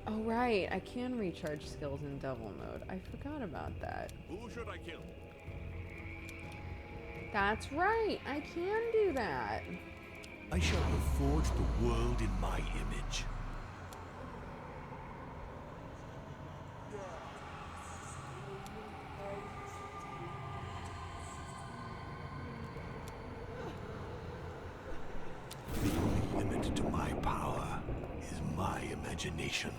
Oh, right. I can recharge skills in devil mode. I forgot about that. Who should I kill? That's right. I can do that. I shall reforge the world in my image. The only limit to my power is my imagination.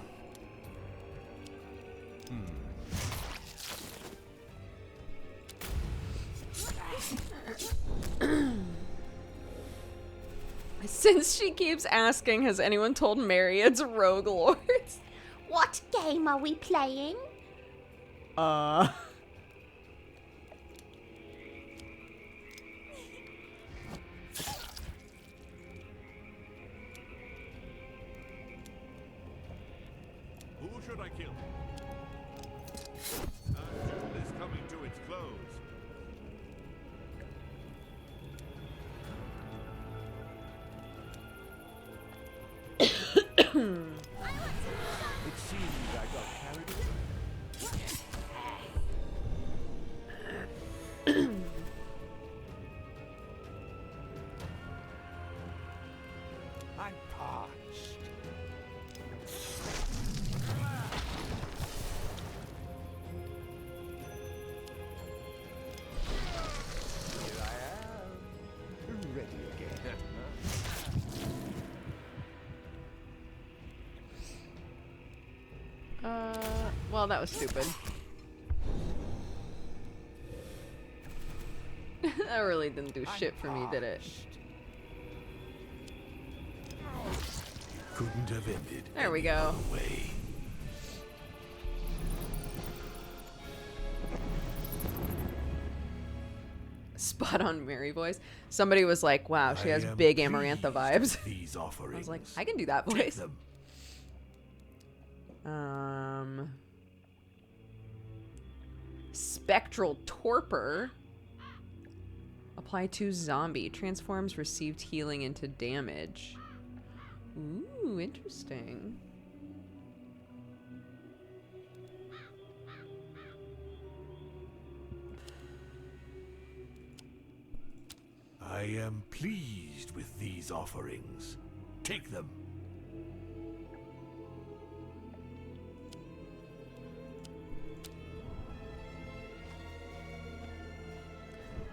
Since she keeps asking, has anyone told Mary it's Roguelords? What game are we playing? Who should I kill? Our duel is coming to its close. It seems I got carried away. I'm parched. Here I am, ready again. Well, that was stupid. That really didn't do shit for me, did it? Couldn't have ended. There we any go. other way. Spot on Mary voice. Somebody was like, wow, she has I am big Amarantha pleased vibes. with These offerings. I was like, I can do that Take voice. them. Spectral Torpor. Apply to zombie. Transforms received healing into damage. Ooh, interesting. I am pleased with these offerings. Take them.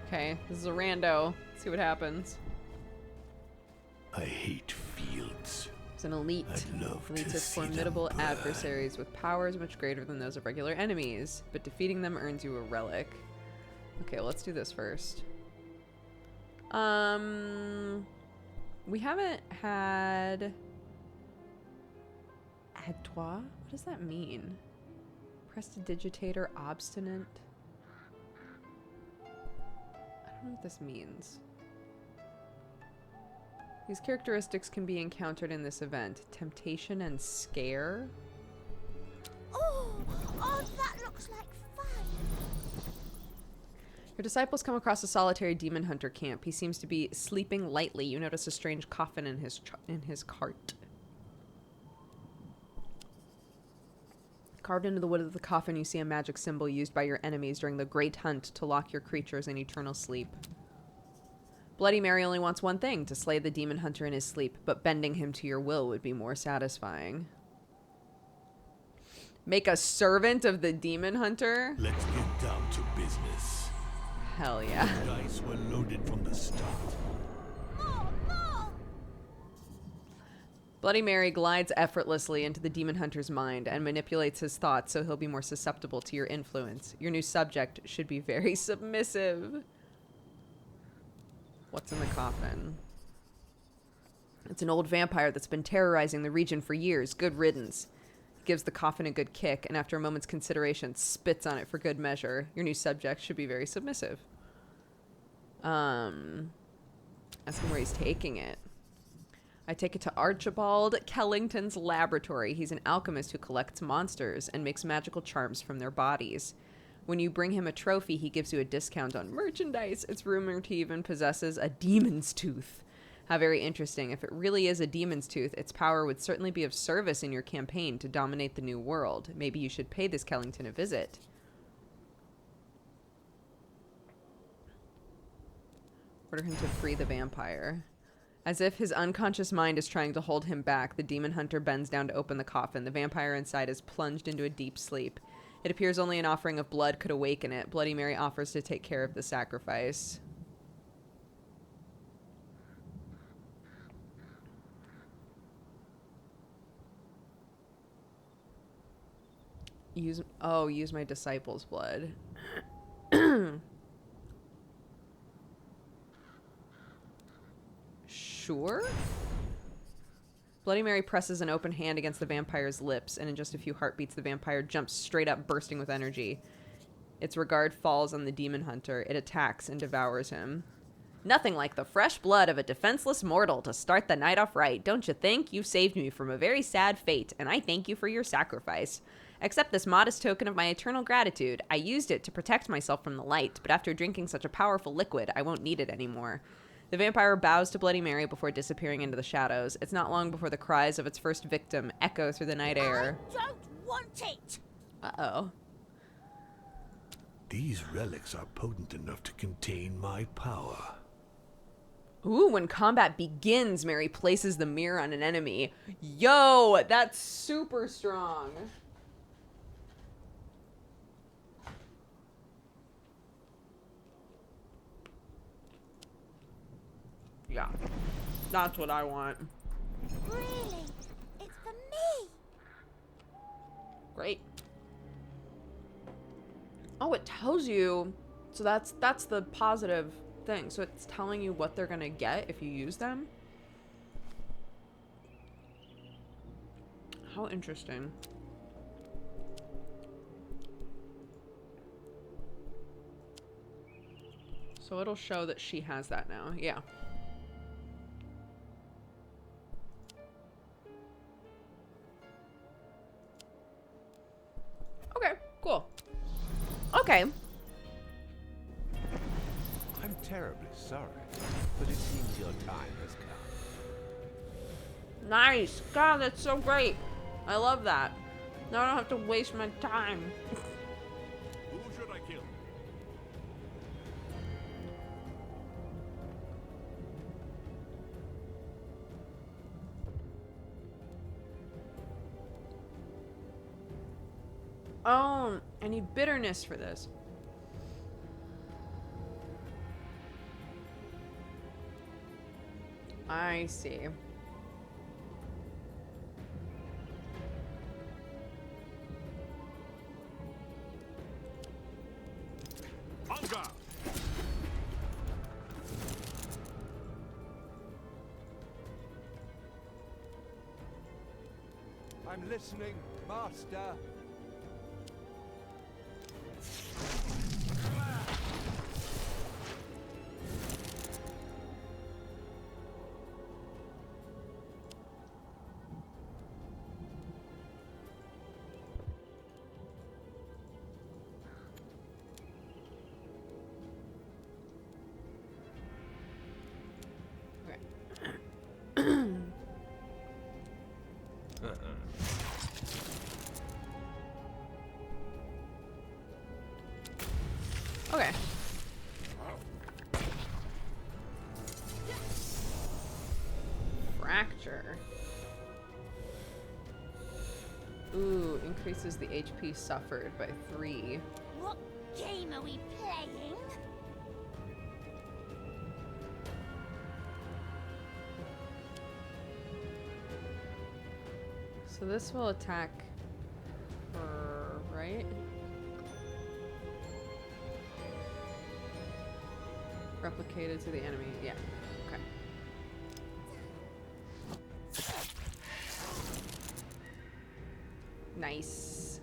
Okay, this is a rando. Let's see what happens. I hate fields. It's an elite. I'd love Elites to have see them formidable burn. adversaries with powers much greater than those of regular enemies, but defeating them earns you a relic. Okay, well, let's do this first. We haven't had Adtois? What does that mean? Prestidigitator, obstinate? I don't know what this means. These characteristics can be encountered in this event. Temptation and scare? Oh, that looks like fun. Your disciples come across a solitary demon hunter camp. He seems to be sleeping lightly. You notice a strange coffin in his cart. Carved into the wood of the coffin, you see a magic symbol used by your enemies during the Great Hunt to lock your creatures in eternal sleep. Bloody Mary only wants one thing, to slay the demon hunter in his sleep, but bending him to your will would be more satisfying. Make a servant of the demon hunter? Let's get down to business. Hell yeah. The dice were loaded from the start. More! Bloody Mary glides effortlessly into the demon hunter's mind and manipulates his thoughts so he'll be more susceptible to your influence. Your new subject should be very submissive. What's in the coffin? It's an old vampire that's been terrorizing the region for years. Good riddance. He gives the coffin a good kick, and after a moment's consideration, spits on it for good measure. Your new subject should be very submissive. Ask him where he's taking it. I take it to Archibald Kellington's laboratory. He's an alchemist who collects monsters and makes magical charms from their bodies. When you bring him a trophy, he gives you a discount on merchandise. It's rumored he even possesses a demon's tooth. How very interesting. If it really is a demon's tooth, its power would certainly be of service in your campaign to dominate the new world. Maybe you should pay this Kellington a visit. Order him to free the vampire. As if his unconscious mind is trying to hold him back, the demon hunter bends down to open the coffin. The vampire inside is plunged into a deep sleep. It appears only an offering of blood could awaken it. Bloody Mary offers to take care of the sacrifice. Use my disciples' blood. Sure. Bloody Mary presses an open hand against the vampire's lips, and in just a few heartbeats, the vampire jumps straight up, bursting with energy. Its regard falls on the demon hunter. It attacks and devours him. Nothing like the fresh blood of a defenseless mortal to start the night off right, don't you think? You've saved me from a very sad fate, and I thank you for your sacrifice. Accept this modest token of my eternal gratitude. I used it to protect myself from the light, but after drinking such a powerful liquid, I won't need it anymore. The vampire bows to Bloody Mary before disappearing into the shadows. It's not long before the cries of its first victim echo through the night air. I don't want it! Uh-oh. These relics are potent enough to contain my power. Ooh, when combat begins, Mary places the mirror on an enemy. Yo, that's super strong. Yeah, that's what I want. Really? It's for me? Great. Oh, it tells you. So that's the positive thing. So it's telling you what they're gonna get if you use them. How interesting. So it'll show that she has that now. Yeah. Okay, cool. Okay. I'm terribly sorry, but it seems your time has come. Nice. God, that's so great. I love that. Now I don't have to waste my time. Who should I kill? Oh, I need bitterness for this. I see. Hunger! I'm listening, Master. Okay. Fracture. Ooh, increases the HP suffered by 3. What game are we playing? So this will attack her, right? Replicated to the enemy. Yeah. Okay. Nice.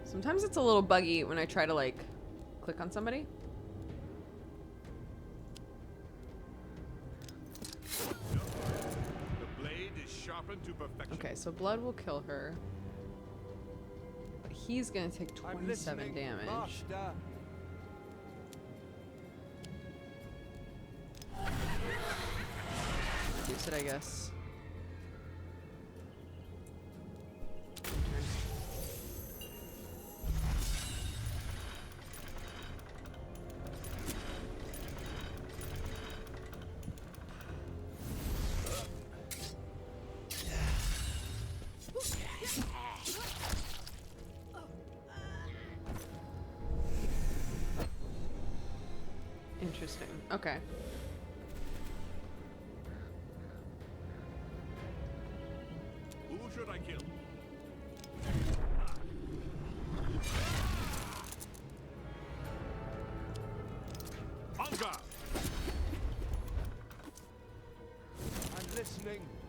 Sometimes it's a little buggy when I try to like click on somebody. The blade is sharpened to perfection. Okay, so blood will kill her. But he's gonna take I'm 27 listening, damage. Master. Use it, I guess. Interesting. Okay. Who should I kill?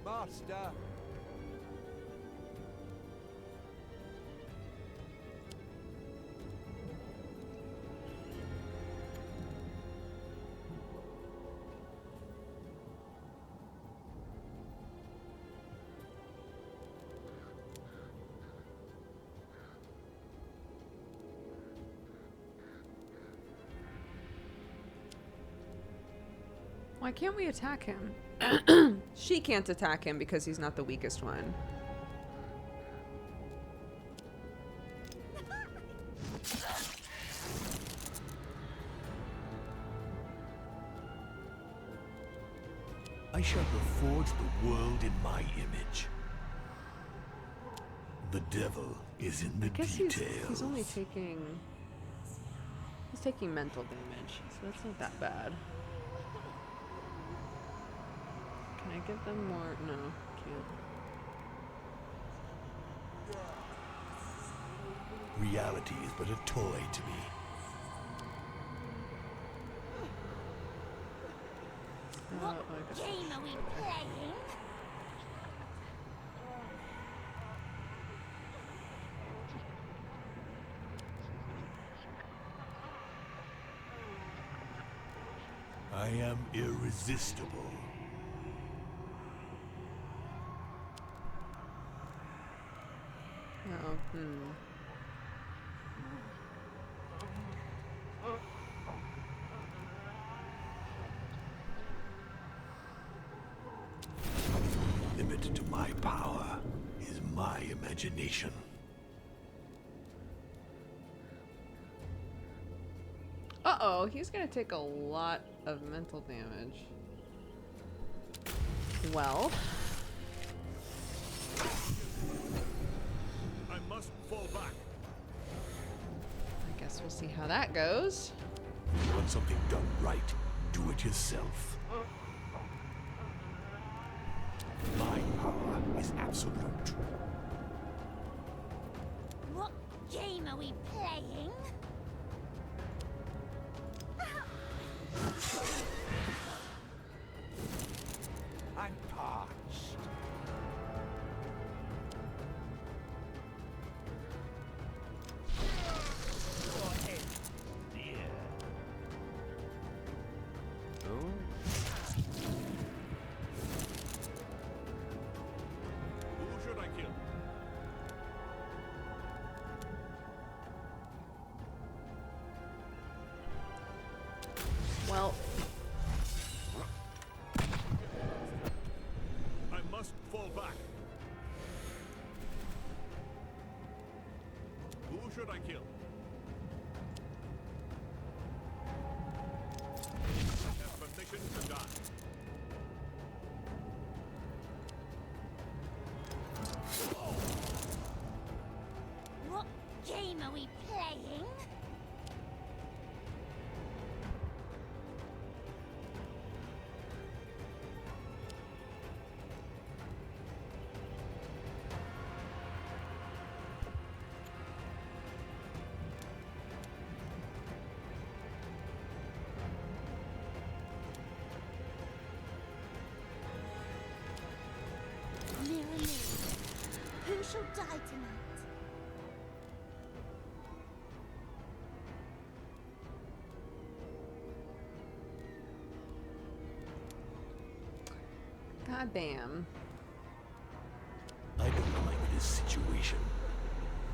Master! Why can't we attack him? She can't attack him because he's not the weakest one. I shall reforge the world in my image. The devil is in the I guess details. he's only taking... He's taking mental damage, so that's not that bad. Can I give them more? No, can't. Reality is but a toy to me. What I guess- game are we playing? I am irresistible. Oh, Limit to my power is my imagination. Uh-oh, he's gonna take a lot of mental damage. Well, I must fall back. I guess we'll see how that goes. If you want something done right, do it yourself. My power is absolute. What game are we playing? I'm parched. Oh, Who should I kill? Well, I must fall back. Who should I kill? I have permission to die. What game are we playing? Mirror, mirror, who shall die tonight? goddamn. I don't like this situation.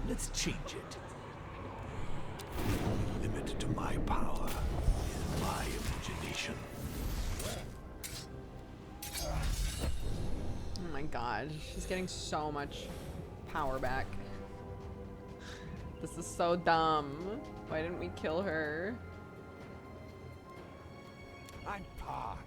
Let's change it. The only limit to my power is my imagination. Oh my god, she's getting so much power back. This is so dumb. Why didn't we kill her? I'm parched.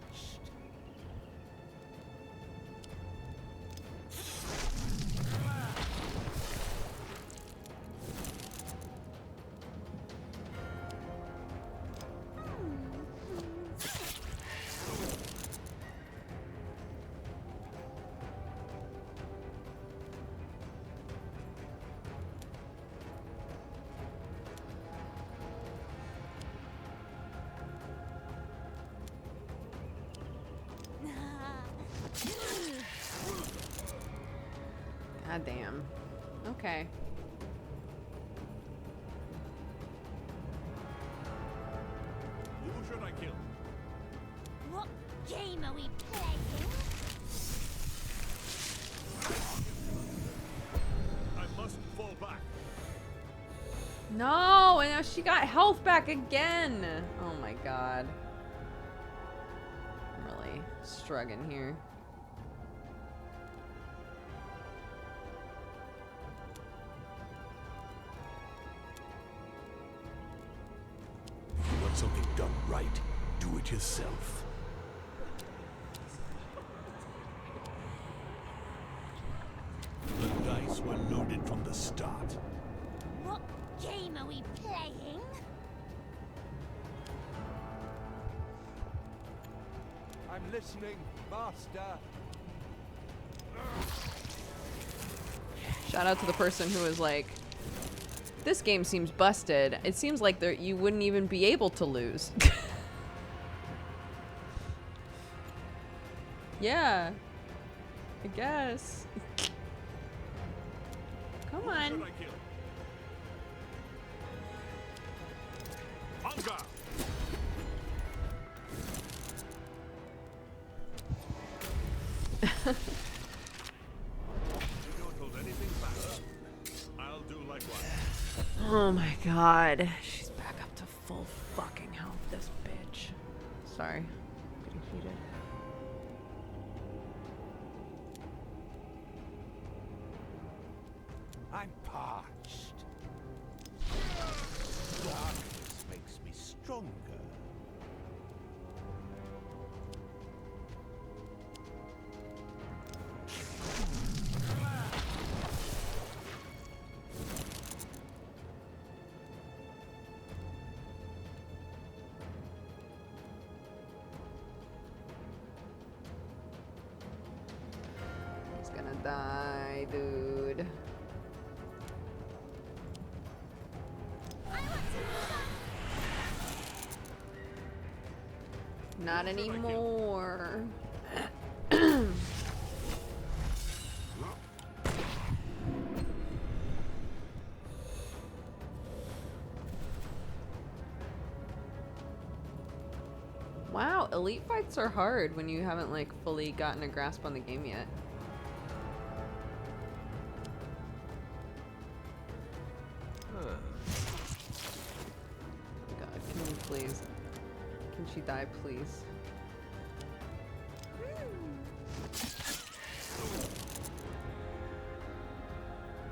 God damn. Okay. Who should I kill? What game are we playing? I must fall back. No, and now she got health back again. Oh my god. I'm really struggling here. If you want something done right, do it yourself. The dice were loaded from the start. What game are we playing? I'm listening, Master. Shout out to the person who was like, this game seems busted. It seems like you wouldn't even be able to lose. Yeah. I guess. Come Who on. should I kill? Hunger! You don't hold anything back. I'll do likewise. Oh my god. She's back up to full fucking health, this bitch. Sorry. Getting heated. I'm parched. Darkness makes me stronger. He's gonna die, dude. Not anymore. Wow, elite fights are hard when you haven't like fully gotten a grasp on the game yet. God, can you please? Can she die, please?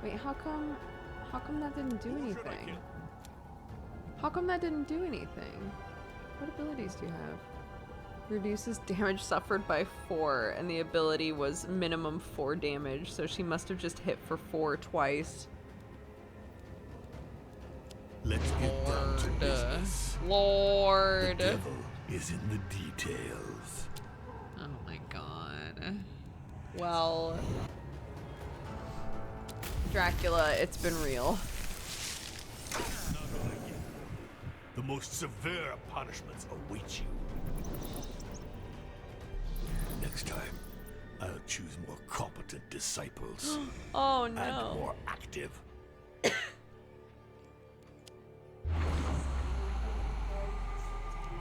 Wait, how come that didn't do Who should I anything? kill? How come that didn't do anything? What abilities do you have? Reduces damage suffered by 4, and the ability was minimum 4 damage, so she must have just hit for 4 twice. Let's get down to business. The Lord. devil is in the details. Oh my god. Well, Dracula, it's been real. The most severe punishments await you. Next time, I'll choose more competent disciples. Oh And no. more active.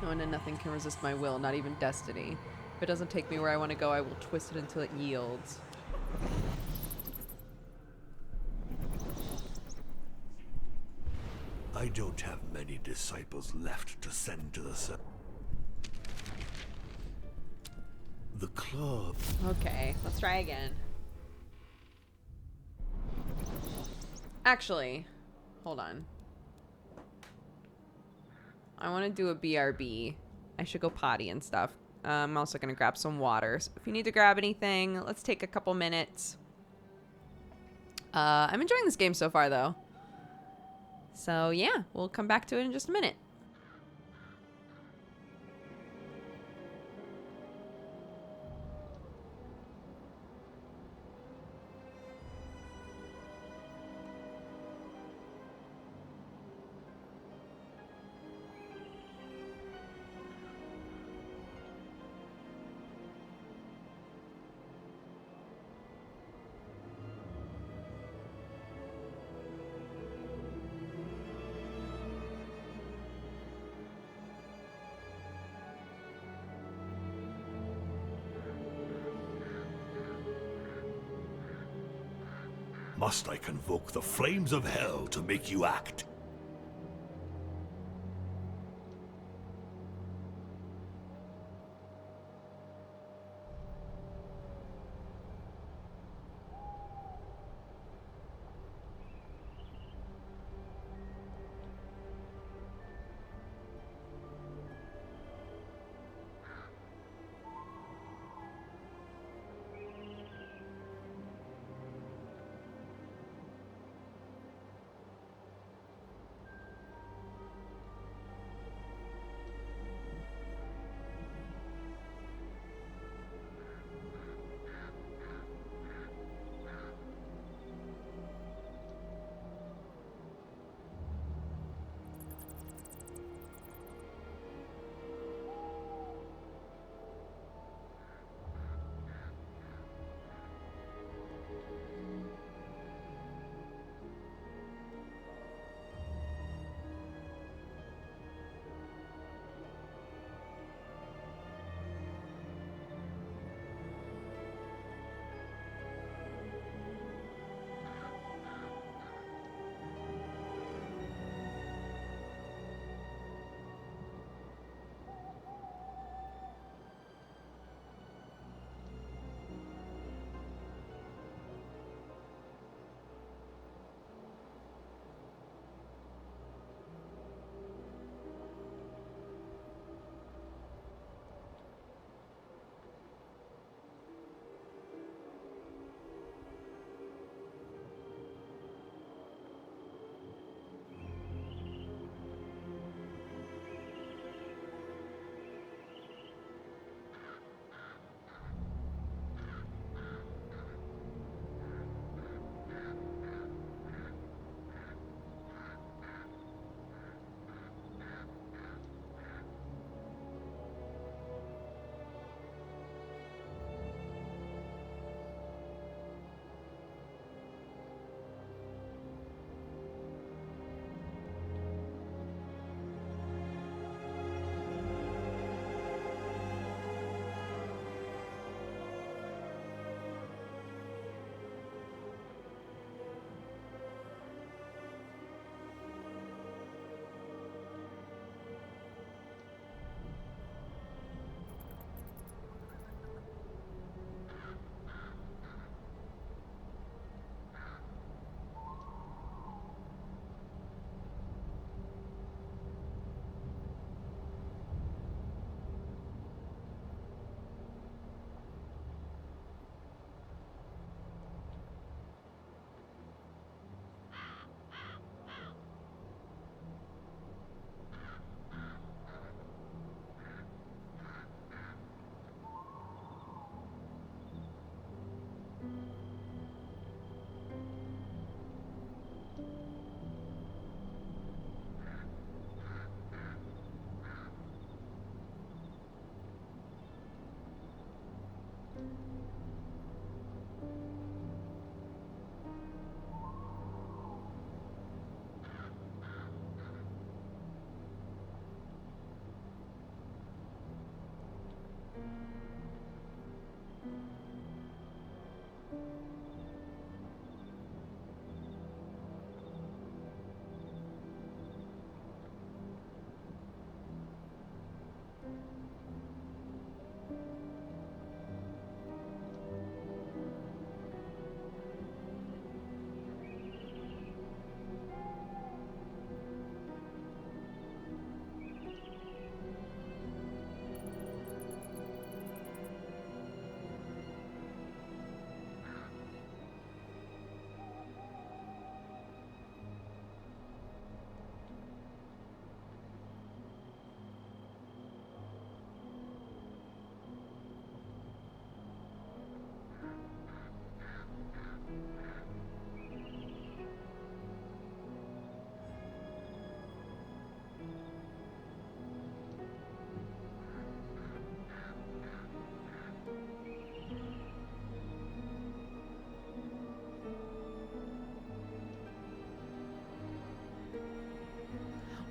No one and nothing can resist my will, not even destiny. If it doesn't take me where I want to go, I will twist it until it yields. I don't have many disciples left to send to the club. Okay, let's try again. Actually, hold on. I want to do a BRB. I should go potty and stuff. I'm also going to grab some water. So if you need to grab anything, let's take a couple minutes. I'm enjoying this game so far, though. So, yeah, we'll come back to it in just a minute. Must I convoke the flames of hell to make you act?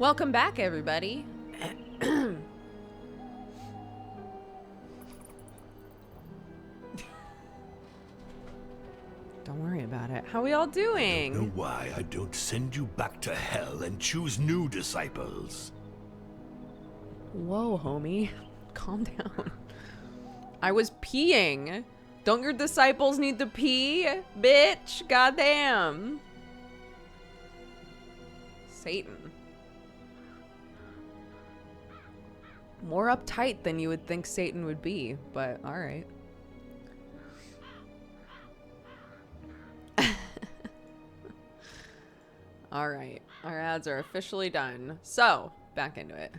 Welcome back, everybody. Don't worry about it. What? How we all Know doing? why I don't send you back to hell and choose new disciples? Whoa, homie. Calm down. I was peeing. Don't your disciples need to pee? Bitch. Goddamn. Satan. More uptight than you would think Satan would be, but alright. Alright. Our ads are officially done. So, back into it.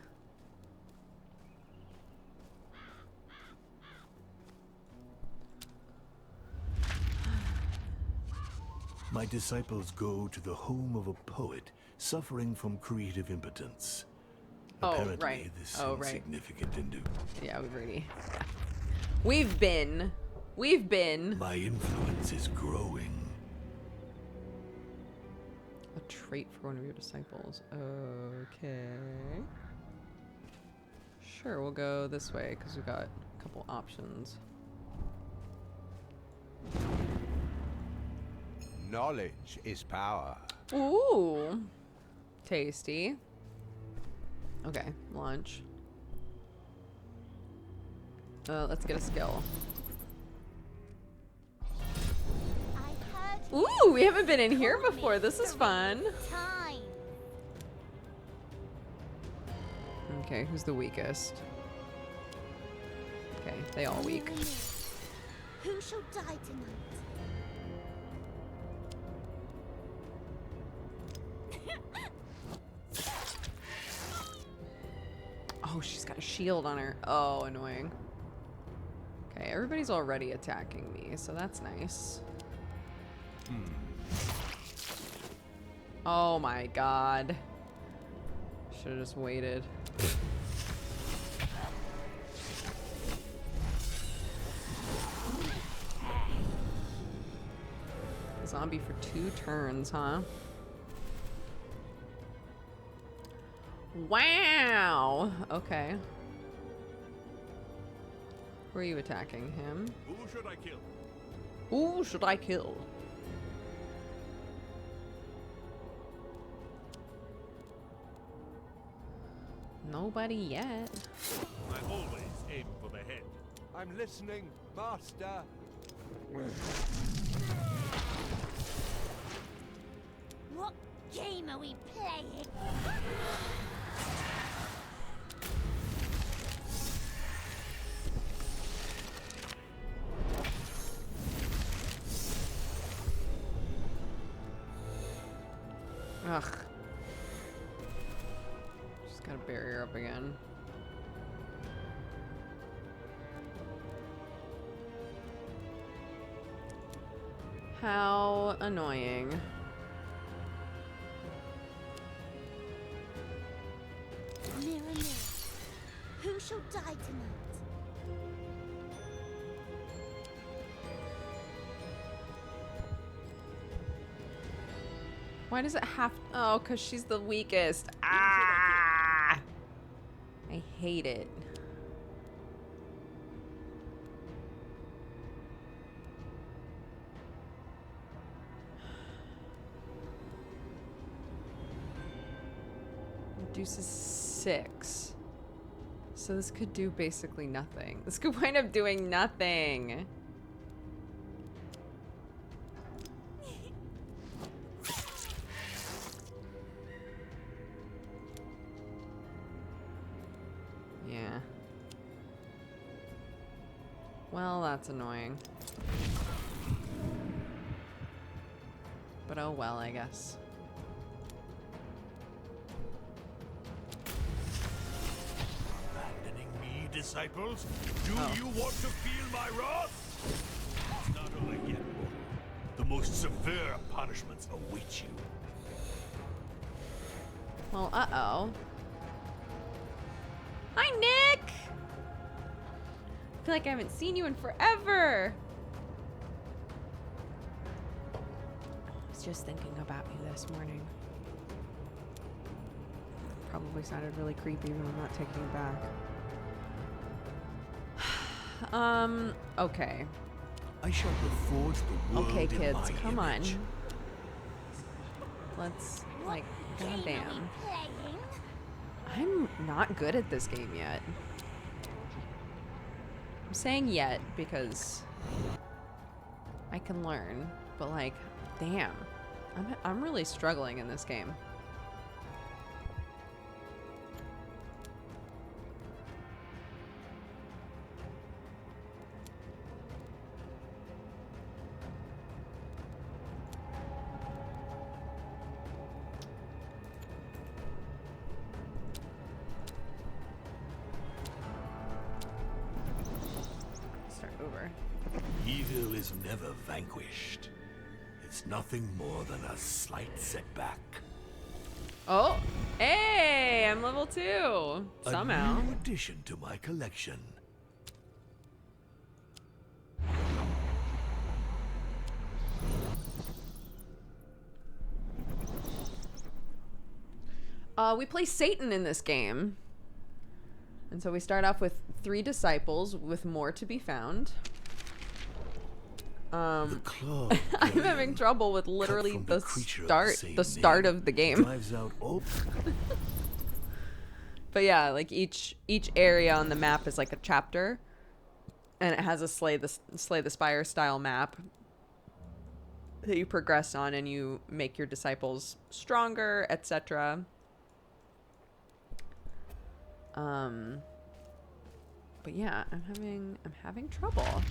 My disciples go to the home of a poet suffering from creative impotence. Oh, Apparently, right. this Oh, right. insignificant individual. Yeah, we've already. We've been. My influence is growing. A trait for one of your disciples. Okay. Sure, we'll go this way because we've got a couple options. Knowledge is power. Ooh. Tasty. Okay, lunch. Let's get a skill. I heard Ooh, we haven't been in here before. This is fun. time. Okay, who's the weakest? Okay, they all weak. Who shall die tonight? Oh, she's got a shield on her. Oh, annoying. Okay, everybody's already attacking me, so that's nice. Oh my god. Should've just waited. Zombie for 2 turns, huh? Wow! Okay. Who are you attacking? Him? Who should I kill? Who should I kill? Nobody yet. I always aim for the head. I'm listening, Master. What game are we playing? Ugh. Just got a barrier up again. How annoying. Mirror, mirror, who shall die tonight? Why does it have... Oh, because she's the weakest. Ah! I hate it. Reduces 6. So this could do basically nothing. This could wind up doing nothing. Yeah. Well, that's annoying. But oh well, I guess. Abandoning me, disciples? Do Oh. you want to feel my wrath? Not only yet, mortal. The most severe punishments await you. Well, uh-oh. Hi, Nick! I feel like I haven't seen you in forever. I was just thinking about you this morning. Probably sounded really creepy, but I'm not taking it back. Okay. I shall reforge the world Okay, in kids, my come on. image. Let's, What like, game are we goddamn. playing? I'm not good at this game yet. I'm saying yet because I can learn, but like, damn. I'm really struggling in this game. Start over. Evil is never vanquished. It's nothing more than a slight setback. Oh, hey, I'm level 2. Somehow. A new addition to my collection. We play Satan in this game. And so we start off with 3 disciples with more to be found. The claw I'm having trouble with literally from the creature of start same of the game. drives out all But yeah, like each area on the map is like a chapter, and it has a Slay the Spire style map that you progress on, and you make your disciples stronger, etc. But yeah, I'm having trouble.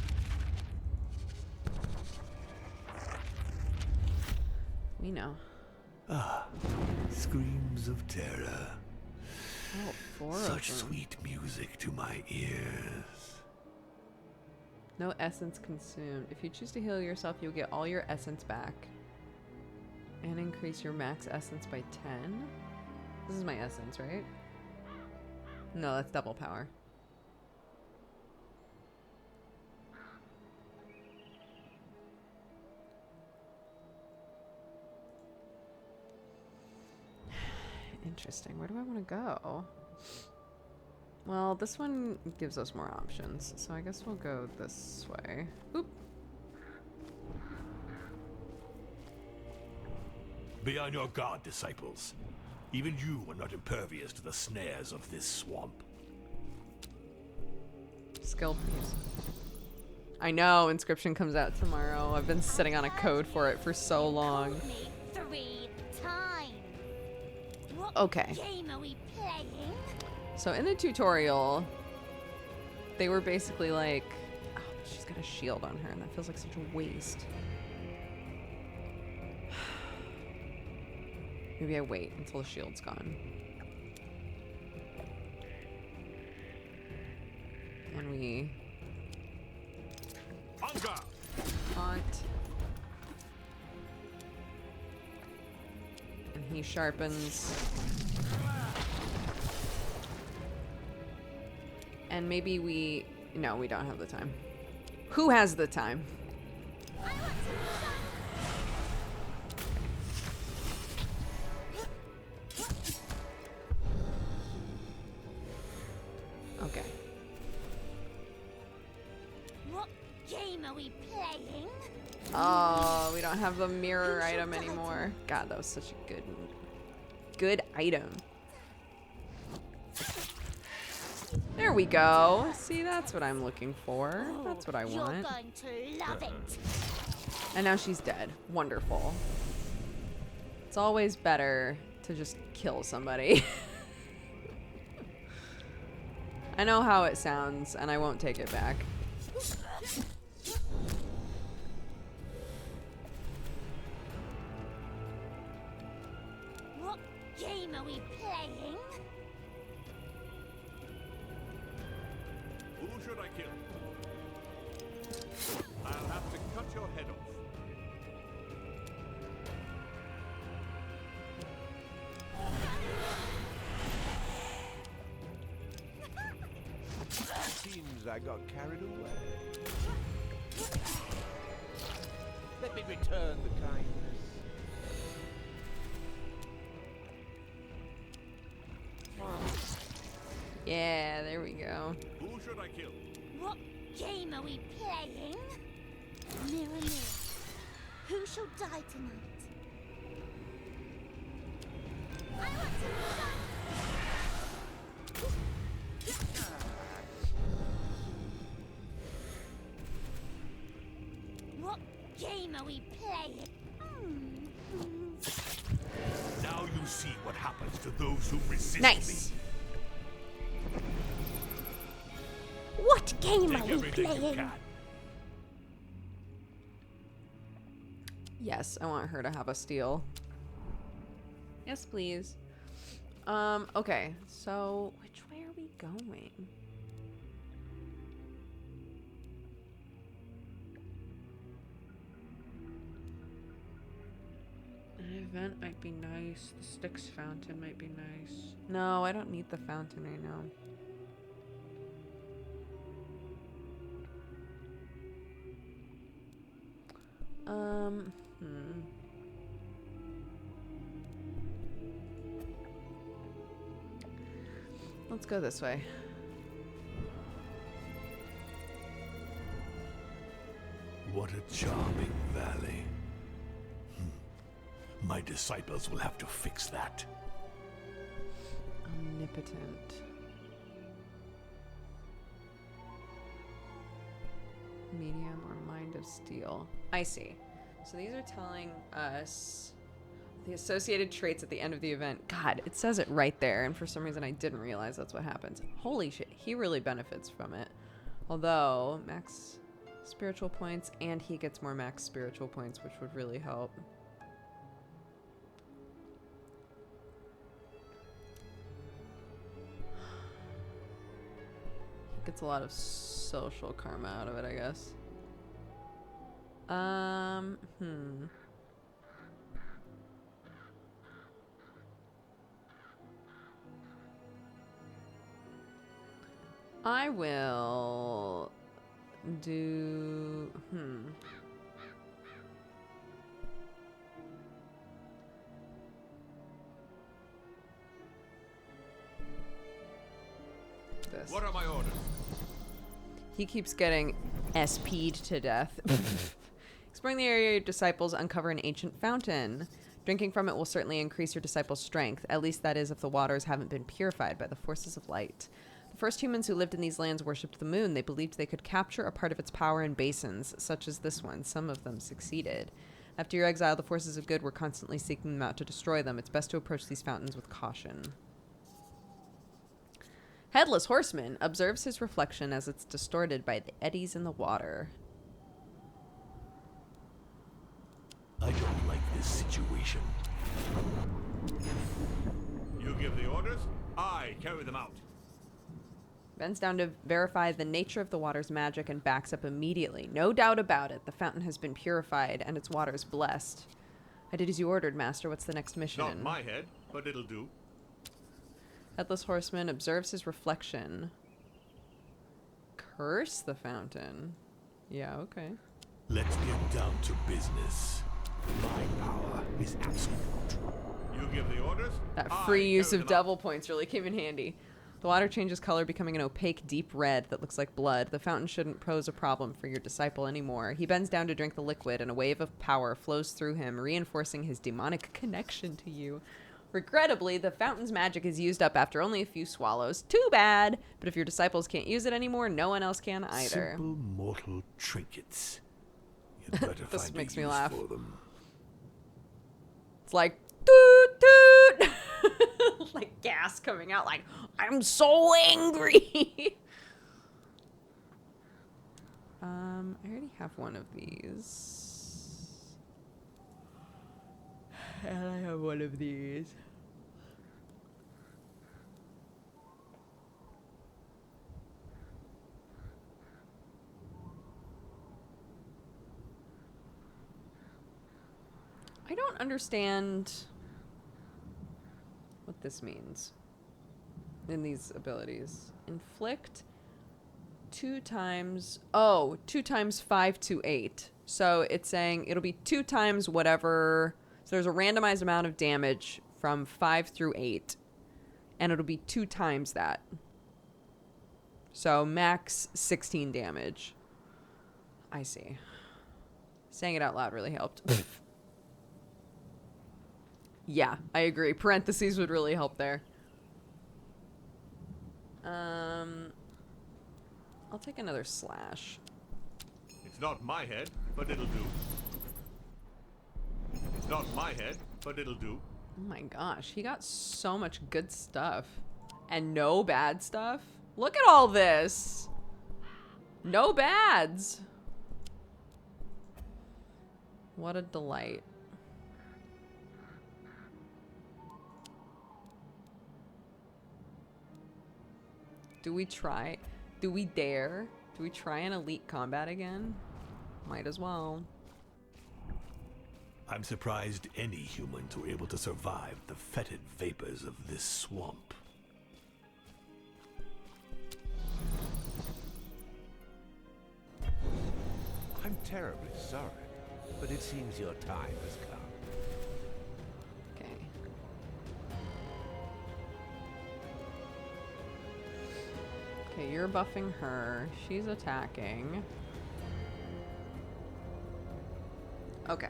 We know. screams of terror. Oh, 4 Such of them. sweet music to my ears. No essence consumed. If you choose to heal yourself, you'll get all your essence back. And increase your max essence by 10. This is my essence, right? No, that's double power. Interesting. Where do I want to go? Well, this one gives us more options, so I guess we'll go this way. Oop. Be on your guard, disciples. Even you are not impervious to the snares of this swamp. Skill piece. I know, Inscription comes out tomorrow. I've been sitting on a code for it for so long. Called me 3 times. What Okay. game are we playing? So in the tutorial, they were basically like, oh, she's got a shield on her, and that feels like such a waste. Maybe I wait until the shield's gone. And we On guard. taunt. And he sharpens. And maybe we... No, we don't have the time. Who has the time? Okay. What game are we playing? Oh, we don't have the mirror item anymore. God, that was such a good item. There we go. See, that's what I'm looking for. That's what I You're want. going to love it. And now she's dead. Wonderful. It's always better to just kill somebody. I know how it sounds, and I won't take it back. What game are we playing? Who should I kill? I'll have to cut your head off. Seems I got carried away. Let me return the kindness. Yeah, there we go. Who should I kill? What game are we playing? Mirror, mirror, who shall die tonight? Shall we play it? Now you see what happens to those who resist Nice. me. What game Take are we everything you playing? can. Yes, I want her to have a steal. Yes, please. Okay. So, which way are we going? An event might be nice. The Styx fountain might be nice. No, I don't need the fountain right now. Let's go this way. What a charming valley. My disciples will have to fix that. Omnipotent. Medium or mind of steel. I see. So these are telling us the associated traits at the end of the event. God, it says it right there, and for some reason I didn't realize that's what happens. Holy shit, he really benefits from it. Although, max spiritual points, and he gets more max spiritual points, which would really help. He gets a lot of social karma out of it, I guess. I will do this. What are my orders? He keeps getting SP'd to death. Exploring the area, your disciples uncover an ancient fountain. Drinking from it will certainly increase your disciples' strength. At least that is if the waters haven't been purified by the forces of light. The first humans who lived in these lands worshipped the moon. They believed they could capture a part of its power in basins, such as this one. Some of them succeeded. After your exile, the forces of good were constantly seeking them out to destroy them. It's best to approach these fountains with caution. Headless Horseman observes his reflection as it's distorted by the eddies in the water. I don't like this situation. You give the orders, I carry them out. Bends down to verify the nature of the water's magic and backs up immediately. No doubt about it. The fountain has been purified and its waters blessed. I did as you ordered, Master. What's the next mission? Not my head, but it'll do. Headless Horseman observes his reflection. Curse the fountain. Yeah, okay. Let's get down to business. My power is absolute. You give the orders, That I free use carry of them out. devil points really came in handy. The water changes color, becoming an opaque, deep red that looks like blood. The fountain shouldn't pose a problem for your disciple anymore. He bends down to drink the liquid, and a wave of power flows through him, reinforcing his demonic connection to you. Regrettably, the fountain's magic is used up after only a few swallows. Too bad! But if your disciples can't use it anymore, no one else can either. Simple mortal trinkets. You'd better This find makes a me use laugh. for them. It's like, toot toot! Like gas coming out, like, I'm so angry! I already have one of these. And I have one of these. I don't understand what this means in these abilities. Inflict 2 times 5 to 8. So it's saying it'll be 2 times whatever. So there's a randomized amount of damage from 5 through 8. And it'll be 2 times that. So max 16 damage. I see. Saying it out loud really helped. Yeah, I agree. Parentheses would really help there. I'll take another slash. It's not my head, but it'll do. Not my head, but it'll do. Oh my gosh, he got so much good stuff. And no bad stuff. Look at all this. No bads. What a delight. Do we try? Do we dare? Do we try an elite combat again? Might as well. I'm surprised any humans were able to survive the fetid vapors of this swamp. I'm terribly sorry, but it seems your time has come. Okay. Okay, you're buffing her. She's attacking. Okay.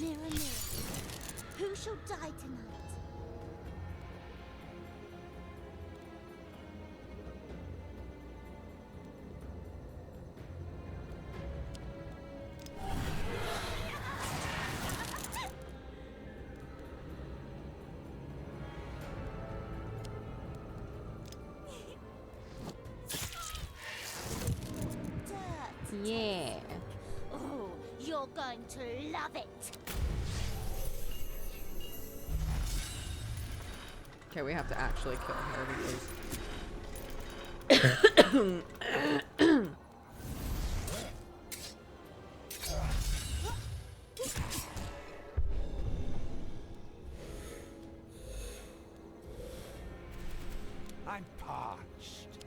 Mirror, mirror, who shall die tonight? Yeah. Oh, you're going to love it. Okay, we have to actually kill her because... I'm parched.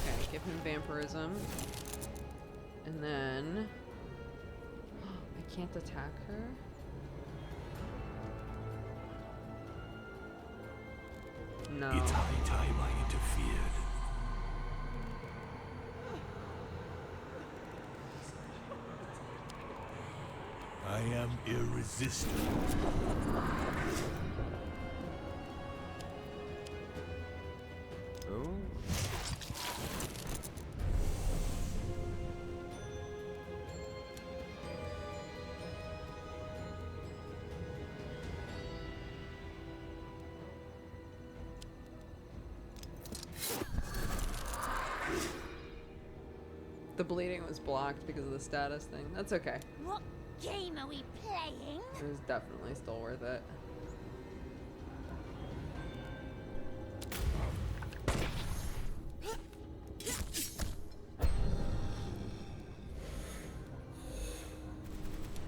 Okay, give him vampirism. And then... I can't attack her? No. It's high time I interfered. I am irresistible. Oh. The bleeding was blocked because of the status thing. That's okay. What game are we playing? It was definitely still worth it.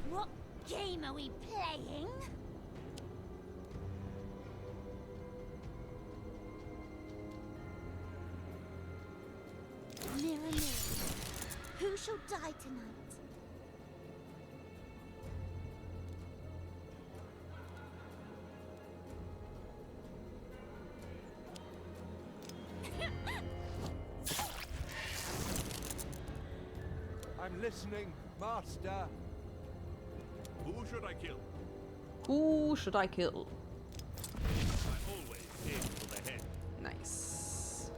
What game are we playing? Mirror, mirror, who shall die tonight? I'm listening, Master. Who should I kill? Who should I kill? I always aim for the head. Nice.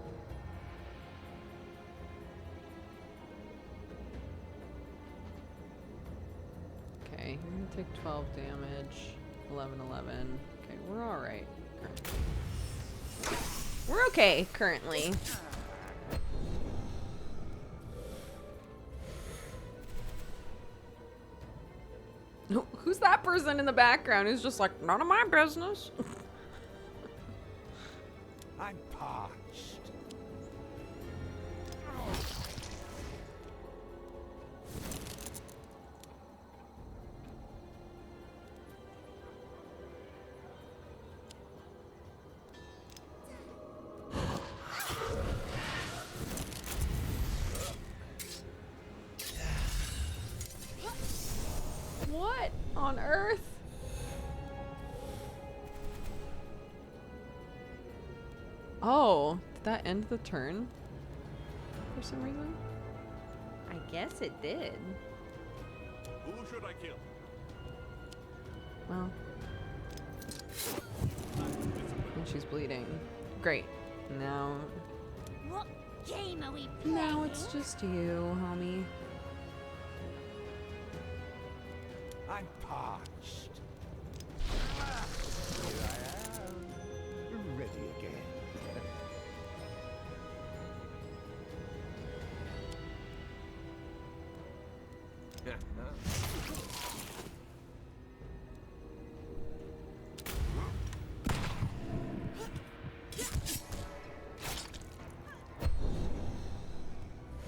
Okay, you're gonna take 12 damage. 11, 11. Okay, we're alright. We're okay, currently. Who's that person in the background who's just like, none of my business? I'm parched. What on earth? Oh, did that end the turn? For some reason? I guess it did. Who should I kill? Well, I'm invisible. And she's bleeding. Great. Now, What game are we playing? now it's just you, homie. I'm parched. Here I am, ready again.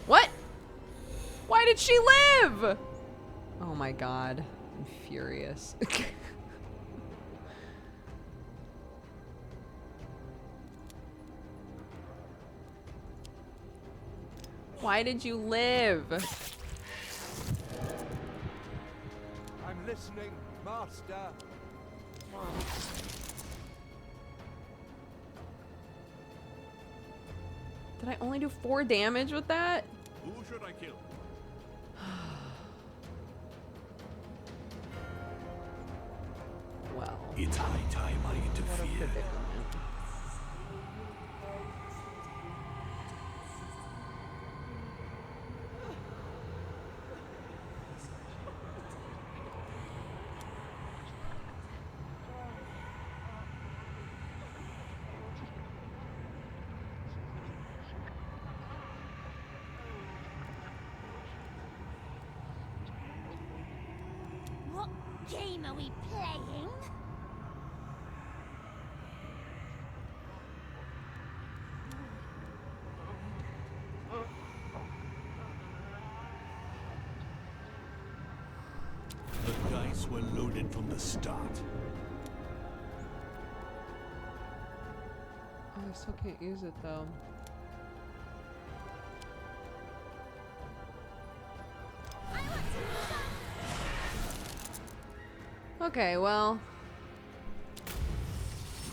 What? Why did she live? Oh my god. I'm furious. Why did you live? I'm listening, Master. Did I only do 4 damage with that? Who should I kill? Well, It's high time I what a interfered. predicament. What game are we playing? The dice were loaded from the start. Oh, I still can't use it though. Okay, well.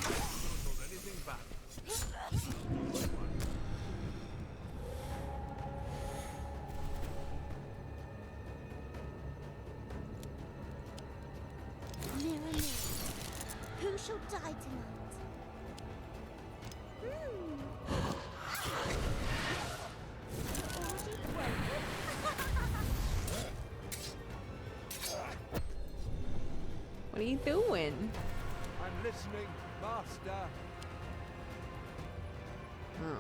Don't hold anything back. Mirror, mirror, who shall die tonight? Already What are you doing? I'm listening, Master. Oh.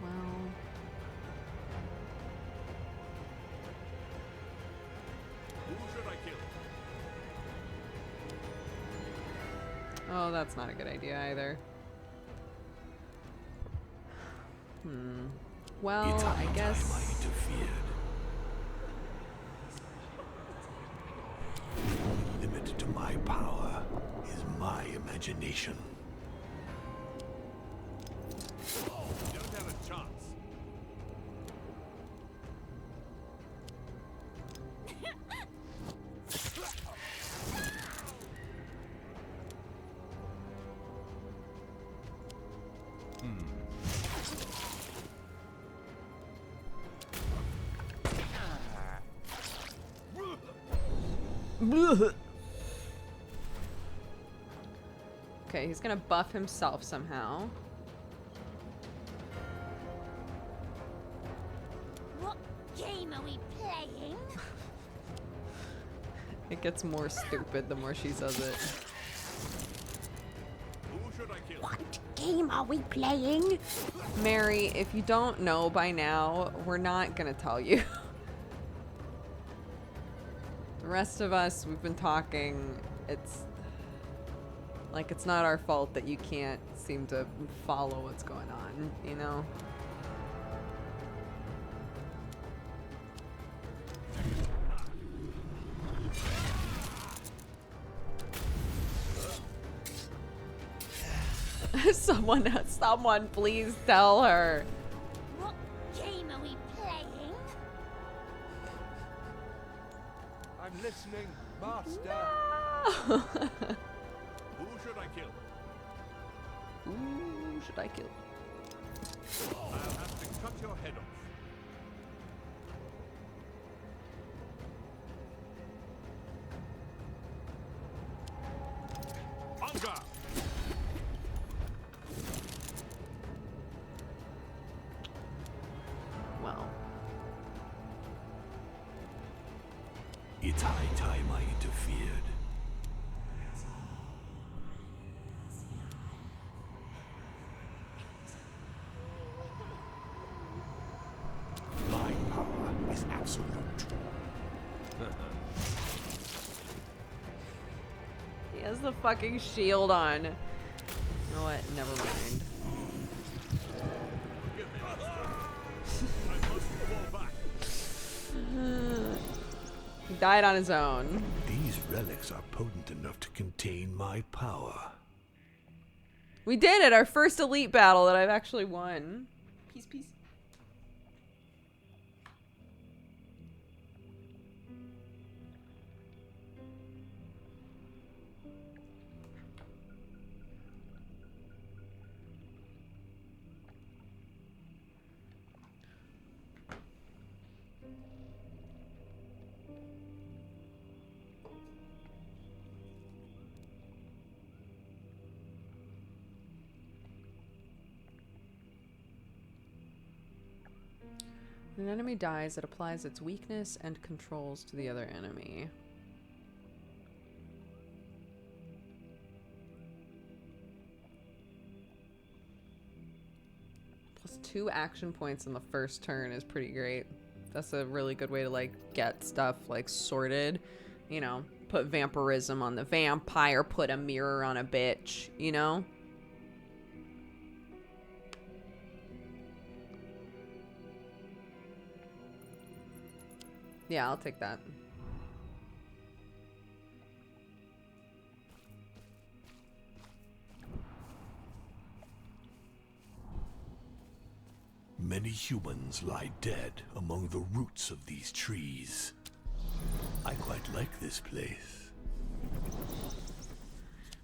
Well. Who should I kill? Oh, that's not a good idea either. Well, It's high I time I guess. interfered. The limit to my power is my imagination. You don't have a chance. Okay, he's gonna buff himself somehow. What game are we playing? It gets more stupid the more she says it. Who should I kill? What game are we playing? Mary, if you don't know by now, we're not gonna tell you. The rest of us, we've been talking. It's like it's not our fault that you can't seem to follow what's going on, you know? Someone please tell her. What game are we playing? I'm listening, Master. Who should I kill? Who should I kill? I'll have to cut your head off. On guard. It's high time I interfered. My power is absolute. He has the fucking shield on. You know what? Never mind. I must fall back. He died on his own. These relics are potent enough to contain my power. We did it! Our first elite battle that I've actually won. Peace, peace. When an enemy dies, it applies its weakness and controls to the other enemy. Plus 2 action points in the first turn is pretty great. That's a really good way to like get stuff like sorted. You know, put vampirism on the vampire, put a mirror on a bitch, you know? Yeah, I'll take that. Many humans lie dead among the roots of these trees. I quite like this place.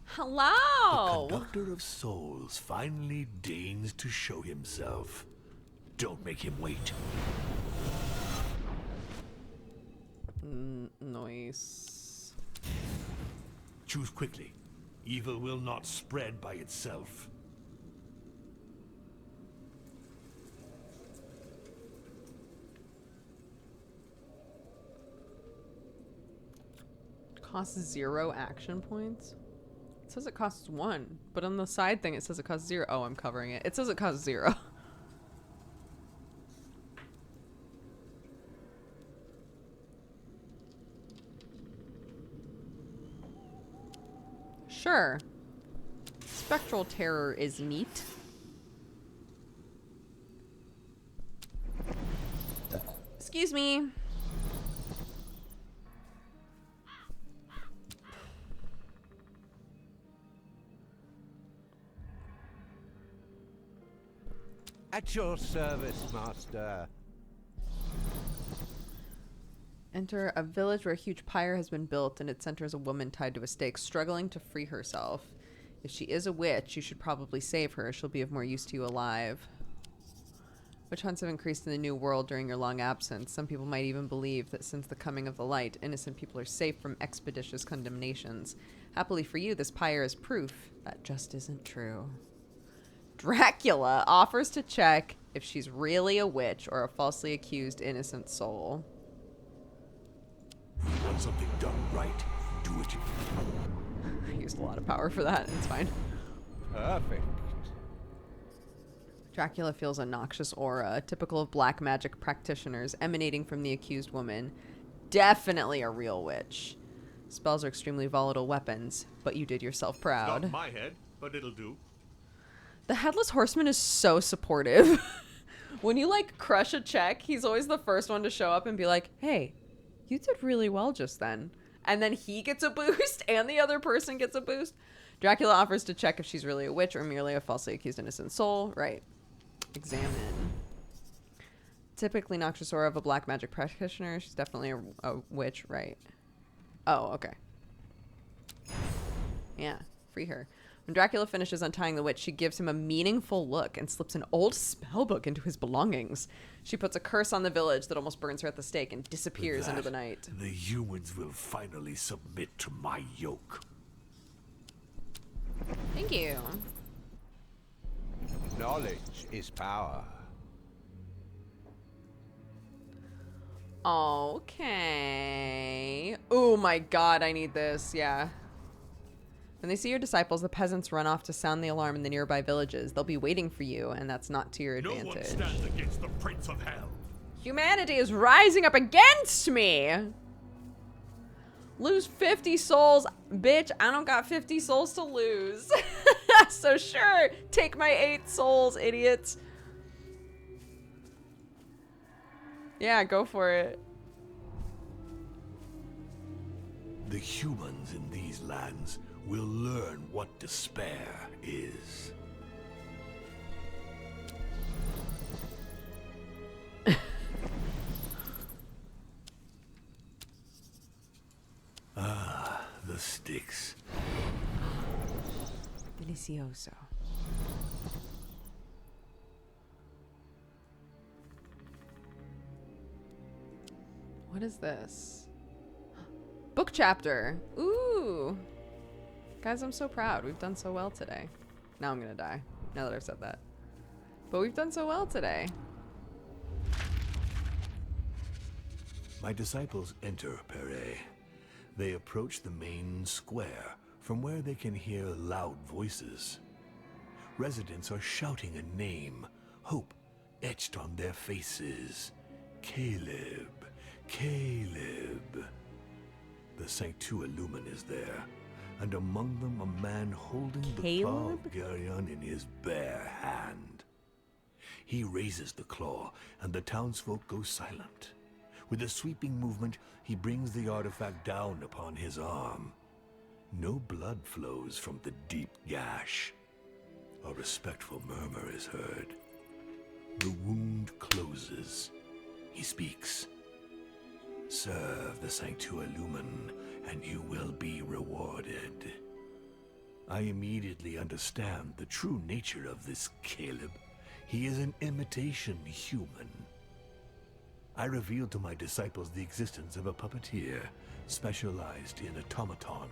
Hello! The conductor of souls finally deigns to show himself. Don't make him wait. Nice. Choose quickly. Evil will not spread by itself. Costs 0 action points? It says it costs 1, but on the side thing it says it costs 0. Oh, I'm covering it. It says it costs 0. Sure. Spectral terror is neat. Excuse me. At your service, master. Enter a village where a huge pyre has been built. In its center is a woman tied to a stake, struggling to free herself. If she is a witch, you should probably save her. She'll be of more use to you alive. Witch hunts have increased in the New World during your long absence. Some people might even believe that since the coming of the light, innocent people are safe from expeditious condemnations. Happily for you, this pyre is proof that just isn't true. Dracula offers to check if she's really a witch or a falsely accused innocent soul. You want something done right, do it. I used a lot of power for that. It's fine. Perfect. Dracula feels a noxious aura, typical of black magic practitioners, emanating from the accused woman. Definitely a real witch. Spells are extremely volatile weapons, but you did yourself proud. Not my head, but it'll do. The Headless Horseman is so supportive. When you, like, crush a check, he's always the first one to show up and be like, hey, you did really well just then. And then he gets a boost and the other person gets a boost. Dracula offers to check if she's really a witch or merely a falsely accused innocent soul. Right. Examine. Typically noxious aura of a black magic practitioner. She's definitely a witch, right? Oh, okay. Yeah, free her. When Dracula finishes untying the witch, she gives him a meaningful look and slips an old spellbook into his belongings. She puts a curse on the village that almost burns her at the stake and disappears into the night. The humans will finally submit to my yoke. Thank you. Knowledge is power. Okay. Oh my god, I need this. Yeah. When they see your disciples, the peasants run off to sound the alarm in the nearby villages. They'll be waiting for you, and that's not to your No one advantage. stands against the Prince of Hell. Humanity is rising up against me! Lose 50 souls. Bitch, I don't got 50 souls to lose. So sure, take my 8 souls, idiots. Yeah, go for it. The humans in these lands will learn what despair is. Ah, the sticks. Delicioso. What is this? Book chapter. Ooh. Guys, I'm so proud. We've done so well today. Now I'm gonna die, now that I've said that. But we've done so well today. My disciples enter Pere. They approach the main square, from where they can hear loud voices. Residents are shouting a name, hope etched on their faces. Caleb, Caleb. The Sanctua Lumen is there, and among them a man holding the claw of Geryon in his bare hand. He raises the claw, and the townsfolk go silent. With a sweeping movement, he brings the artifact down upon his arm. No blood flows from the deep gash. A respectful murmur is heard. The wound closes. He speaks. Serve the Sanctua Lumen, and you will be rewarded. I immediately understand the true nature of this Caleb. He is an imitation human. I revealed to my disciples the existence of a puppeteer specialized in automaton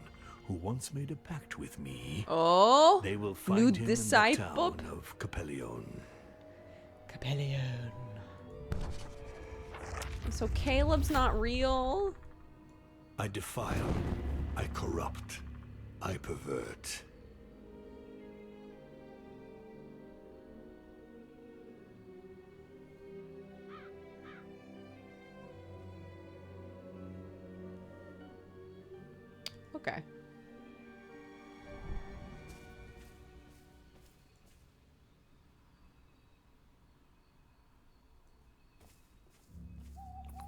who once made a pact with me. Oh, they will find new him disciple. in the town of Capellion. Capellion. So Caleb's not real? I defile, I corrupt, I pervert. Okay.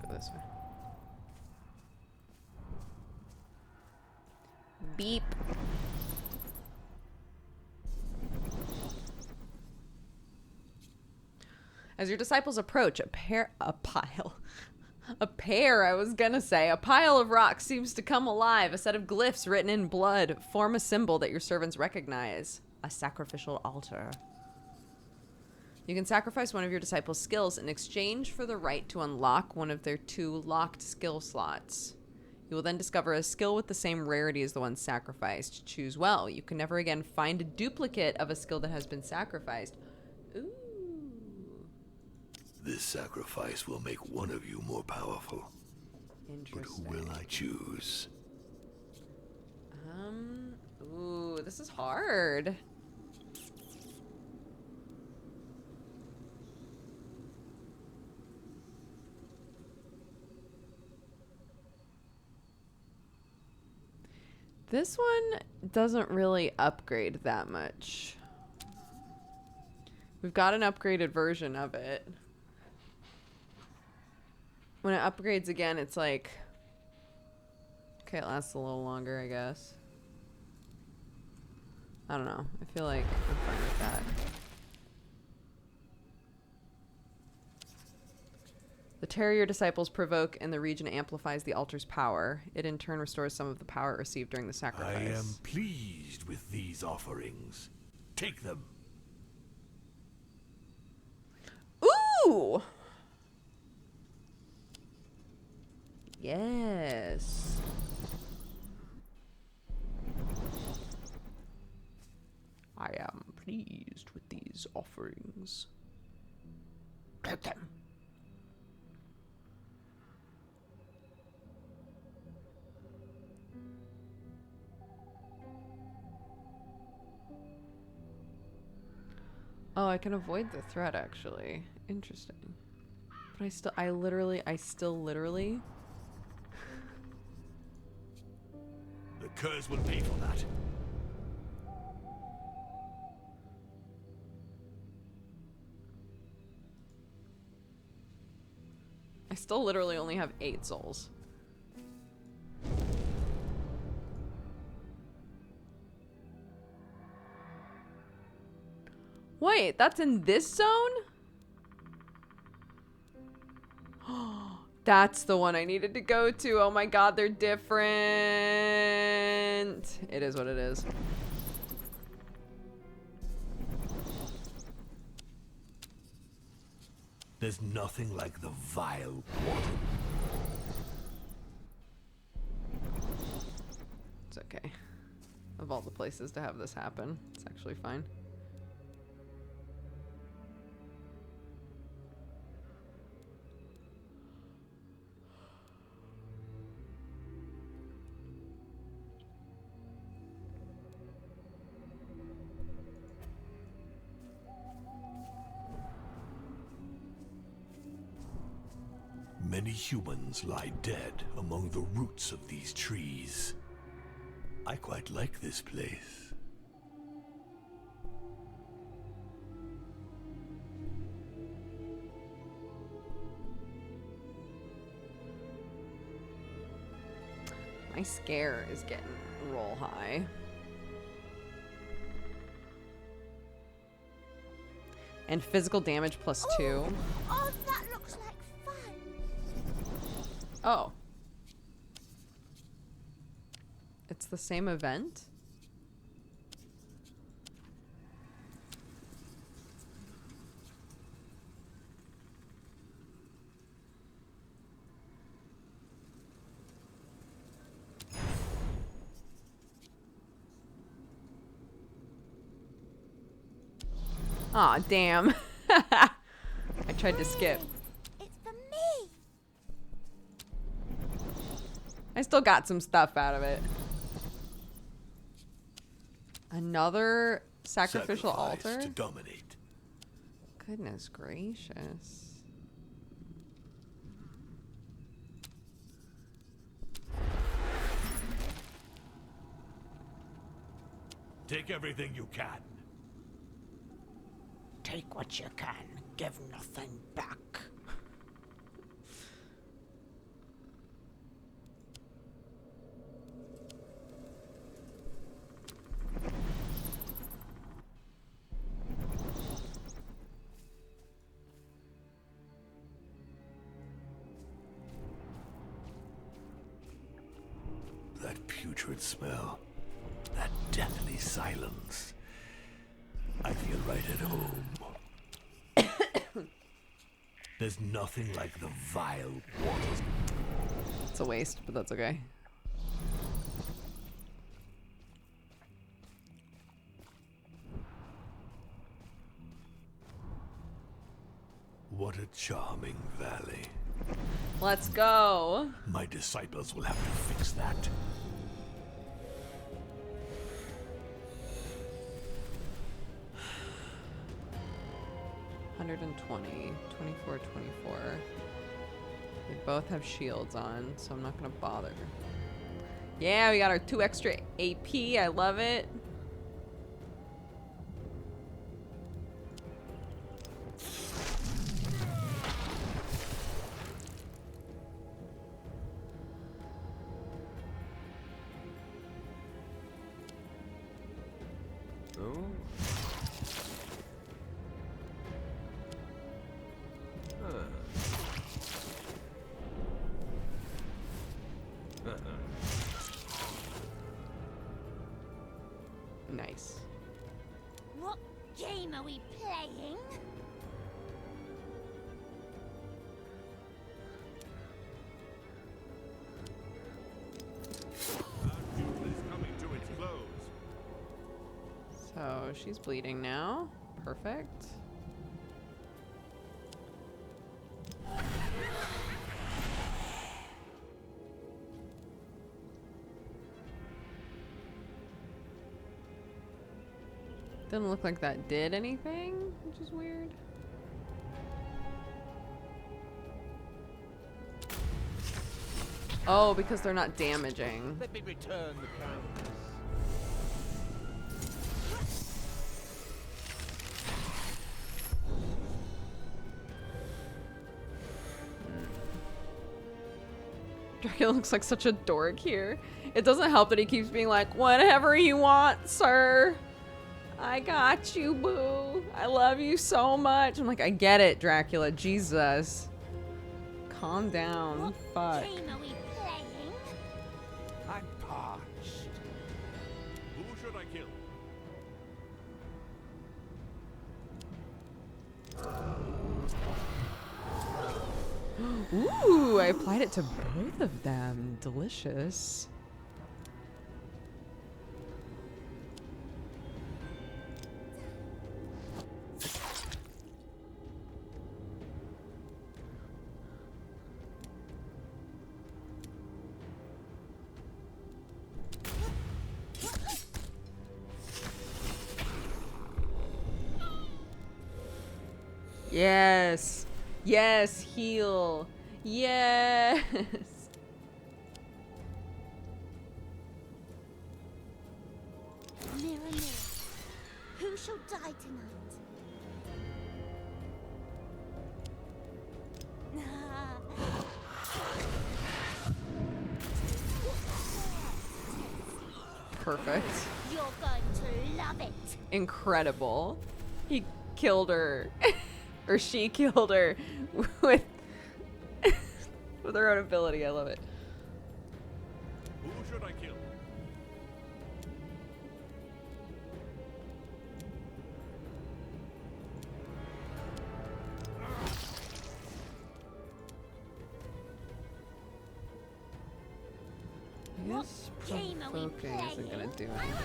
Go this way. Beep. As your disciples approach, a pile, I was gonna say, a pile of rocks seems to come alive. A set of glyphs written in blood form a symbol that your servants recognize. A sacrificial altar. You can sacrifice one of your disciples' skills in exchange for the right to unlock one of their 2 locked skill slots. You will then discover a skill with the same rarity as the one sacrificed. Choose well. You can never again find a duplicate of a skill that has been sacrificed. Ooh. This sacrifice will make one of you more powerful. But who will I choose? Ooh, this is hard. This one doesn't really upgrade that much. We've got an upgraded version of it. When it upgrades again, it's like... Okay, it lasts a little longer, I guess. I don't know. I feel like I'm fine with that. The terror your disciples provoke in the region amplifies the altar's power. It in turn restores some of the power it received during the sacrifice. I am pleased with these offerings. Take them. Ooh! Yes. I am pleased with these offerings. Take them. Oh, I can avoid the threat actually. Interesting. But I still literally. The curse will pay for that. I still literally only have 8 souls. Wait, that's in this zone? That's the one I needed to go to. Oh my god, they're different. It is what it is. There's nothing like the vile water. It's okay. Of all the places to have this happen, it's actually fine. Many humans lie dead among the roots of these trees. I quite like this place. My scare is getting roll high. And physical damage +2. Oh, that looks like fun. Oh. It's the same event? Aw, damn. I tried to skip. It's for me. I still got some stuff out of it. Another sacrificial Sacrifice altar? to dominate. Goodness gracious. Take everything you can. Take what you can, give nothing back. That putrid smell. That deathly silence. I feel right at home. There's nothing like the vile waters. It's a waste, but that's okay. What a charming valley. Let's go. My disciples will have to fix that. $120, 24, 24. They both have shields on, so I'm not gonna bother. Yeah, we got our 2 extra AP. I love it. Oh. Nice. What game are we playing? Our fuel is coming to its close. So she's bleeding now. Perfect. Didn't look like that did anything, which is weird. Oh, because they're not damaging. Let me return the canvas. Dracula looks like such a dork here. It doesn't help that he keeps being like, whatever you want, sir. I got you, boo. I love you so much. I'm like, I get it, Dracula. Jesus. Calm down. Fuck. Game are we playing? I'm parched. Who should I kill? Ooh, I applied it to both of them. Delicious. Yes. Yes, heal. Yes. Mirror, mirror, who shall die tonight? Perfect. You're going to love it. Incredible. He killed her. Or she killed her with with her own ability. I love it. Who should I kill? I guess game are we provoking isn't gonna playing? do anything.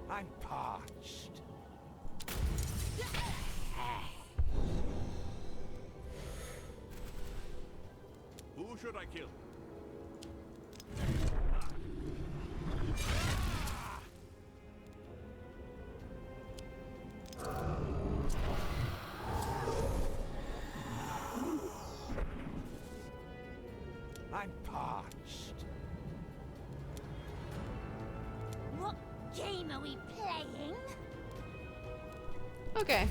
I'm parched. Who should I kill? I'm parched. What game are we playing? Okay.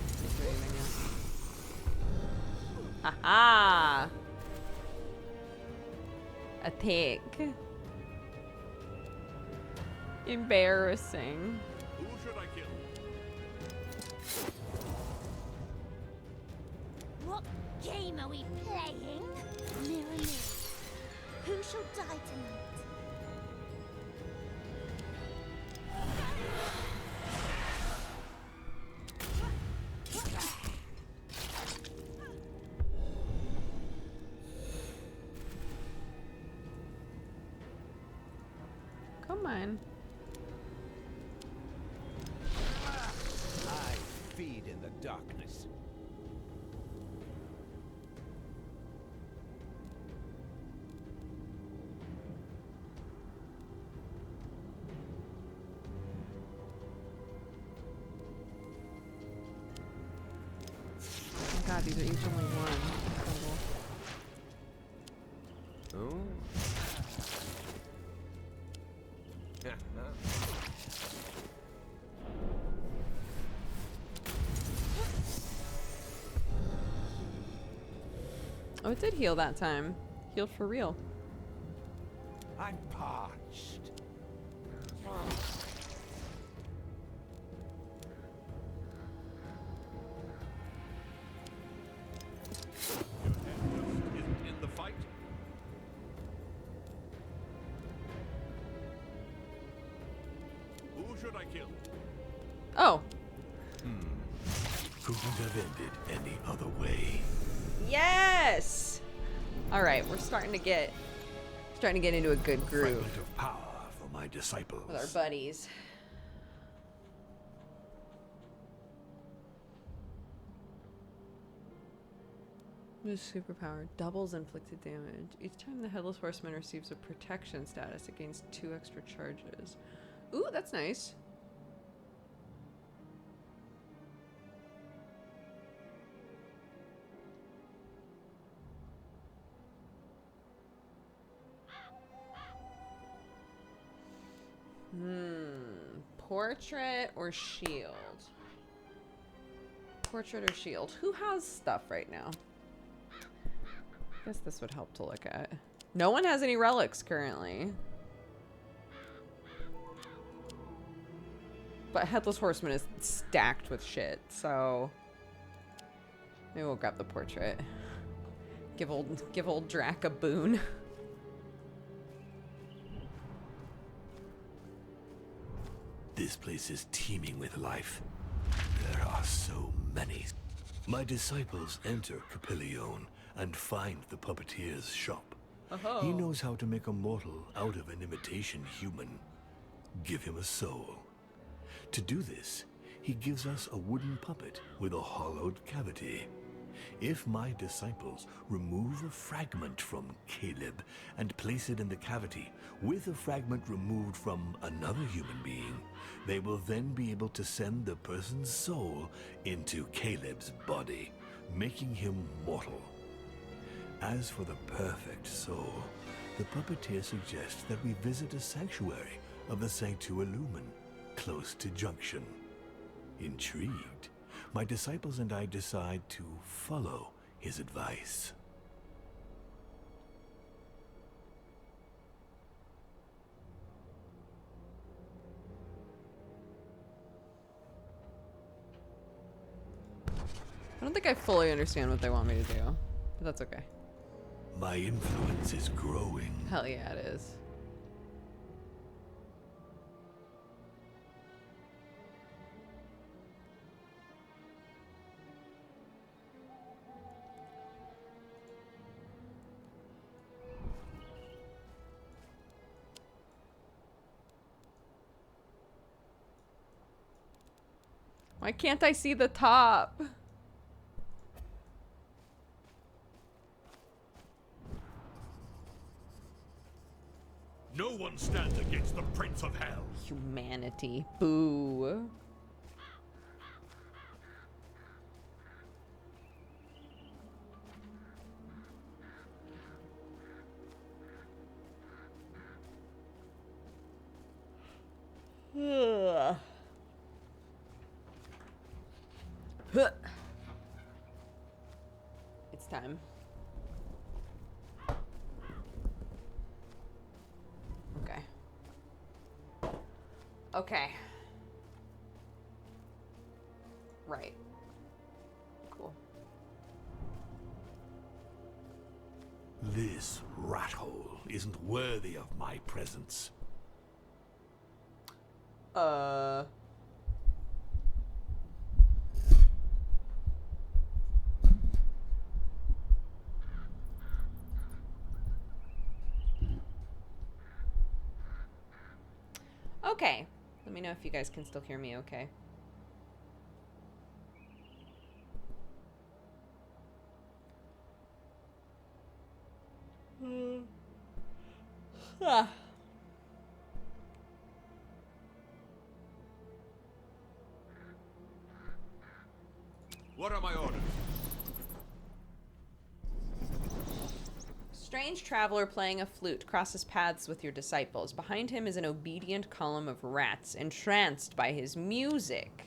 Haha. Attack. Embarrassing. Who should I kill? What game are we playing? Mirror, mirror, who shall die tonight? Come on. I feed in the darkness. Oh my god, these are each only one. Total. Oh. Oh, it did heal that time. Healed for real. I'm parched. In the fight? Who should I kill? Oh. Couldn't have ended any other way. Yes! Alright, we're starting to get into a good groove Fragment of power for my disciples. with our buddies. This superpower doubles inflicted damage. Each time the Headless Horseman receives a protection status, it gains 2 extra charges. Ooh, that's nice. Portrait or shield? Portrait or shield? Who has stuff right now? I guess this would help to look at. No one has any relics currently. But Headless Horseman is stacked with shit, so maybe we'll grab the portrait. Give old Drac a boon. This place is teeming with life. There are so many. My disciples enter Capillion and find the puppeteer's shop. Oh. He knows how to make a mortal out of an imitation human. Give him a soul. To do this, he gives us a wooden puppet with a hollowed cavity. If my disciples remove a fragment from Caleb and place it in the cavity with a fragment removed from another human being, they will then be able to send the person's soul into Caleb's body, making him mortal. As for the perfect soul, the puppeteer suggests that we visit a sanctuary of the Sanctu Illumin, close to Junction. Intrigued, my disciples and I decide to follow his advice. I don't think I fully understand what they want me to do, but that's okay. My influence is growing. Hell yeah, it is. Why can't I see the top? No one stands against the Prince of Hell. Humanity. Boo. Ugh. Huh. It's time. Okay. Okay. Right. Cool. This rat hole isn't worthy of my presence. Okay. Let me know if you guys can still hear me okay. Ah. What are my orders? Strange traveler playing a flute crosses paths with your disciples. Behind him is an obedient column of rats, entranced by his music.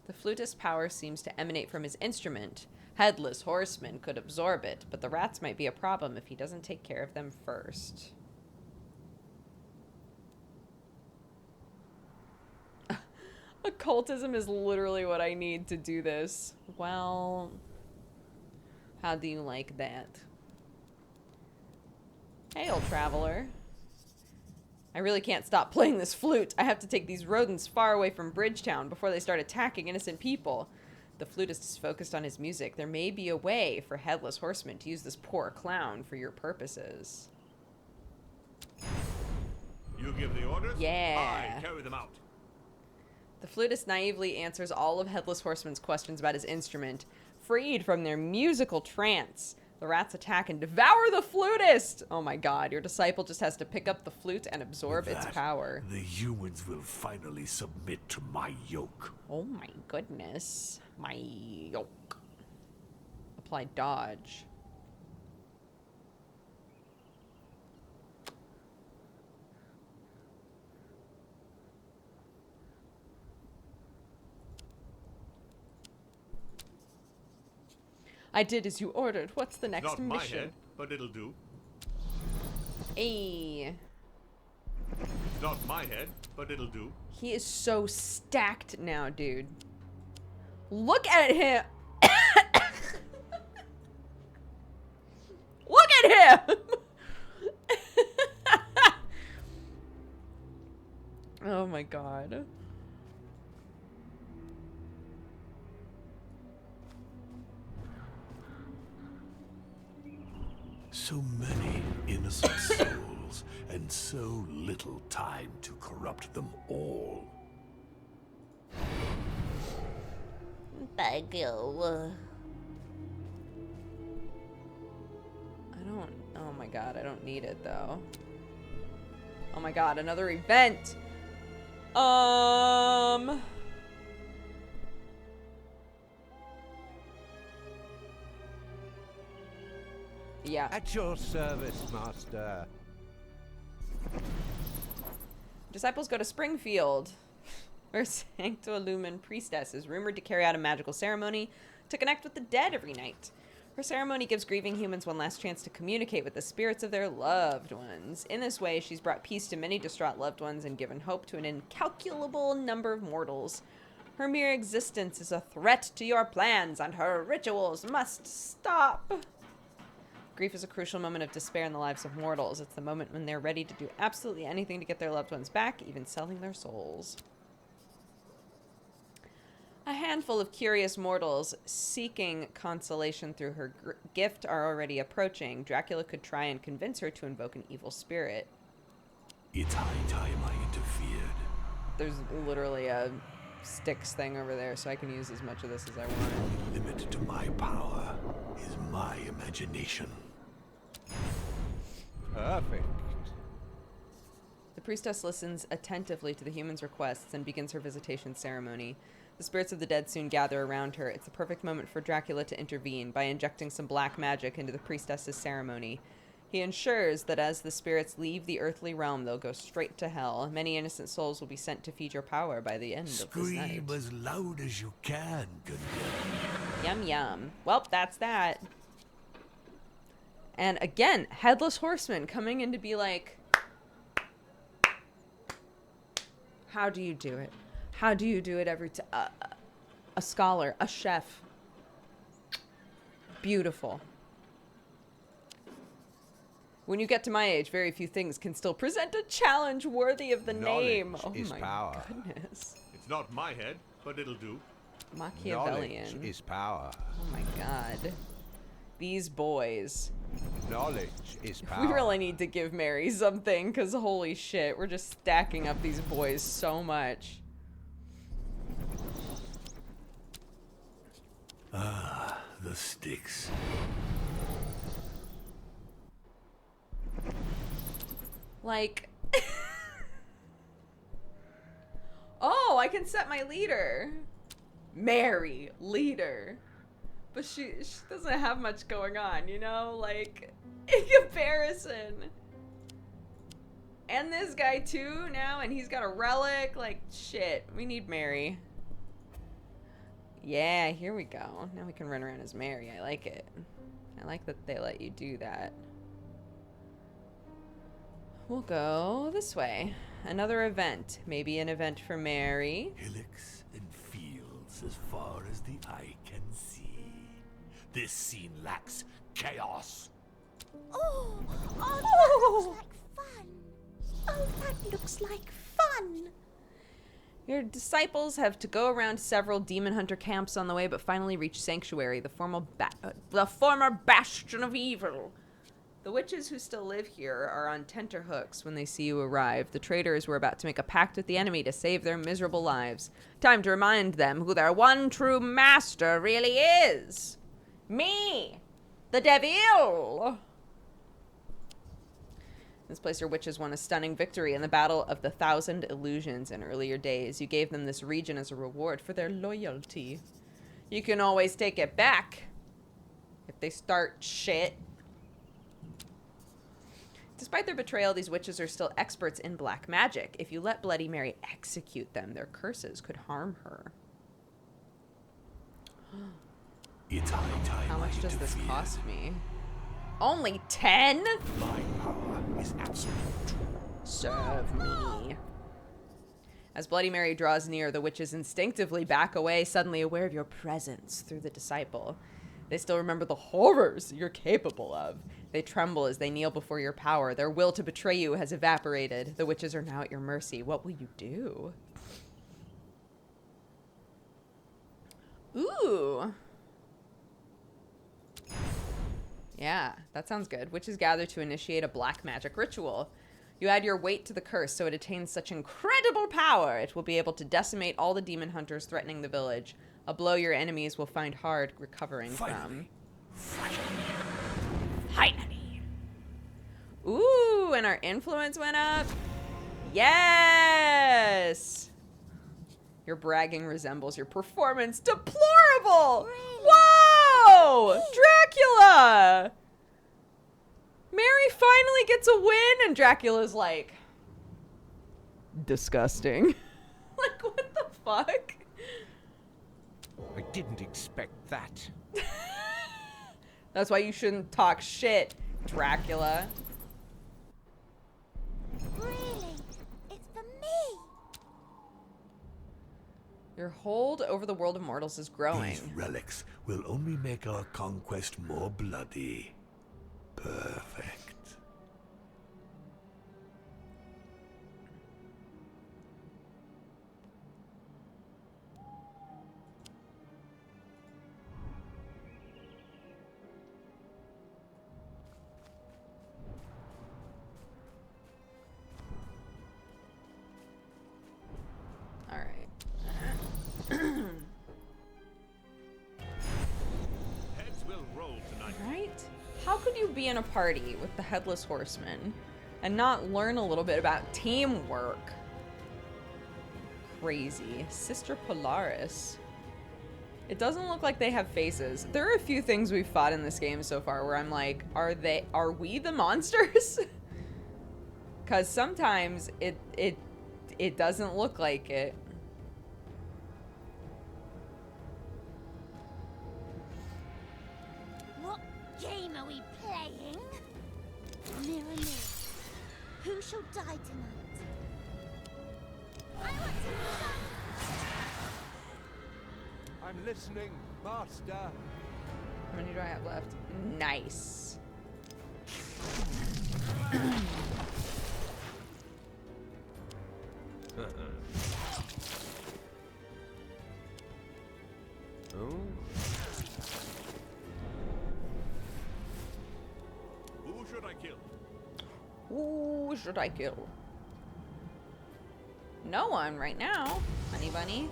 The flutist's power seems to emanate from his instrument. Headless Horseman could absorb it, but the rats might be a problem if he doesn't take care of them first. Occultism is literally what I need to do this. Well, how do you like that? Hail, traveler. I really can't stop playing this flute. I have to take these rodents far away from Bridgetown before they start attacking innocent people. The flutist is focused on his music. There may be a way for Headless Horseman to use this poor clown for your purposes. You give the orders? Yeah. I carry them out. The flutist naively answers all of Headless Horseman's questions about his instrument. Freed from their musical trance, the rats attack and devour the flutist! Oh my god, your disciple just has to pick up the flute and absorb With its that, power. The humans will finally submit to my yoke. Oh my goodness. My yoke. Apply dodge. I did as you ordered. What's the next Not my mission? head, but it'll do. Hey. Not my head, but it'll do. He is so stacked now, dude. Look at him. Look at him. Oh my god. So many innocent souls, and so little time to corrupt them all. Thank you. Oh my god, I don't need it though. Oh my god, another event. Yeah. At your service, master. Disciples go to Springfield, where Sancto Illumin Priestess is rumored to carry out a magical ceremony to connect with the dead every night. Her ceremony gives grieving humans one last chance to communicate with the spirits of their loved ones. In this way, she's brought peace to many distraught loved ones and given hope to an incalculable number of mortals. Her mere existence is a threat to your plans, and her rituals must stop. Grief is a crucial moment of despair in the lives of mortals. It's the moment when they're ready to do absolutely anything to get their loved ones back, even selling their souls. A handful of curious mortals seeking consolation through her gift are already approaching. Dracula could try and convince her to invoke an evil spirit. It's high time I interfered. There's literally a sticks thing over there, so I can use as much of this as I want. The limit to my power is my imagination. Perfect. The priestess listens attentively to the human's requests and begins her visitation ceremony. The spirits of the dead soon gather around her. It's the perfect moment for Dracula to intervene by injecting some black magic into the priestess's ceremony. He ensures that as the spirits leave the earthly realm, they'll go straight to hell. Many innocent souls will be sent to feed your power by the end of this night. Scream as loud as you can, Condemned. Yum yum. Well, that's that. And again, Headless Horseman coming in to be like, how do you do it? How do you do it every time? A scholar, a chef. Beautiful. When you get to my age, very few things can still present a challenge worthy of the name. Oh Knowledge is my power. goodness. It's not my head, but it'll do. Machiavellian. Knowledge is power. Oh my god. These boys. Knowledge is power. We really need to give Mary something, because holy shit, we're just stacking up these boys so much. Ah, the sticks. Like, oh, I can set my leader. Mary, leader. But she doesn't have much going on, you know? Like, in comparison. And this guy too now, and he's got a relic. Like, shit, we need Mary. Yeah, here we go. Now we can run around as Mary. I like it. I like that they let you do that. We'll go this way. Another event. Maybe an event for Mary. Hillocks and fields as far as the eye can see. This scene lacks chaos. Oh, that looks like fun. Oh, that looks like fun. Your disciples have to go around several demon hunter camps on the way, but finally reach Sanctuary, the former bastion of evil. The witches who still live here are on tenterhooks when they see you arrive. The traitors were about to make a pact with the enemy to save their miserable lives. Time to remind them who their one true master really is. Me, the devil. In this place, your witches won a stunning victory in the Battle of the Thousand Illusions in earlier days. You gave them this region as a reward for their loyalty. You can always take it back if they start shit. Despite their betrayal, these witches are still experts in black magic. If you let Bloody Mary execute them, their curses could harm her. It's high time. How much I does this interfered. cost me? Only 10? My power is absolute. Serve me. As Bloody Mary draws near, the witches instinctively back away, suddenly aware of your presence through the disciple. They still remember the horrors you're capable of. They tremble as they kneel before your power. Their will to betray you has evaporated. The witches are now at your mercy. What will you do? Ooh. Yeah, that sounds good. Witches gather to initiate a black magic ritual. You add your weight to the curse, so it attains such incredible power, it will be able to decimate all the demon hunters threatening the village. A blow your enemies will find hard recovering from. Finally. Ooh, and our influence went up. Yes! Your bragging resembles your performance. Deplorable! Whoa! Dracula! Mary finally gets a win, and Dracula's like... disgusting. Like, what the fuck? I didn't expect that. That's why you shouldn't talk shit, Dracula. Really? It's for me? Your hold over the world of mortals is growing. These relics will only make our conquest more bloody. Perfect. All right. Heads will roll tonight. Right? How could you be in a party with the Headless Horseman and not learn a little bit about teamwork? Crazy. Sister Polaris. It doesn't look like they have faces. There are a few things we've fought in this game so far where I'm like, are we the monsters? Because sometimes it doesn't look like it. What game are we playing? Mirror, mirror, who shall die tonight? I want to die. I'm listening, Master. How many do I have left? Nice. Oh, Who should I kill? Who should I kill? No one right now, honey bunny.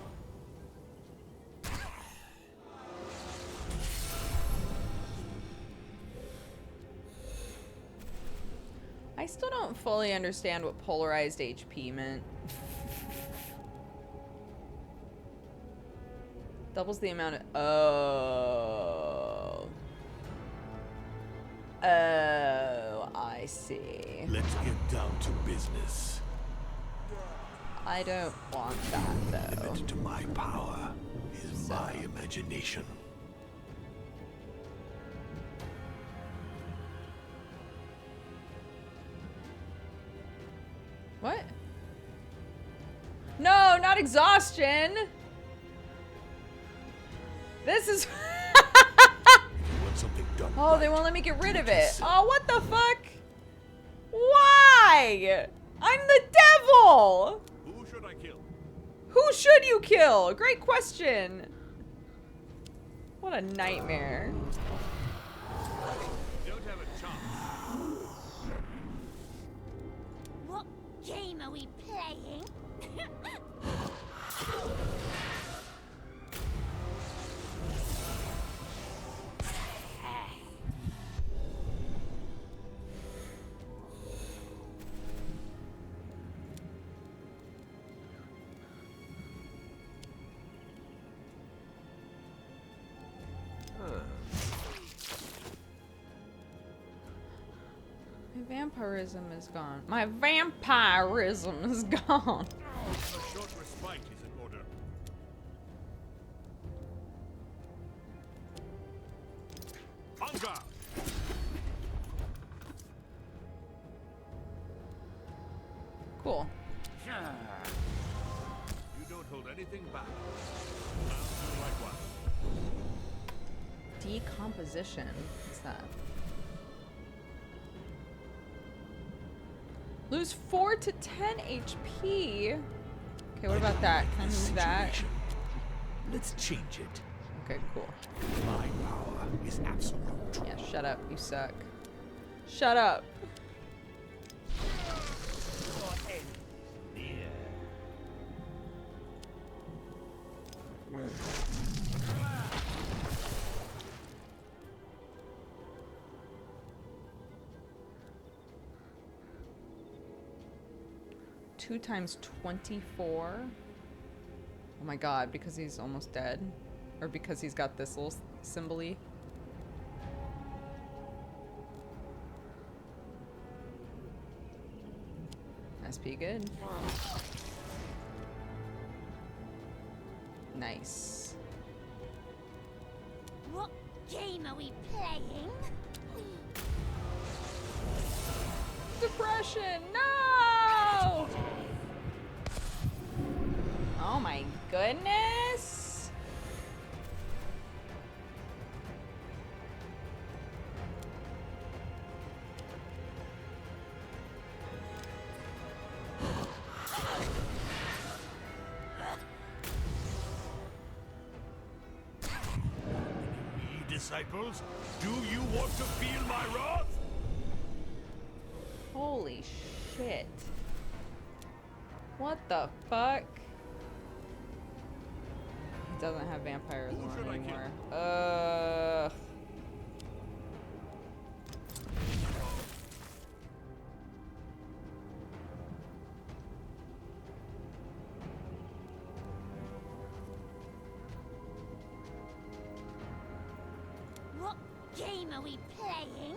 I still don't fully understand what polarized HP meant. Doubles the amount of... Oh. Oh, I see. Let's get down to business. I don't want that, though. Limit to my power is my imagination. What? No, not exhaustion! This is... If you want something done Oh, they right, won't let me get rid of do it. yourself. Oh, what the fuck? Why? I'm the devil! Who should I kill? Who should you kill? Great question. What a nightmare. Don't have a chance. are we playing? My vampirism is gone. My vampirism is gone. A short respite is in order. On guard! Cool. You don't hold anything back. I'll do likewise. Decomposition. What's that? Lose 4 to 10 HP. Okay, what about that? Can I move that? Situation. Let's change it. Okay, cool. My power is absolute. Yeah, shut up. You suck. Shut up. Two times 24. Oh my god, because he's almost dead. Or because he's got this little symbol-y. SP good. Nice. What game are we playing? Depression! No! Oh my goodness! Disciples, do you want to feel my wrath? Holy shit. What the fuck? He doesn't have vampirism Who should I kill? anymore. What game are we playing?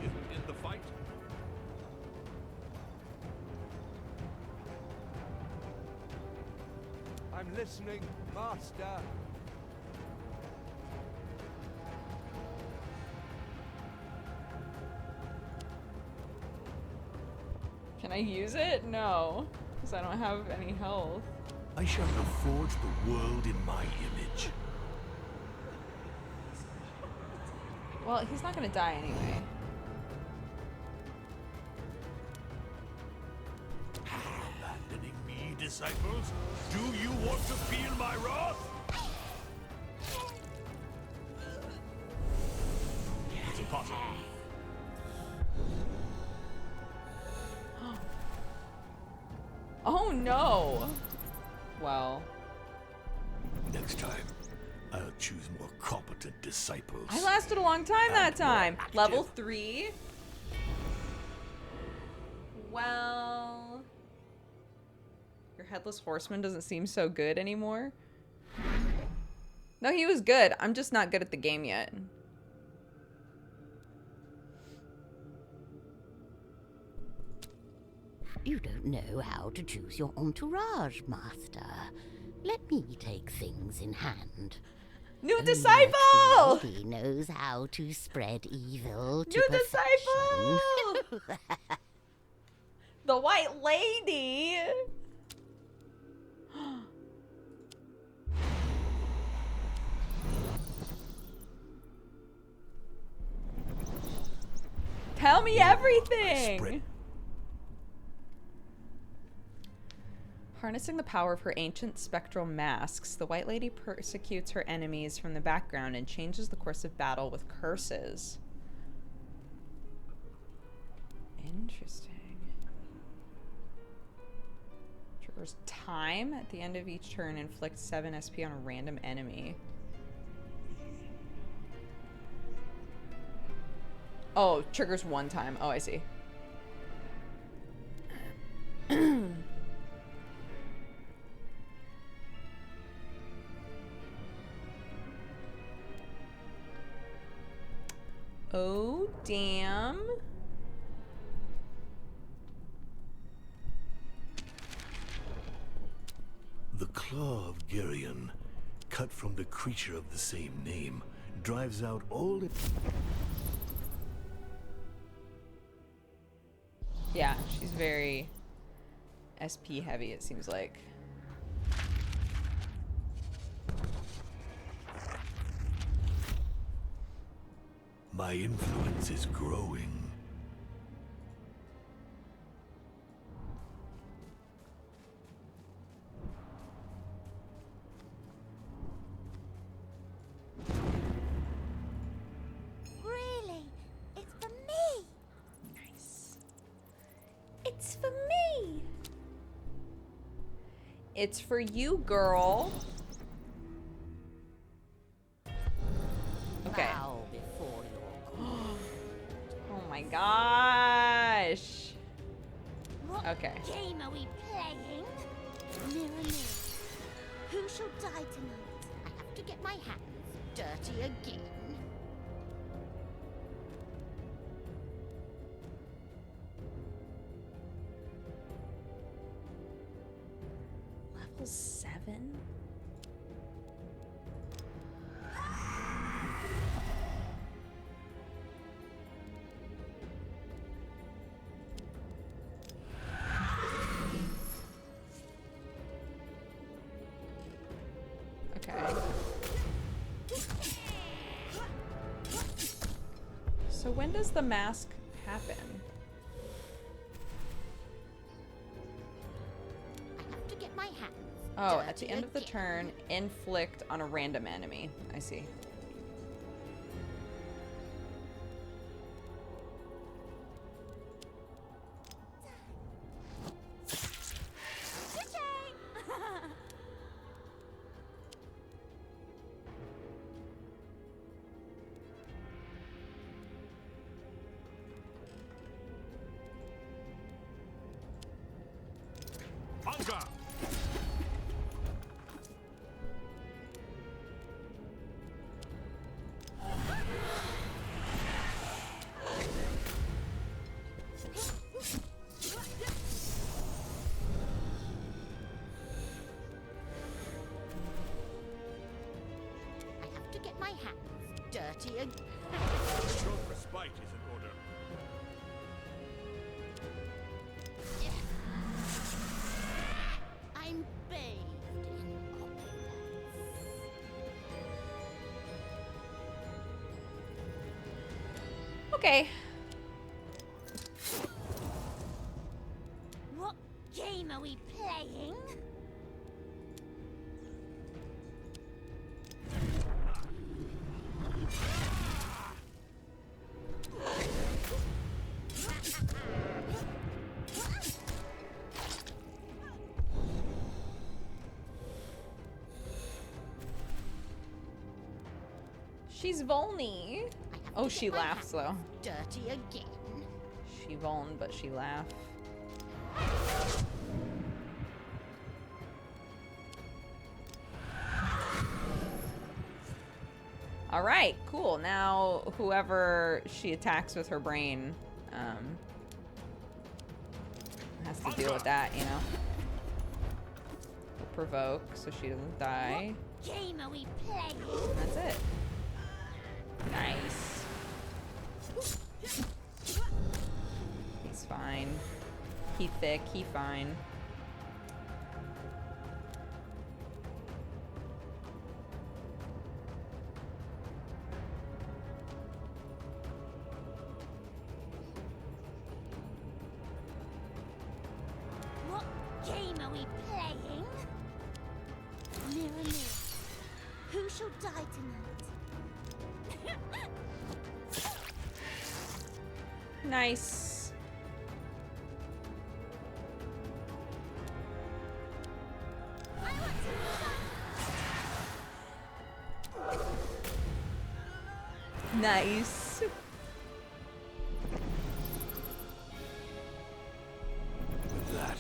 In the fight? I'm listening, Master. Can I use it? No. Because I don't have any health. I shall forge the world in my image. Well, he's not gonna die anyway. Abandoning me, disciples? Do you want to feel my wrath? It's impossible. Oh no! Well. Next time, I'll choose more competent disciples. I lasted a long time that And more time. active. Level 3. Well. Your headless horseman doesn't seem so good anymore. No, he was good. I'm just not good at the game yet. You don't know how to choose your entourage, Master. Let me take things in hand. New Only a disciple! true lady knows how to spread evil to New perfection. disciple! The white lady! Tell me everything! Spread- Harnessing the power of her ancient spectral masks, the White Lady persecutes her enemies from the background and changes the course of battle with curses. Interesting. Triggers time at the end of each turn, inflicts 7 SP on a random enemy. Oh, triggers one time. Oh, I see. Oh, damn. The claw of Geryon, cut from the creature of the same name, drives out all the... Yeah, she's very SP heavy, it seems like. My influence is growing. Really? It's for me? Nice. It's for me. It's for you, girl. Okay. Bow before your queen. Oh my gosh. What Okay. game are we playing? Mirror, mirror. Who shall die tonight? I have to get my hands dirty again. Level 7? Okay. So when does the mask happen? I have to get my hands Oh, dirty at the end of the again. turn, inflict on a random enemy. I see. Hunger! I have to get my hands dirty again. Short respite is in order. I'm bathed in opulence. Okay. What game are we playing? She's Volney. I have Oh, to she get my laughs though. hands dirty again. She Voln, but she laugh. All right, cool. Now whoever she attacks with her brain has to deal with that, you know. Provoke so she doesn't die. What game are we playing? And that's it. Nice. He's fine. He thick, he fine. What game are we playing? Mirror, mirror, who shall die tonight? Nice. I want to Nice. With that,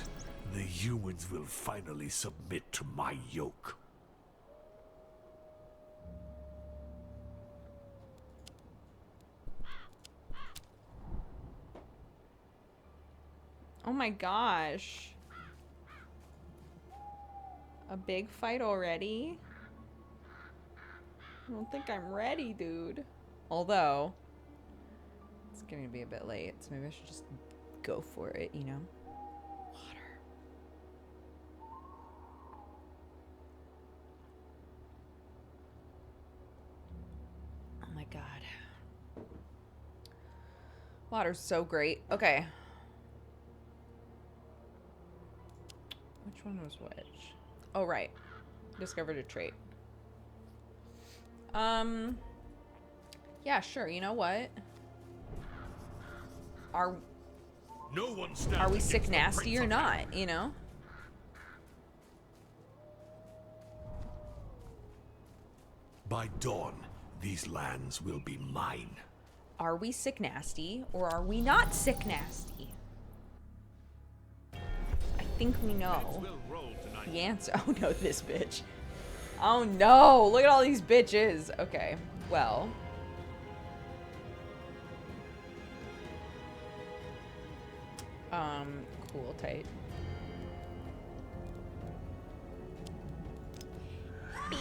the humans will finally submit to my yoke. Oh my gosh. A big fight already? I don't think I'm ready, dude. Although, it's getting to be a bit late, so maybe I should just go for it, you know? Water. Oh my god. Water's so great. Okay. Which one was which? Oh, right. Discovered a trait. Yeah, sure. You know what? Are we sick nasty or not, you know? By dawn, these lands will be mine. Are we sick nasty or are we not sick nasty? I think we know the answer. Oh no, this bitch. Oh no, look at all these bitches. Okay, well. Cool, tight. Beep.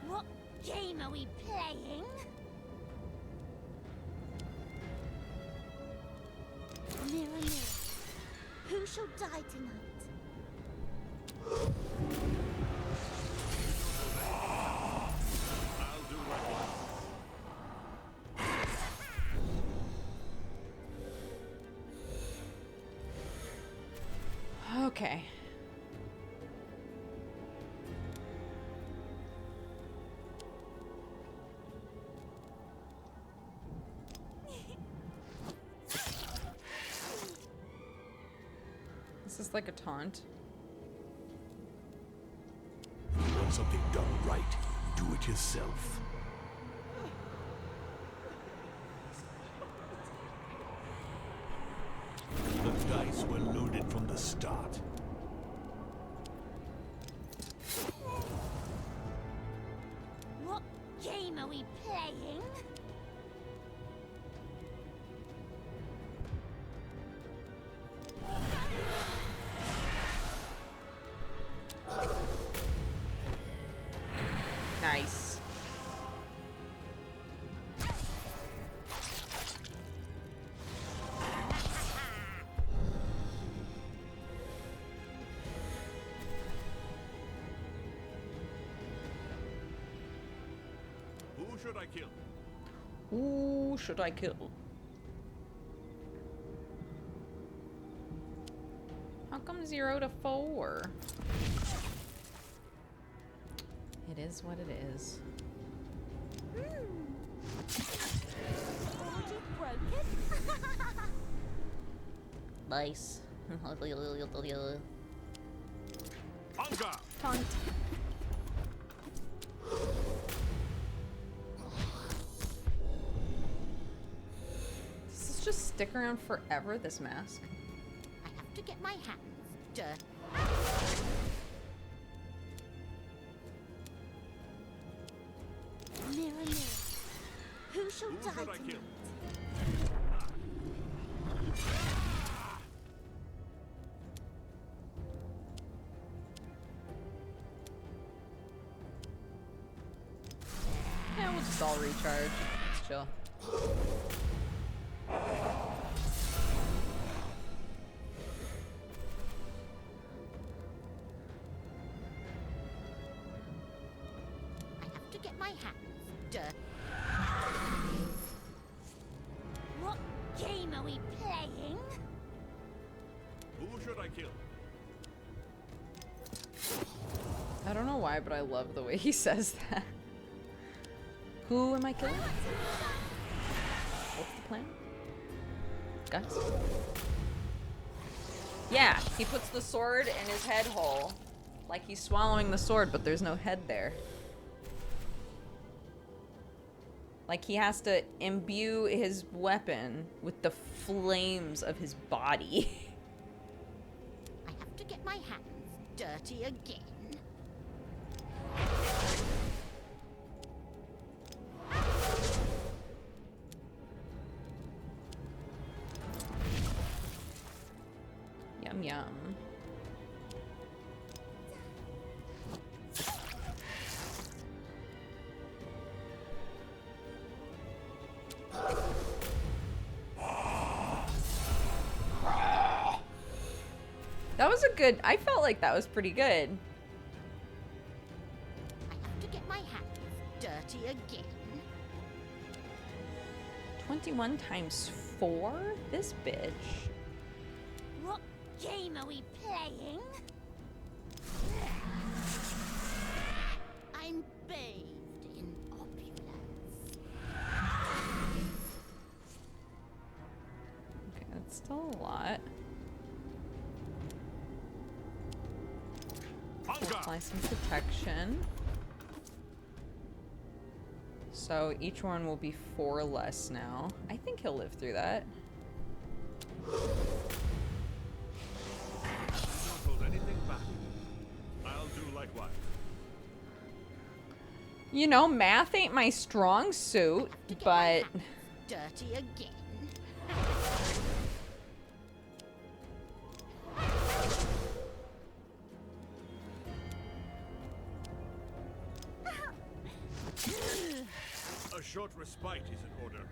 What game are we playing? Mirror, mirror, who shall die tonight? Okay. Is this like a taunt? You want something done right, do it yourself. The dice were loaded from the start. What game are we playing? Nice. Who should I kill? Who should I kill? How come 0 to 4? It is what it is. Already broken? Nice. Hunger! Taunt. Does this just stick around forever, this mask? I have to get my hands dirty. Mirror, mirror, who shall Who die should I tonight? kill? Yeah, we'll just all recharge. It's chill. my hands dirty. What game are we playing? Who should I kill? I don't know why, but I love the way he says that. Who am I killing? What's the plan? Guys? Yeah, he puts the sword in his head hole. Like he's swallowing the sword, but there's no head there. Like he has to imbue his weapon with the flames of his body. I have to get my hands dirty again. Yum yum. That was a good, I felt like that was pretty good. I have to get my hands dirty again. 21 times 4? This bitch. What game are we playing? I'm bathed in opulence. Okay, that's still a lot. Apply some protection. So each one will be 4 less now. I think he'll live through that. Don't hold anything back. I'll do likewise. You know, math ain't my strong suit, but Dirty again. A short respite is in order.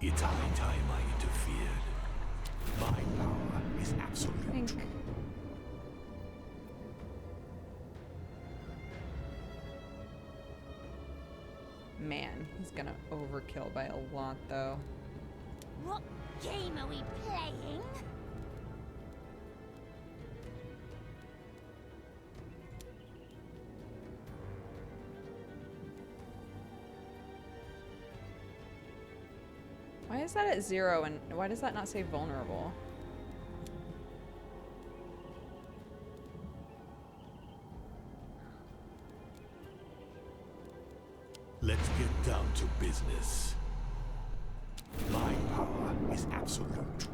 It's high time I interfered. My power is I absolute. think man, he's gonna overkill by a lot though. What game are we playing? Why is that at 0 and why does that not say vulnerable? Let's get down to business. My power is absolute.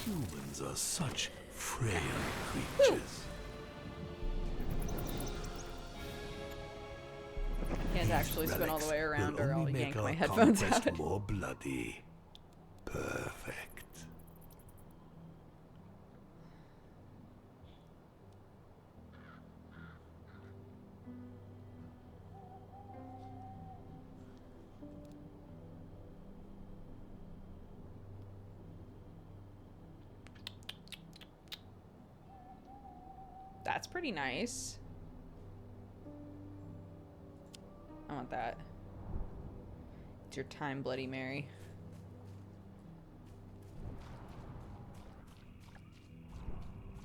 Humans are such frail creatures. Can't actually spin all the way around or I'll Only yank make my our headphones conquest out. more bloody. Perfect. That's pretty nice. I want that. It's your time, Bloody Mary.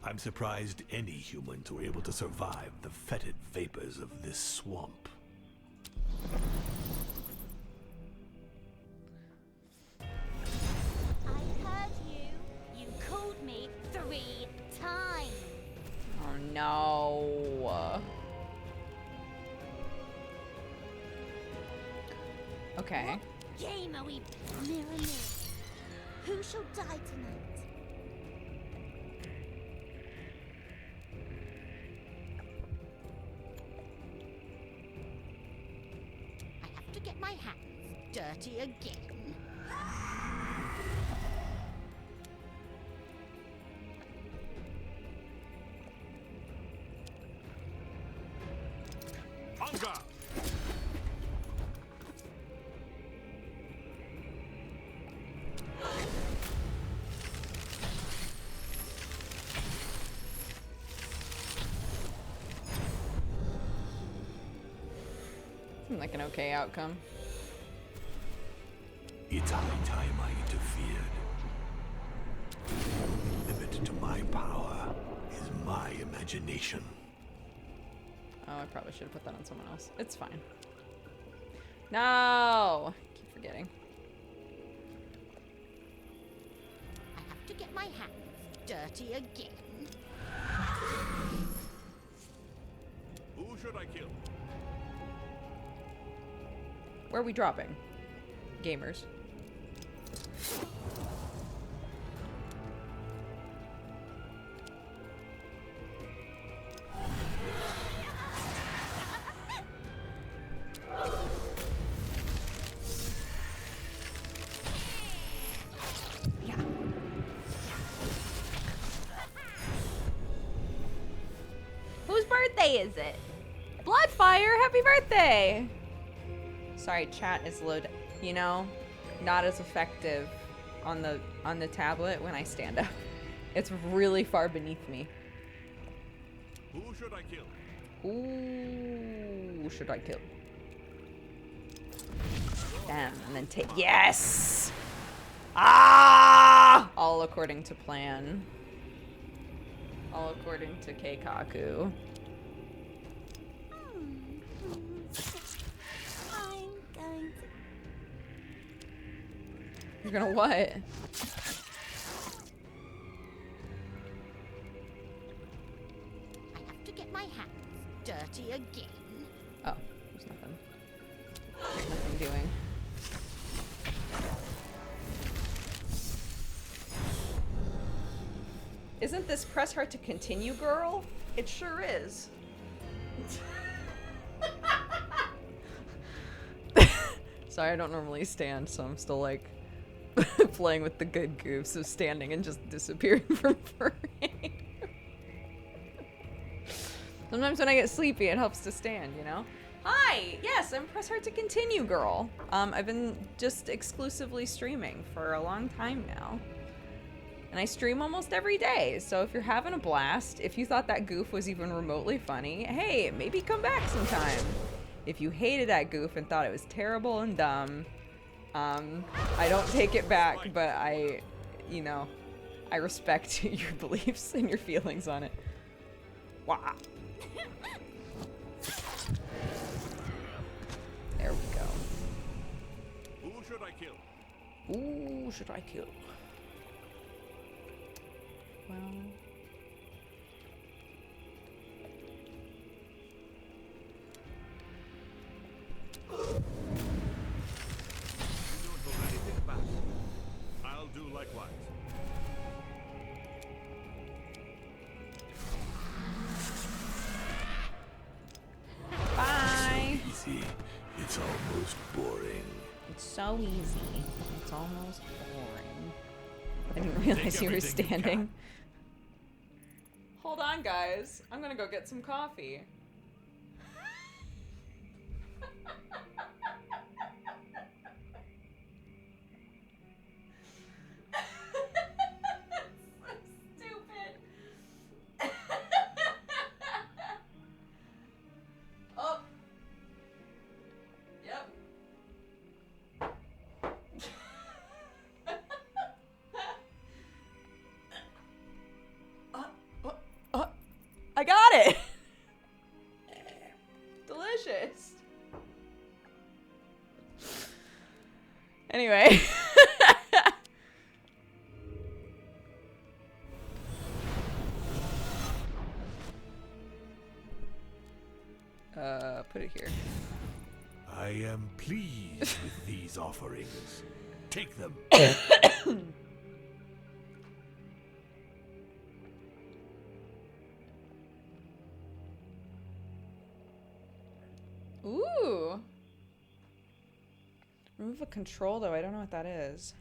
I'm surprised any humans were able to survive the fetid vapors of this swamp. I heard you. You called me 3 times. Oh no. Okay. What game are we? Mirror, mirror. Who shall die tonight? I have to get my hands dirty again. Hunger! Seemed like an okay outcome. It's high time I interfered. The limit to my power is my imagination. Oh, I probably should have put that on someone else. It's fine. No! Keep forgetting. I have to get my hands dirty again. Who should I kill? Where are we dropping? Gamers. Whose birthday is it? Bloodfire, happy birthday! Sorry, chat is load, you know, not as effective on the tablet when I stand up. It's really far beneath me. Who should I kill? Ooh, should I kill? Damn, and then take, yes! Ah! All according to plan. All according to Keikaku. I'm going to. You're gonna what? I have to get my hands dirty again. Oh, there's nothing. There's nothing doing. Isn't this press hard to continue, girl? It sure is. Sorry, I don't normally stand, so I'm still like playing with the good goofs of standing and just disappearing from frame. Sometimes when I get sleepy, it helps to stand, you know? Hi! Yes, I'm press hard to continue, girl. I've been just exclusively streaming for a long time now. And I stream almost every day, so if you're having a blast, if you thought that goof was even remotely funny, hey, maybe come back sometime. If you hated that goof and thought it was terrible and dumb, I don't take it back, but I respect your beliefs and your feelings on it. Wow. There we go. Who should I kill? Ooh, should I kill? Well... You don't hold anything back. I'll do likewise. Bye! Easy. It's almost boring. It's so easy. It's almost boring. I didn't realize you were everything you standing. can. Hold on, guys. I'm gonna go get some coffee. So stupid. Oh. Yep. I got it. Delicious. Anyway. Put it here. I am pleased with these offerings. Take them. Ooh. Remove a control though. I don't know what that is.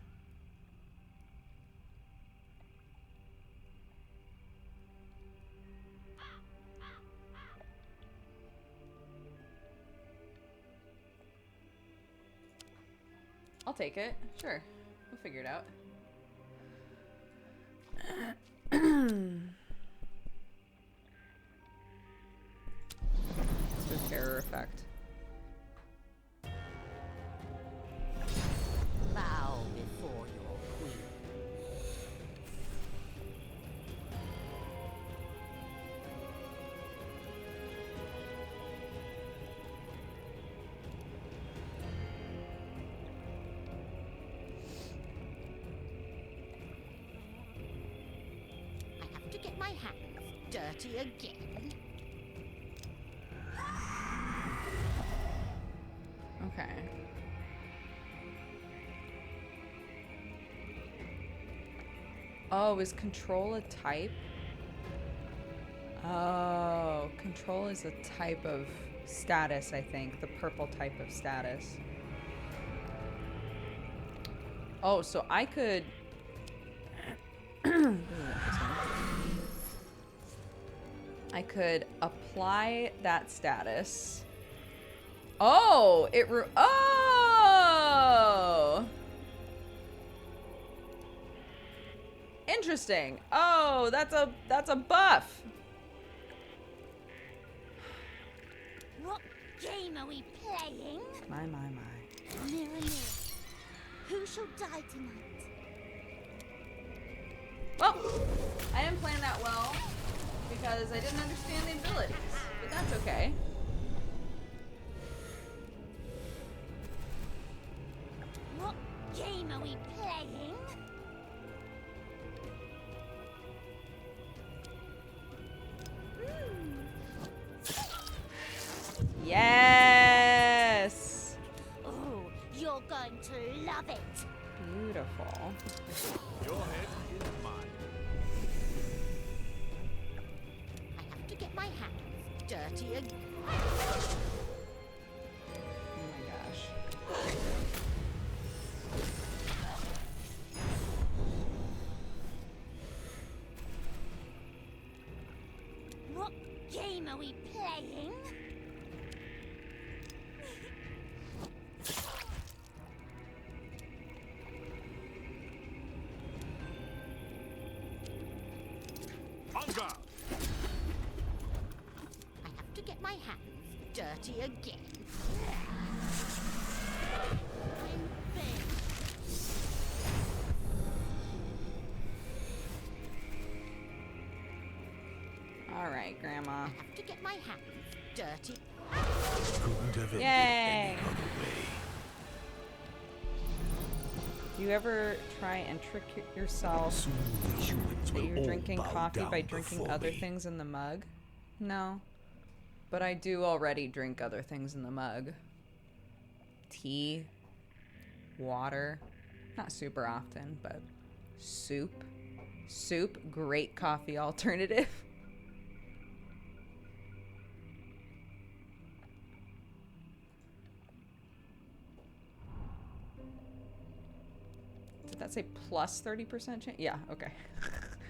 I'll take it. Sure. We'll figure it out. It's a terror effect. my hands dirty again? Okay. Oh, is control a type? Oh, control is a type of status, I think. The purple type of status. Oh, so I could... This is interesting. I could apply that status. Oh, oh! Interesting. Oh, that's a buff. What game are we playing? My. Mirror, mirror, who shall die tonight? Well, I didn't plan that well because I didn't understand the abilities, but that's okay. What game are we playing? Yes! Oh, you're going to love it. Beautiful. Your head is mine. I have to get my hands dirty again. Oh my gosh. What game are we playing? On guard. I have to get my hands dirty again. I'm big. All right, Grandma. I have to get my hands dirty. Couldn't have ended Yay! any other way. Do you ever try and trick yourself Soon the humans that will you're all drinking bow coffee down by drinking before other me. things in the mug? No. But I do already drink other things in the mug. Tea, water, not super often, but soup. Soup, great coffee alternative. Did that say plus 30% chance? Yeah, okay.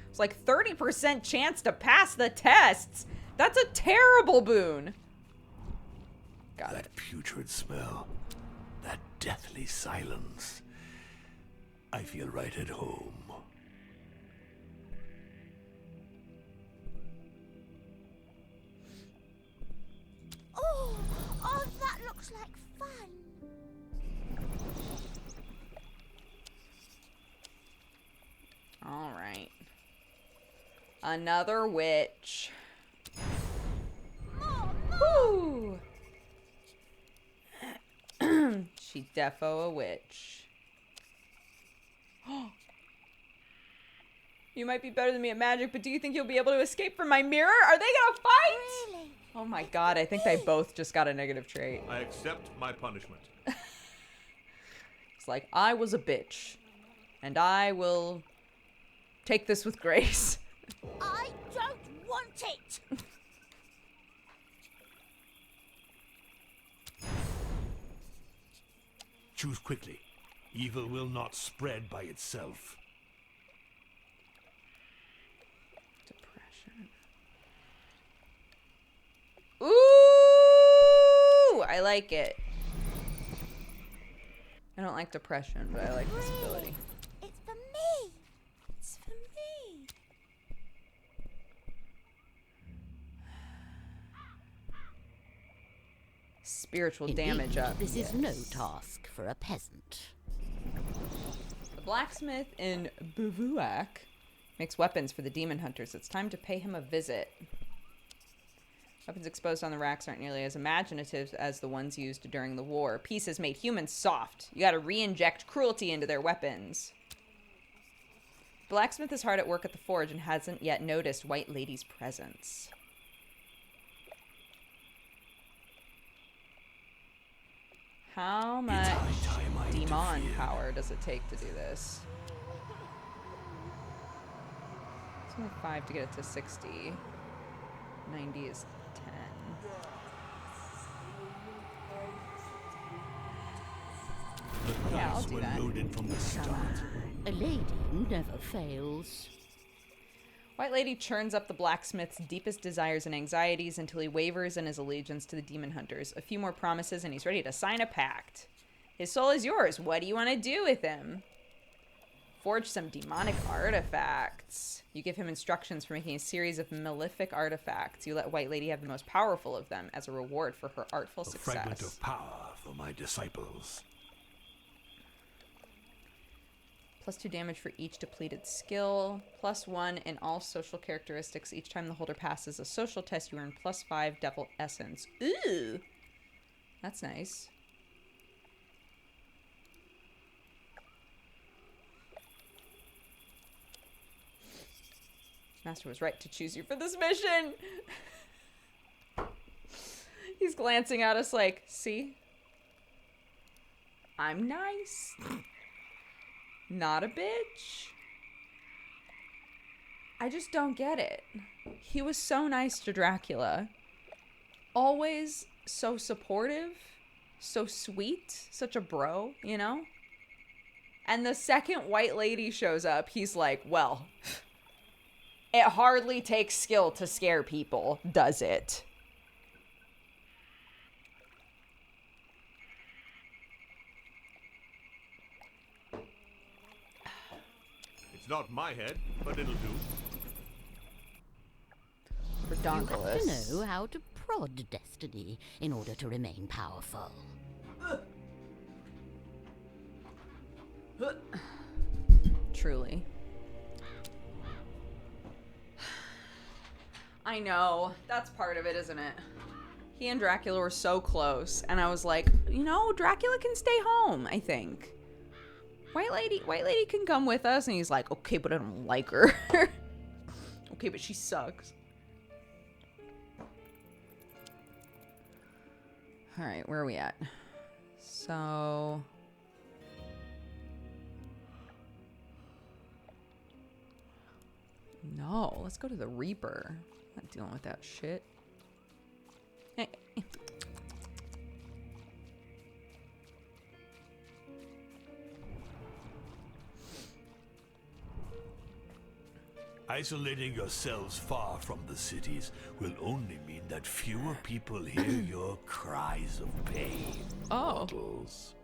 It's like 30% chance to pass the tests. That's a terrible boon. Got it. That putrid smell. That deathly silence. I feel right at home. Oh, that looks like fun. All right. Another witch. Woo! She defo a witch. You might be better than me at magic, but do you think you'll be able to escape from my mirror? Are they gonna fight? Really? Oh my god, I think they both just got a negative trait. I accept my punishment. It's like, I was a bitch. And I will take this with grace. I don't want it. Choose quickly. Evil will not spread by itself. Depression. Ooh! I like it. I don't like depression, but I like this ability. It's for me. It's for me. Spiritual Indeed, damage up. This is no yes. task for a peasant. The blacksmith in Weeeeek makes weapons for the demon hunters. It's time to pay him a visit. Weapons exposed on the racks aren't nearly as imaginative as the ones used during the war. Peace has made humans soft. You gotta re-inject cruelty into their weapons. Blacksmith is hard at work at the forge and hasn't yet noticed White Lady's presence. How much demon power does it take to do this? It's only 5 to get it to 60. 90 is 10. Yeah, I'll do that. Loaded from the start. A lady never fails. White Lady churns up the blacksmith's deepest desires and anxieties until he wavers in his allegiance to the demon hunters. A few more promises and he's ready to sign a pact. His soul is yours. What do you want to do with him? Forge some demonic artifacts. You give him instructions for making a series of malefic artifacts. You let White Lady have the most powerful of them as a reward for her artful A success. fragment of power for my disciples. +2 damage for each depleted skill. +1 in all social characteristics. Each time the holder passes a social test, you earn +5 devil essence. Ooh! That's nice. Master was right to choose you for this mission! He's glancing at us like, see? I'm nice. Not a bitch. I just don't get it. He was so nice to Dracula. Always so supportive. So sweet. Such a bro, you know? And the second White Lady shows up, he's like, well, it hardly takes skill to scare people, does it? Not my head, but it'll do. You have Redonkulous. to know how to prod destiny in order to remain powerful. Truly. I know. That's part of it, isn't it? He and Dracula were so close, and I was like, you know, Dracula can stay home, I think. White Lady can come with us. And he's like, okay, but I don't like her. Okay, but she sucks. All right, where are we at? So... No, let's go to the Reaper. I'm not dealing with that shit. Isolating yourselves far from the cities will only mean that fewer people hear your cries of pain, mortals.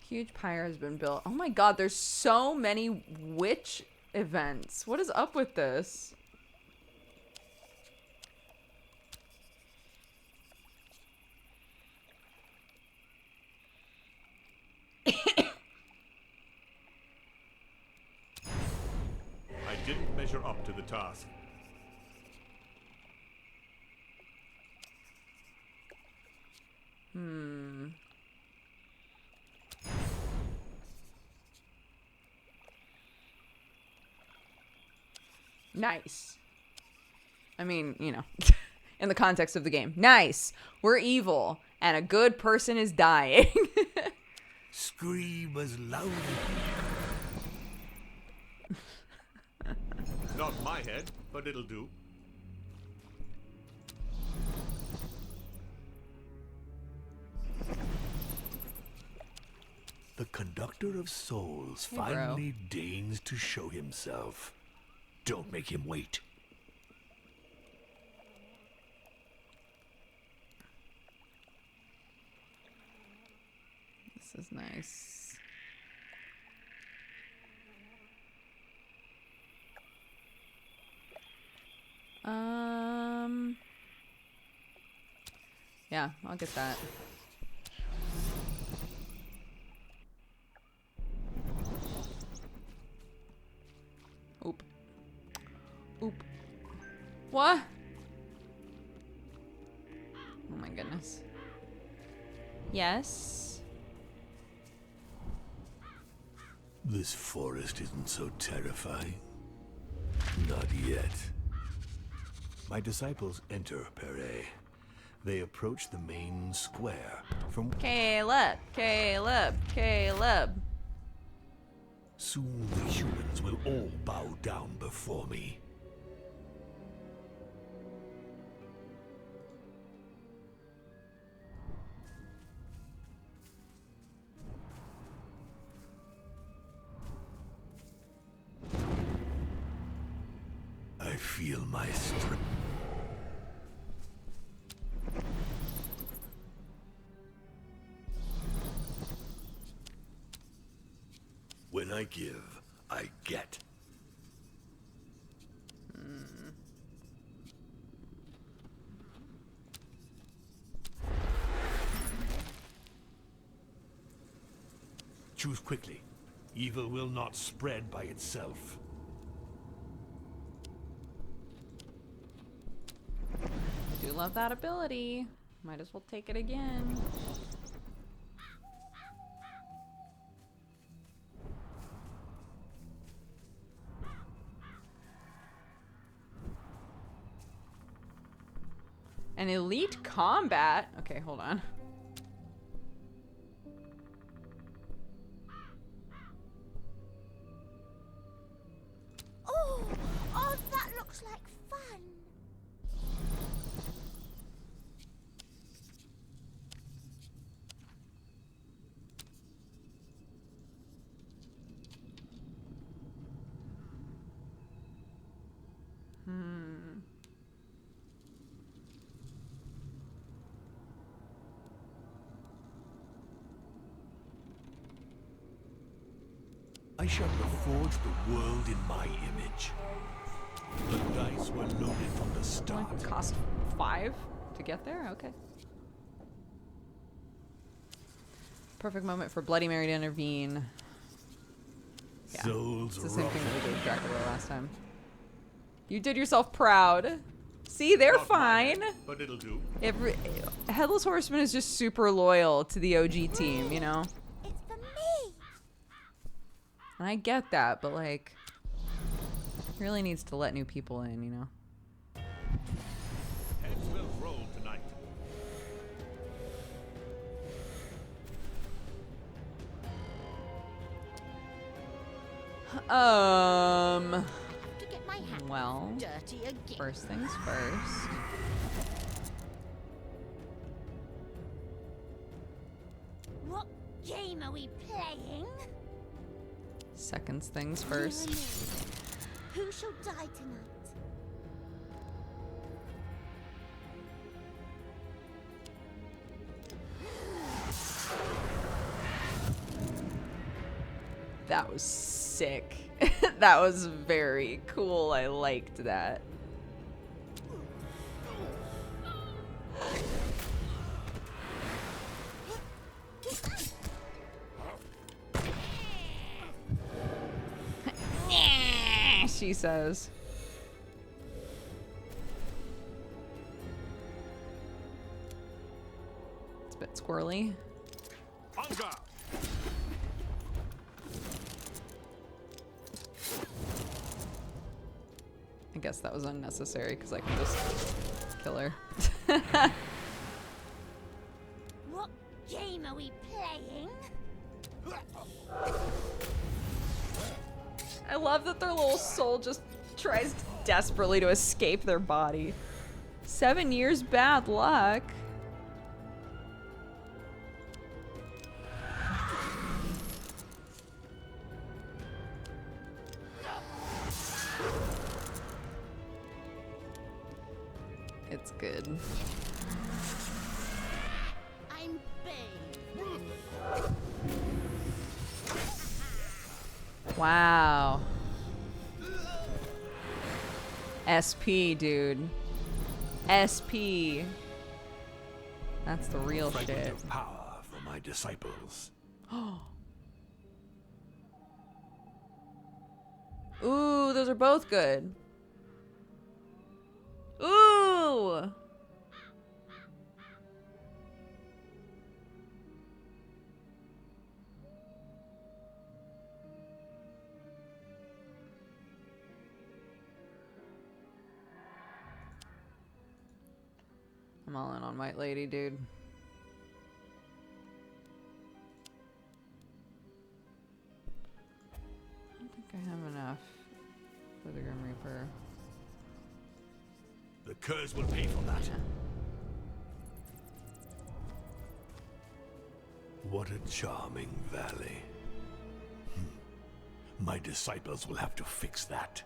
Huge pyre has been built. Oh my god, there's so many witch events. What is up with this? I didn't measure up to the task. Nice. I mean, you know, in the context of the game. Nice. We're evil, and a good person is dying. Scream as loud Not my head, but it'll do. The conductor of souls Hey, bro. finally deigns to show himself. Don't make him wait. This is nice. Yeah, I'll get that. Oop. Oop. What? Oh my goodness. Yes. This forest isn't so terrifying. Not yet. My disciples enter Pere. They approach the main square from... Caleb. Soon the humans will all bow down before me. I feel my strength. When I give, I get. Choose quickly. Evil will not spread by itself. I do love that ability. Might as well take it again. An elite combat? Okay, hold on. Oh, that looks like fun. I shall reforge the world in my image. The dice were loaded from the start. Cost 5 to get there? Okay. Perfect moment for Bloody Mary to intervene. Yeah, Souls it's the same thing that we did rotting. with Dracula last time. You did yourself proud. See, they're Not my fine. head, but it'll do. Headless Horseman is just super loyal to the OG team, you know? It's for me. And I get that, but like, he really needs to let new people in, you know? Heads will roll tonight. To get my hands Well, dirty again. first things first. What game are we playing? Seconds things first. Who shall die tonight? That was sick. That was very cool. I liked that. She says. It's a bit squirrely. Hunger! I guess that was unnecessary because I can just kill her. What game are we playing? I love that their little soul just tries desperately to escape their body. 7 years bad luck. It's good. I'm babe. Wow. SP, dude. SP. That's the real Fragment shit. of power for my disciples. Ooh, those are both good. Ooh! I'm all in on White Lady, dude. I don't think I have enough for the Grim Reaper. The curse will pay for that. What a charming valley. My disciples will have to fix that.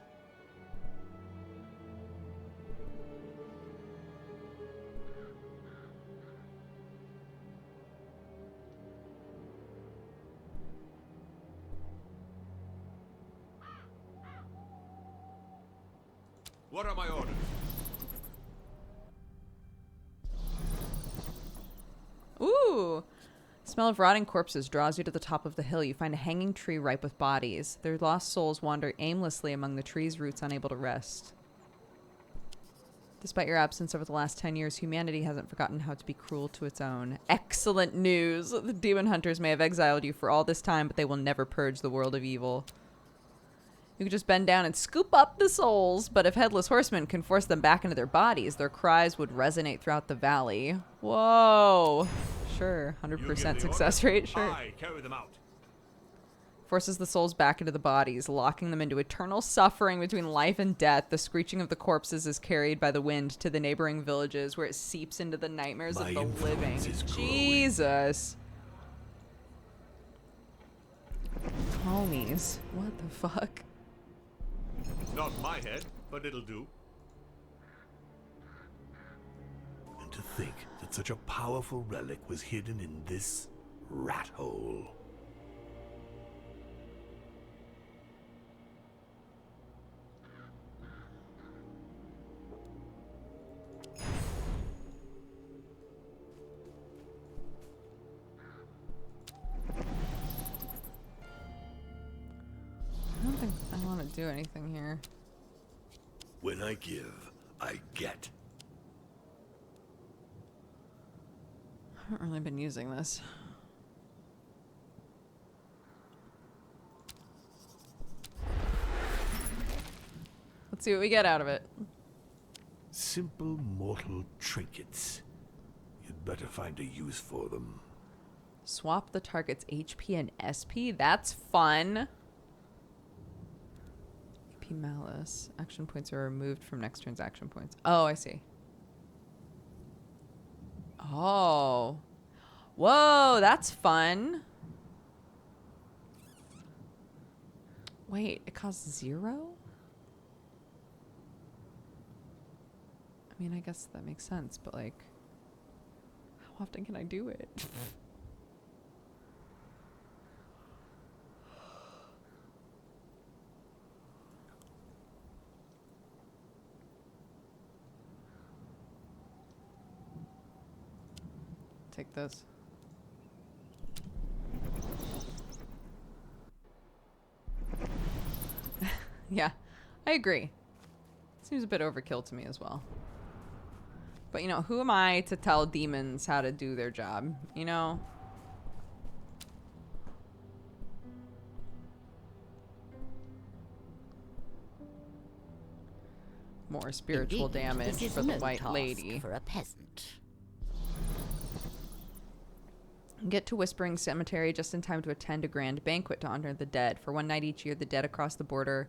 What are my orders? Ooh! Smell of rotting corpses draws you to the top of the hill. You find a hanging tree ripe with bodies. Their lost souls wander aimlessly among the tree's roots, unable to rest. Despite your absence over the last 10 years, humanity hasn't forgotten how to be cruel to its own. Excellent news! The demon hunters may have exiled you for all this time, but they will never purge the world of evil. You can just bend down and scoop up the souls, but if Headless Horsemen can force them back into their bodies, their cries would resonate throughout the valley. Whoa! Sure, 100% success rate, sure. I carry them out. Forces the souls back into the bodies, locking them into eternal suffering between life and death. The screeching of the corpses is carried by the wind to the neighboring villages, where it seeps into the nightmares of the living. Jesus. Homies, what the fuck? Not my head, but it'll do. And to think that such a powerful relic was hidden in this rat hole. I don't think I want to do anything here. When I give, I get. I haven't really been using this. Let's see what we get out of it. Simple mortal trinkets. You'd better find a use for them. Swap the target's HP and SP? That's fun. AP Malice. Action points are removed from next turn's action points. Oh, I see. Oh. Whoa, that's fun. Wait, it costs 0? I mean, I guess that makes sense, but like, how often can I do it? Take this. Yeah, I agree. Seems a bit overkill to me as well. But, you know, who am I to tell demons how to do their job, you know? More spiritual Indeed, damage this is for the no White task Lady. for a peasant. Get to Whispering Cemetery just in time to attend a grand banquet to honor the dead. For one night each year, the dead cross the border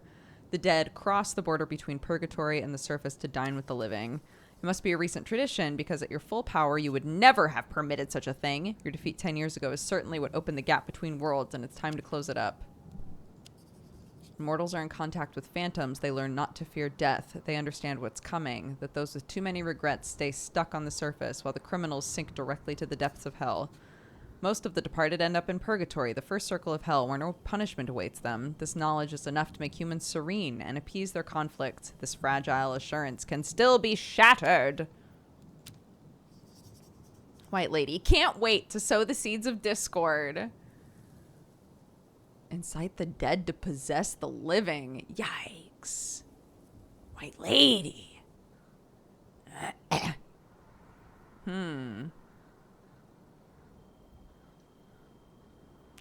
between purgatory and the surface to dine with the living. It must be a recent tradition, because at your full power, you would never have permitted such a thing. Your defeat 10 years ago is certainly what opened the gap between worlds, and it's time to close it up. When mortals are in contact with phantoms, they learn not to fear death. They understand what's coming, that those with too many regrets stay stuck on the surface, while the criminals sink directly to the depths of hell. Most of the departed end up in purgatory, the first circle of hell, where no punishment awaits them. This knowledge is enough to make humans serene and appease their conflict. This fragile assurance can still be shattered. White Lady, can't wait to sow the seeds of discord. Incite the dead to possess the living. Yikes. White Lady.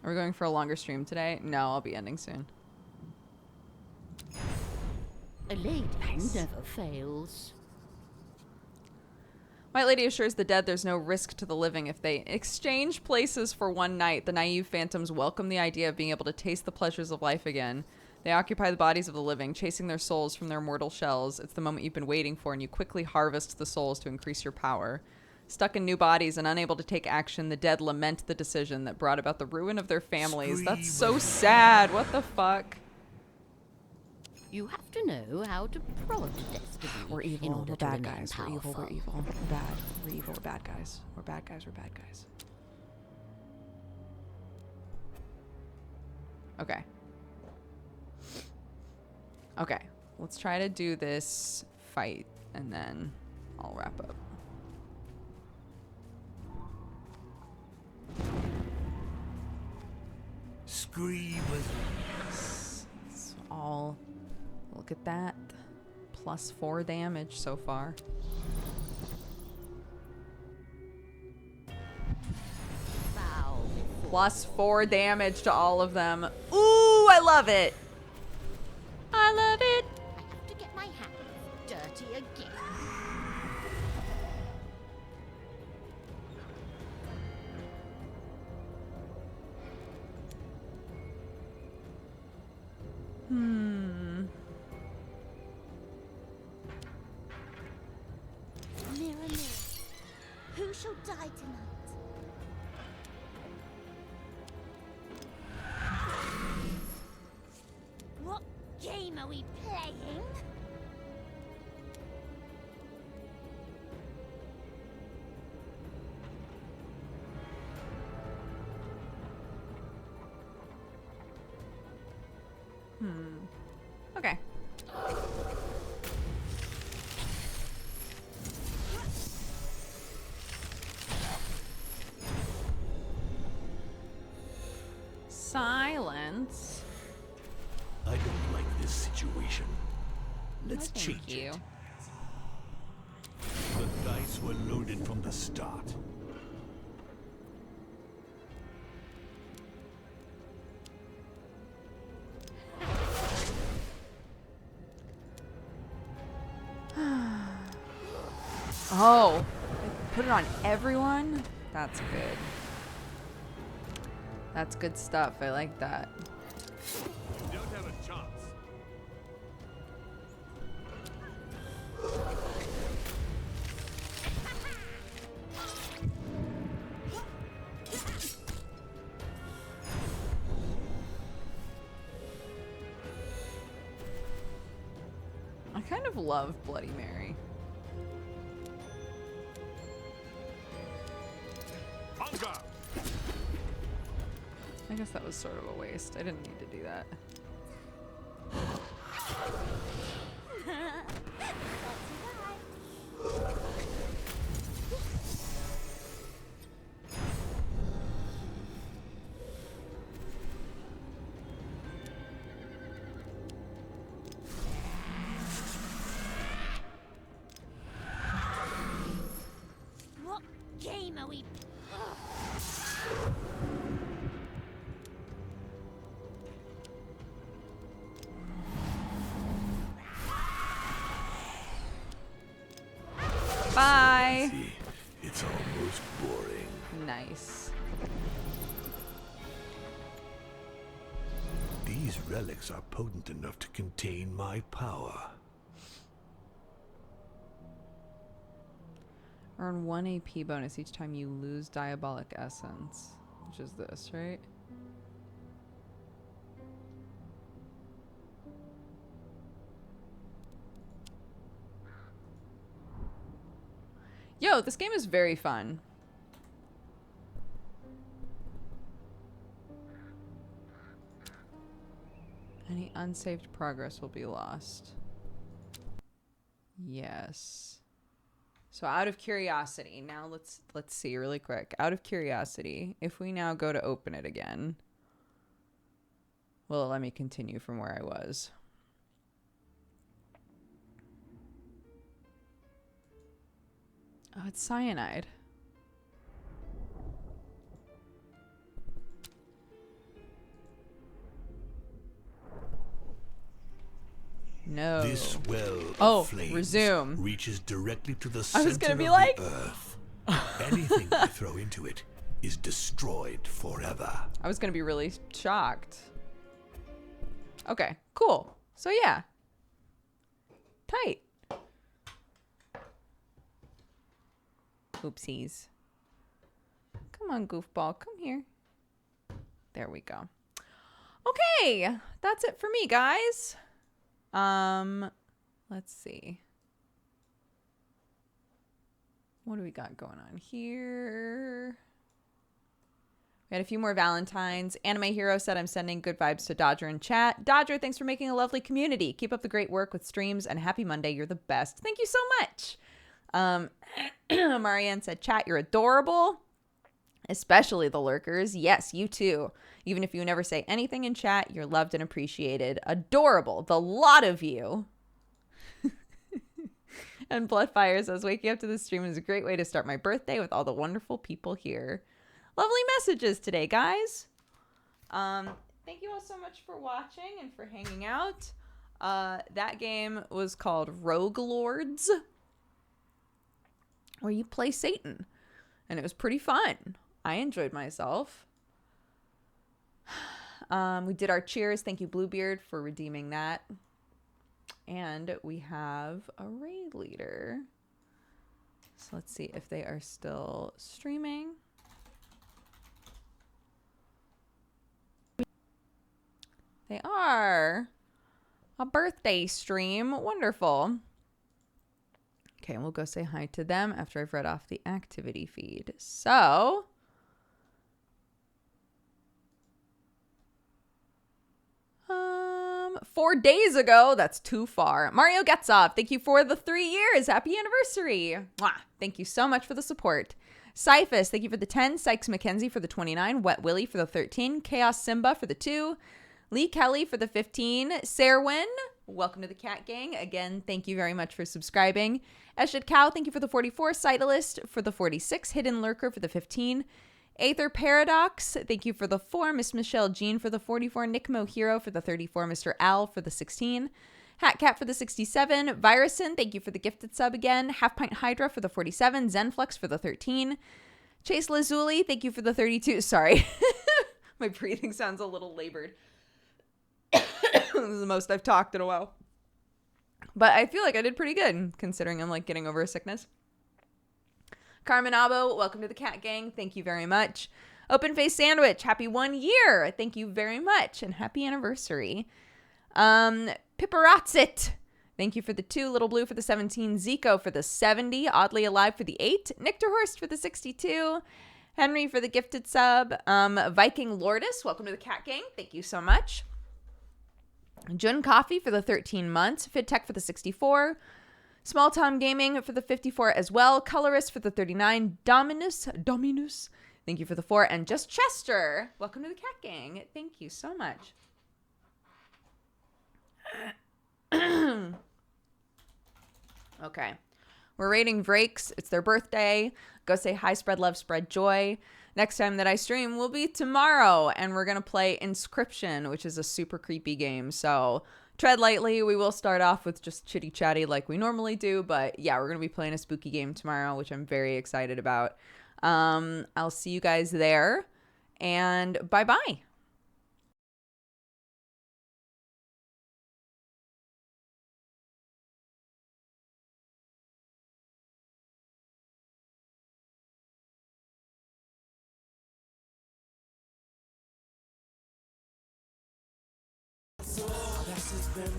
Are we going for a longer stream today? No, I'll be ending soon. A lady never fails. White Lady assures the dead there's no risk to the living if they exchange places for one night. The naive phantoms welcome the idea of being able to taste the pleasures of life again. They occupy the bodies of the living, chasing their souls from their mortal shells. It's the moment you've been waiting for, and you quickly harvest the souls to increase your power. Stuck in new bodies and unable to take action, the dead lament the decision that brought about the ruin of their families. That's so sad. What the fuck? You have to know how to prod destiny. We're evil. in order We're to bad remain guys. We're evil. We're powerful. evil. We're bad. We're evil. We're bad guys. We're bad guys. We're bad guys. Okay. Okay. Let's try to do this fight, and then I'll wrap up. Screamers. It's all... Look at that. +4 damage so far. Bow +4 damage to all of them. Ooh, I love it. I love it. I have to get my hands dirty again. Mirror, mirror, who shall die tonight? What game are we playing? Okay. Silence. I don't like this situation. Let's Thank change you. it. The dice were loaded from the start. Oh, put it on everyone? That's good. That's good stuff. I like that. You don't have a chance. I kind of love Bloody Mary. Hunger! I guess that was sort of a waste. I didn't need to do that. What game are we? Bye. See, it's almost boring. Nice. These relics are potent enough to contain my power. Earn 1 AP bonus each time you lose Diabolic Essence. Which is this, right? Yo, this game is very fun. Any unsaved progress will be lost. Yes. So out of curiosity, now let's see really quick. Out of curiosity, if we now go to open it again, will it let me continue from where I was? Oh, it's cyanide. No. This well of flames resume. reaches directly to the I center was gonna be of like... the earth. Anything I throw into it is destroyed forever. I was gonna be really shocked. Okay, cool. So yeah. Tight. Oopsies. Come on, goofball. Come here. There we go. Okay, that's it for me, guys. Let's see. What do we got going on here? We had a few more Valentines. Anime Hero said, I'm sending good vibes to Dodger in chat. Dodger, thanks for making a lovely community. Keep up the great work with streams, and happy Monday. You're the best. Thank you so much. Marianne said, chat, you're adorable. Especially the lurkers. Yes, you too. Even if you never say anything in chat, you're loved and appreciated. Adorable. The lot of you. And Bloodfire says, waking up to the stream is a great way to start my birthday with all the wonderful people here. Lovely messages today, guys. Thank you all so much for watching and for hanging out. That game was called Roguelords, where you play Satan. And it was pretty fun. I enjoyed myself. We did our cheers. Thank you, Bluebeard, for redeeming that. And we have a raid leader. So let's see if they are still streaming. They are. A birthday stream. Wonderful. Okay, we'll go say hi to them after I've read off the activity feed. So, 4 days ago, that's too far. Mario Getzov, thank you for the 3 years. Happy anniversary. Mwah. Thank you so much for the support. Cyphus, thank you for the 10. Sykes McKenzie for the 29. Wet Willie for the 13. Chaos Simba for the 2. Lee Kelly for the 15. Serwin, welcome to the Cat Gang. Again, thank you very much for subscribing. Eshid Cow, thank you for the 44. Cytalist for the 46. Hidden Lurker for the 15. Aether Paradox, thank you for the 4. Miss Michelle Jean for the 44. Nickmo Hero for the 34. Mr. Al for the 16. Hat Cat for the 67. Virusin, thank you for the gifted sub again. Half Pint Hydra for the 47. Zenflux for the 13. Chase Lazuli, thank you for the 32. Sorry. My breathing sounds a little labored. This is the most I've talked in a while. But I feel like I did pretty good, considering I'm like getting over a sickness. Carmen Abo, welcome to the Cat Gang. Thank you very much. Open Face Sandwich, happy 1 year. Thank you very much, and happy anniversary. Piparatsit, thank you for the 2. Little Blue for the 17. Zico for the 70. Oddly Alive for the 8. Nictorhorst for the 62. Henry for the gifted sub. Viking Lordis, welcome to the Cat Gang. Thank you so much. Jun Coffee for the 13 months. FidTech for the 64. Small Tom Gaming for the 54 as well. Colorist for the 39. Dominus, thank you for the 4. And Just Chester, welcome to the Cat Gang. Thank you so much. Okay. We're rating Vrakes. It's their birthday. Go say hi, spread love, spread joy. Next time that I stream will be tomorrow, and we're going to play Inscription, which is a super creepy game. So tread lightly. We will start off with just chitty chatty like we normally do, but yeah, we're going to be playing a spooky game tomorrow, which I'm very excited about. I'll see you guys there, and bye-bye.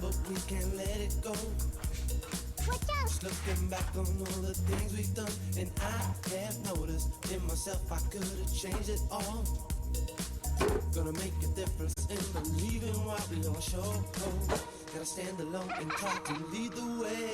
But we can't let it go. Watch out! Just looking back on all the things we've done, and I have noticed in myself I could have changed it all. Gonna make a difference in believing what we all show. Gotta stand alone and try to lead the way.